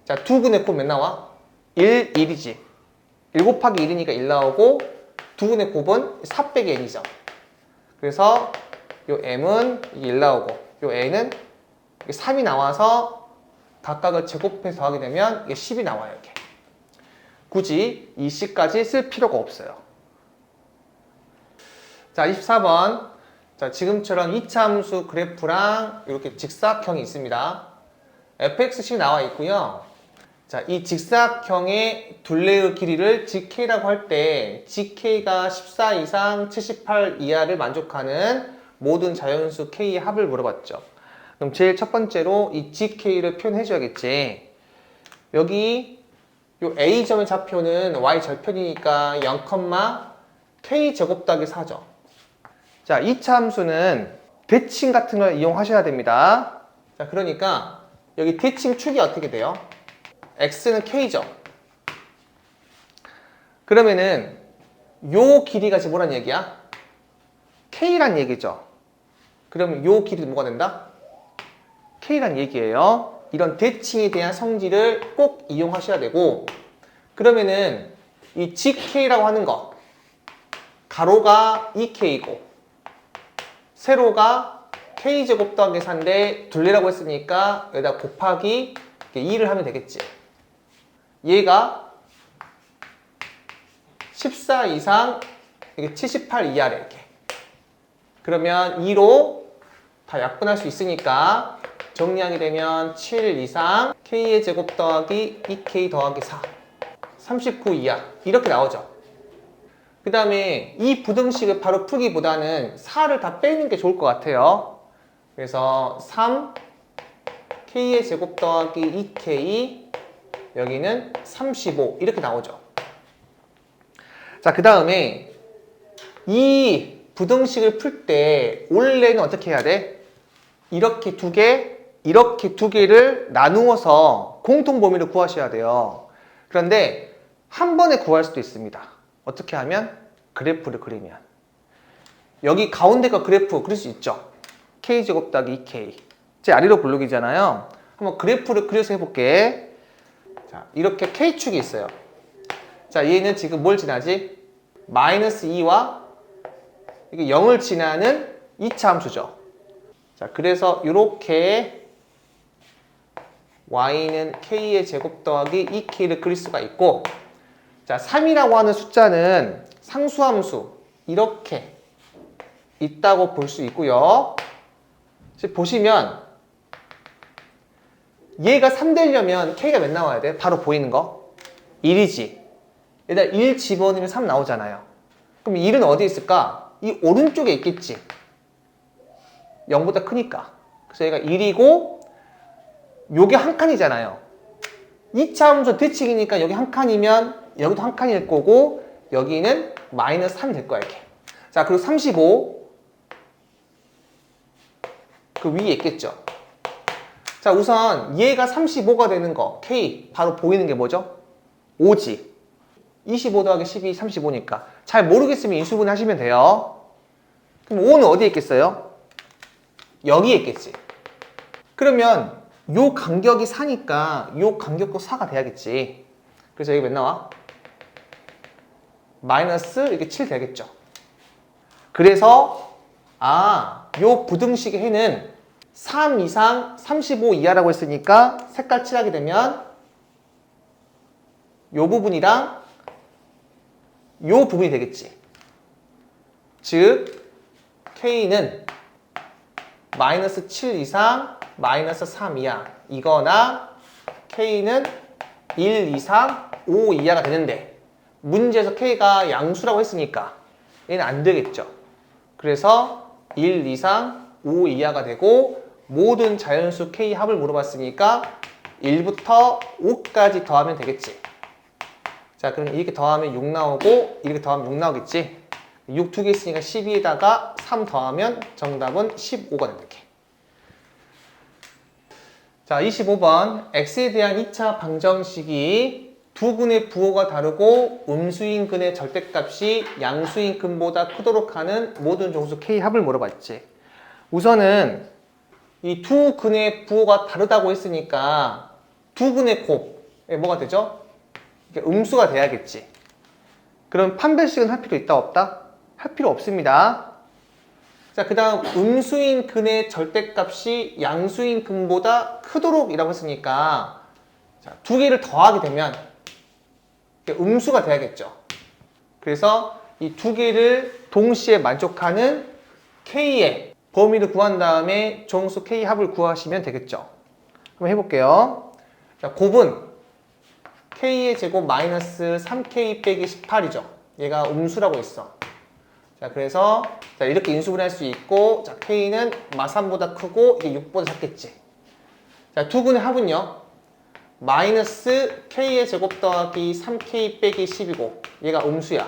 자, 두근의 곱몇 나와? 1, 1이지. 1 곱하기 1이니까 1 나오고 두근의 곱은 4 빼기 n이죠. 그래서 요 m은 1 나오고 요 n은 3이 나와서 각각을 제곱해서 더하게 되면 이게 10이 나와요. 이렇게. 굳이 이 c까지 쓸 필요가 없어요. 자, 24번. 자, 지금처럼 2차 함수 그래프랑 이렇게 직사각형이 있습니다. fx식 나와 있고요. 자, 이 직사각형의 둘레의 길이를 gk라고 할 때 gk가 14 이상 78 이하를 만족하는 모든 자연수 k의 합을 물어봤죠. 그럼 제일 첫 번째로 이 gk를 표현해 줘야겠지. 여기 요 a점의 좌표는 y절편이니까 0, k제곱 더하기 4죠. 자, 2차 함수는 대칭 같은 걸 이용하셔야 됩니다. 자, 그러니까 여기 대칭 축이 어떻게 돼요? x는 k죠. 그러면은 요 길이가 지금 뭐란 얘기야? k란 얘기죠. 그러면 요 길이도 뭐가 된다? k란 얘기예요. 이런 대칭에 대한 성질을 꼭 이용하셔야 되고, 그러면은 이 gk라고 하는 거 가로가 2k고 세로가 k제곱 더하기 4인데 둘레라고 했으니까 여기다 곱하기 2를 하면 되겠지. 얘가 14 이상 이게 78 이하래. 이렇게. 그러면 2로 다 약분할 수 있으니까 정리하게 되면 7 이상 k의 제곱 더하기 2k 더하기 4 39 이하 이렇게 나오죠. 그 다음에 이 부등식을 바로 풀기보다는 4를 다 빼는 게 좋을 것 같아요. 그래서 3 k의 제곱 더하기 2k 여기는 35 이렇게 나오죠. 자, 그 다음에 이 부등식을 풀 때 원래는 어떻게 해야 돼? 이렇게 두 개를 나누어서 공통 범위를 구하셔야 돼요. 그런데 한 번에 구할 수도 있습니다. 어떻게 하면? 그래프를 그리면. 여기 가운데 거 그래프 그릴 수 있죠. k제곱 더하기 2k 제 아래로 블록이잖아요. 한번 그래프를 그려서 해볼게. 자, 이렇게 k축이 있어요. 자, 얘는 지금 뭘 지나지? 마이너스 2와 이게 0을 지나는 2차 함수죠. 자, 그래서 이렇게 y는 k의 제곱 더하기 2k를 그릴 수가 있고, 자, 3이라고 하는 숫자는 상수함수 이렇게 있다고 볼 수 있고요. 지금 보시면 얘가 3 되려면 k가 몇 나와야 돼? 바로 보이는 거 1이지. 여기다 1 집어넣으면 3 나오잖아요. 그럼 1은 어디 있을까? 이 오른쪽에 있겠지. 0보다 크니까. 그래서 얘가 1이고 요게 한 칸이잖아요. 2차 함수 대칭이니까 여기 한 칸이면 여기도 한 칸일 거고 여기는 마이너스 3이 될 거야. 이렇게. 자, 그리고 35 그 위에 있겠죠. 자, 우선 얘가 35가 되는 거 K 바로 보이는 게 뭐죠? 5지. 25 더하기 12 35니까 잘 모르겠으면 인수분해 하시면 돼요. 그럼 5는 어디에 있겠어요? 여기에 있겠지. 그러면 요 간격이 4니까 요 간격도 4가 돼야겠지. 그래서 여기 몇 나와? 마이너스 이렇게 7 되겠죠. 그래서 요 부등식의 해는 3 이상 35 이하라고 했으니까 색깔 칠하게 되면 요 부분이랑 요 부분이 되겠지. 즉 K는 마이너스 7 이상 마이너스 3 이하 이거나 K는 1 이상 5 이하가 되는데 문제에서 K가 양수라고 했으니까 얘는 안 되겠죠. 그래서 1 이상 5 이하가 되고 모든 자연수 K 합을 물어봤으니까 1부터 5까지 더하면 되겠지. 자, 그럼 이렇게 더하면 6 나오고 이렇게 더하면 6 나오겠지. 6 두 개 있으니까 12에다가 3 더하면 정답은 15가 된다. 자, 25번 x에 대한 2차 방정식이 두 근의 부호가 다르고 음수인 근의 절대값이 양수인 근보다 크도록 하는 모든 정수 K 합을 물어봤지. 우선은 이 두 근의 부호가 다르다고 했으니까 두 근의 곱에 뭐가 되죠? 음수가 돼야겠지. 그럼 판별식은 할 필요 있다 없다? 할 필요 없습니다. 자, 그 다음 음수인 근의 절대값이 양수인 근보다 크도록 이라고 했으니까 자, 두 개를 더하게 되면 음수가 돼야겠죠. 그래서 이 두 개를 동시에 만족하는 K의 범위를 구한 다음에 정수 K 합을 구하시면 되겠죠. 한번 해볼게요. 자, 곱은 K의 제곱 마이너스 3K 빼기 18이죠. 얘가 음수라고 했어. 자, 그래서 자, 이렇게 인수분해할 수 있고, 자, K는 마3보다 크고 이게 6보다 작겠지. 자, 두 근의 합은요. 마이너스 K의 제곱 더하기 3K 빼기 10이고 얘가 음수야.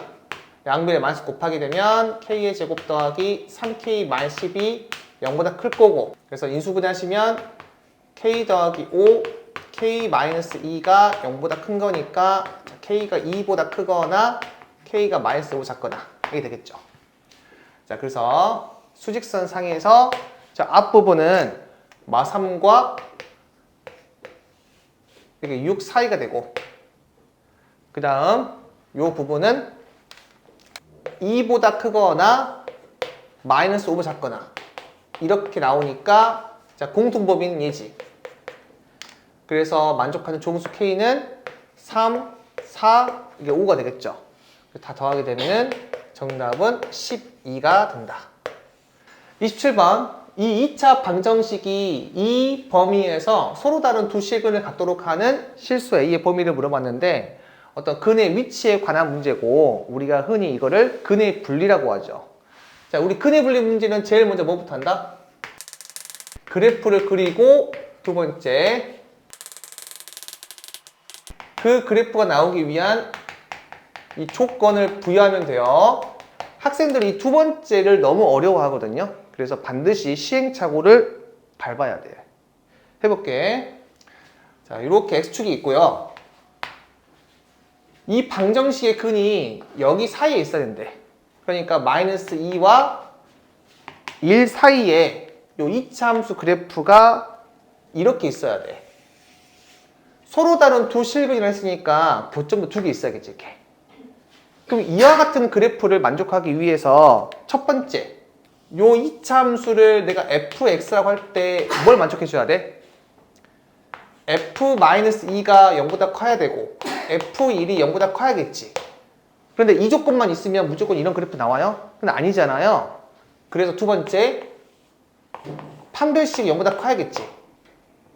양변에 마이너스 곱하게 되면 K의 제곱 더하기 3K 마이너스 10이 0보다 클 거고, 그래서 인수분해 하시면 K 더하기 5, K 마이너스 2가 0보다 큰 거니까 자, K가 2보다 크거나 K가 마이너스 5 작거나 이게 되겠죠. 자, 그래서 수직선 상에서 자, 앞부분은 마3과 이렇게 6 사이가 되고, 그 다음 이 부분은 2보다 크거나 마이너스 5보다 작거나 이렇게 나오니까 자, 공통법인 얘지. 그래서 만족하는 정수 K는 3, 4, 이게 5가 되겠죠. 다 더하게 되면 정답은 12가 된다. 27번. 이 2차 방정식이 이 범위에서 서로 다른 두 실근을 갖도록 하는 실수 A의 범위를 물어봤는데 어떤 근의 위치에 관한 문제고 우리가 흔히 이거를 근의 분리라고 하죠. 자, 우리 근의 분리 문제는 제일 먼저 뭐부터 한다? 그래프를 그리고 두 번째 그 그래프가 나오기 위한 이 조건을 부여하면 돼요. 학생들이 이 두 번째를 너무 어려워하거든요. 그래서 반드시 시행착오를 밟아야 돼. 해볼게. 자, 이렇게 X축이 있고요. 이 방정식의 근이 여기 사이에 있어야 된대. 그러니까 마이너스 2와 1 사이에 이 2차 함수 그래프가 이렇게 있어야 돼. 서로 다른 두 실근이라 했으니까 교점도 두 개 있어야겠지, 이렇게. 그럼 이와 같은 그래프를 만족하기 위해서 첫 번째, 요 2차 함수를 내가 fx라고 할 때 뭘 만족해줘야 돼? f-2가 0보다 커야 되고 f1이 0보다 커야겠지. 그런데 이 조건만 있으면 무조건 이런 그래프 나와요? 근데 아니잖아요. 그래서 두 번째, 판별식이 0보다 커야겠지.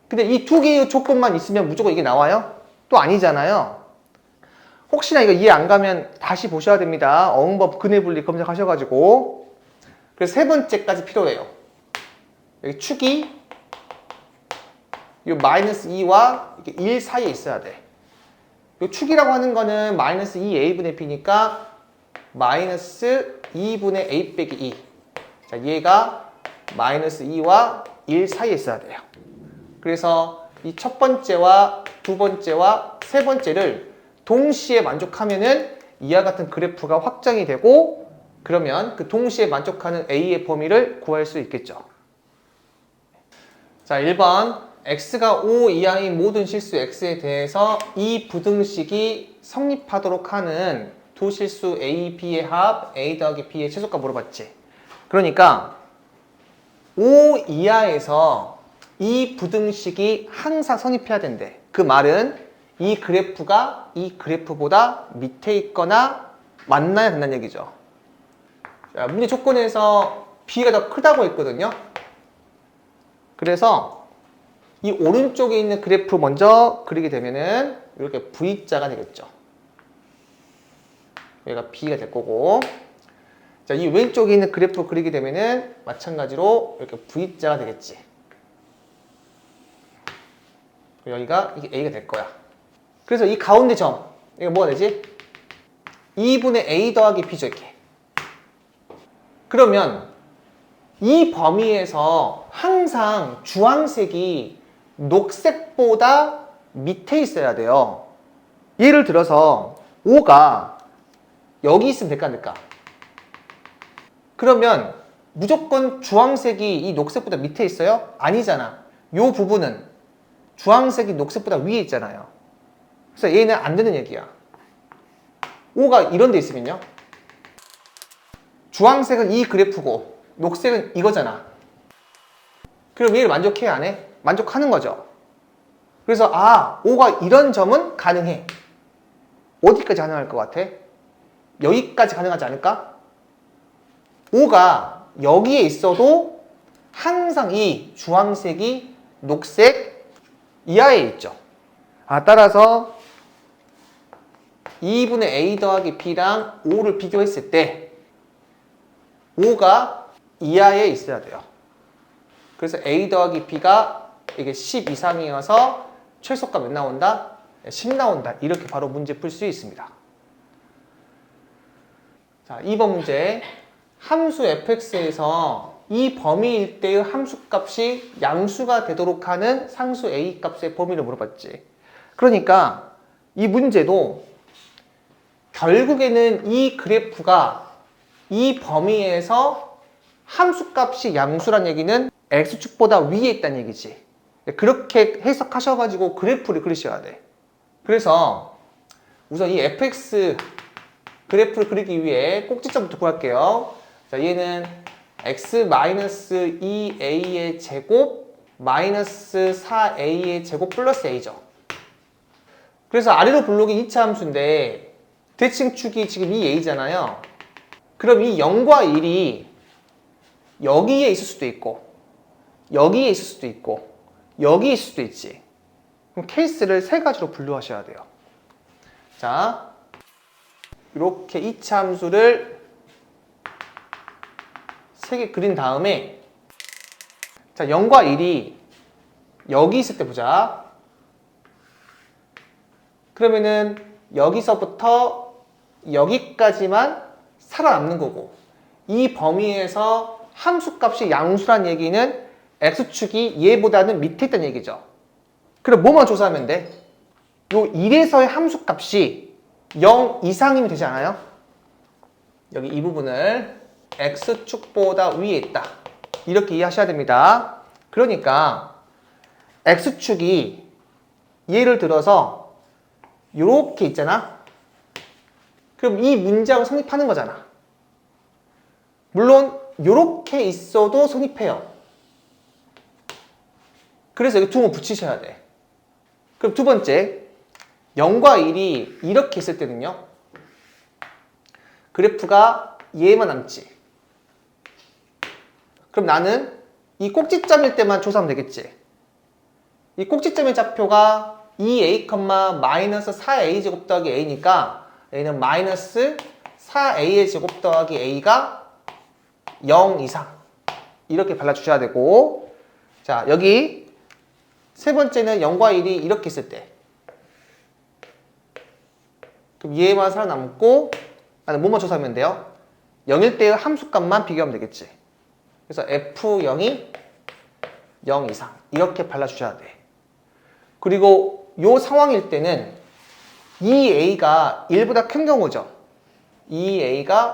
근데 이 두 개의 조건만 있으면 무조건 이게 나와요? 또 아니잖아요. 혹시나 이거 이해 안 가면 다시 보셔야 됩니다. 어흥법 근의 분리 검색하셔가지고. 그래서 세 번째까지 필요해요. 여기 축이 이 마이너스 2와 1 사이에 있어야 돼. 이 축이라고 하는 거는 마이너스 2a분의 b니까 마이너스 2분의 a 빼기 2. 자, 얘가 마이너스 2와 1 사이에 있어야 돼요. 그래서 이 첫 번째와 두 번째와 세 번째를 동시에 만족하면은 이와 같은 그래프가 확정이 되고, 그러면 그 동시에 만족하는 A의 범위를 구할 수 있겠죠. 자, 1번. X가 5 이하인 모든 실수 X에 대해서 이 부등식이 성립하도록 하는 두 실수 A, B의 합, A 더하기 B의 최소값 물어봤지. 그러니까 5 이하에서 이 부등식이 항상 성립해야 된대. 그 말은 이 그래프가 이 그래프보다 밑에 있거나 만나야 된다는 얘기죠. 자, 문제 조건에서 B가 더 크다고 했거든요. 그래서 이 오른쪽에 있는 그래프 먼저 그리게 되면은 이렇게 V자가 되겠죠. 여기가 B가 될 거고, 자, 이 왼쪽에 있는 그래프 그리게 되면은 마찬가지로 이렇게 V자가 되겠지. 여기가 이게 A가 될 거야. 그래서 이 가운데 점, 이거 뭐가 되지? 2분의 A 더하기 B죠, 이렇게. 그러면 이 범위에서 항상 주황색이 녹색보다 밑에 있어야 돼요. 예를 들어서 5가 여기 있으면 될까 안 될까? 그러면 무조건 주황색이 이 녹색보다 밑에 있어요? 아니잖아. 이 부분은 주황색이 녹색보다 위에 있잖아요. 그래서 얘는 안 되는 얘기야. 5가 이런 데 있으면요. 주황색은 이 그래프고 녹색은 이거잖아. 그럼 얘를 만족해 안 해? 만족하는 거죠. 그래서 5가 이런 점은 가능해. 어디까지 가능할 것 같아? 여기까지 가능하지 않을까? 5가 여기에 있어도 항상 이 주황색이 녹색 이하에 있죠. 따라서 2분의 A 더하기 B랑 5를 비교했을 때 5가 이하에 있어야 돼요. 그래서 A 더하기 B가 이게 10 이상이어서 최소가 몇 나온다? 10 나온다. 이렇게 바로 문제 풀 수 있습니다. 자, 2번 문제. 함수 fx에서 이 범위일 때의 함수값이 양수가 되도록 하는 상수 a 값의 범위를 물어봤지. 그러니까 이 문제도 결국에는 이 그래프가 이 범위에서 함수값이 양수란 얘기는 x축보다 위에 있다는 얘기지. 그렇게 해석하셔가지고 그래프를 그리셔야 돼. 그래서 우선 이 fx 그래프를 그리기 위해 꼭지점부터 구할게요. 자, 얘는 x-2a의 제곱 마이너스 4a의 제곱 플러스 a죠. 그래서 아래로 블록이 2차 함수인데 대칭축이 지금 이 a잖아요. 그럼 이 0과 1이 여기에 있을 수도 있고 여기에 있을 수도 있고 여기에 있을 수도 있지. 그럼 케이스를 세 가지로 분류하셔야 돼요. 자, 이렇게 2차 함수를 3개 그린 다음에 자, 0과 1이 여기 있을 때 보자. 그러면은 여기서부터 여기까지만 살아남는 거고 이 범위에서 함수값이 양수란 얘기는 x축이 얘보다는 밑에 있다는 얘기죠. 그럼 뭐만 조사하면 돼? 요 1에서의 함수값이 0 이상이면 되지 않아요? 여기 이 부분을 x축보다 위에 있다. 이렇게 이해하셔야 됩니다. 그러니까 x축이 예를 들어서 이렇게 있잖아. 그럼 이 문장을 성립하는 거잖아. 물론 이렇게 있어도 성립해요. 그래서 여기 두 번 붙이셔야 돼. 그럼 두 번째 0과 1이 이렇게 있을 때는요. 그래프가 얘만 남지. 그럼 나는 이 꼭지점일 때만 조사하면 되겠지. 이 꼭지점의 좌표가 2a, 마이너스 4a 제곱 더하기 a니까 얘는 마이너스 4a의 제곱 더하기 a가 0 이상 이렇게 발라주셔야 되고 자 여기 세 번째는 0과 1이 이렇게 있을 때 그럼 얘만 살아남고 나는 뭐만 조사하면 돼요? 0일 때의 함수값만 비교하면 되겠지. 그래서 f0이 0 이상 이렇게 발라주셔야 돼. 그리고 이 상황일 때는 2a가 1보다 큰 경우죠. 2a가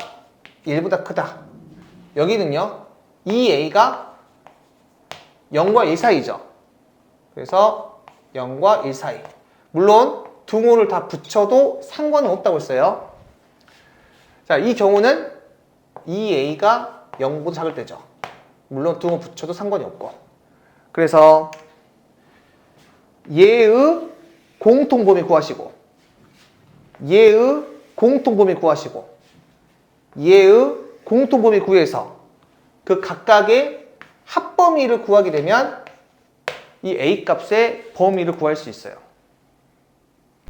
1보다 크다. 여기는요 2a가 0과 1 사이죠. 그래서 0과 1 사이. 물론 등호를 다 붙여도 상관은 없다고 했어요. 자, 이 경우는 2a가 0보다 작을 때죠. 물론 등호 붙여도 상관이 없고. 그래서 얘의 공통범위 구하시고 얘의 공통범위 구하시고 얘의 공통범위 구해서 그 각각의 합범위를 구하게 되면 이 a 값의 범위를 구할 수 있어요.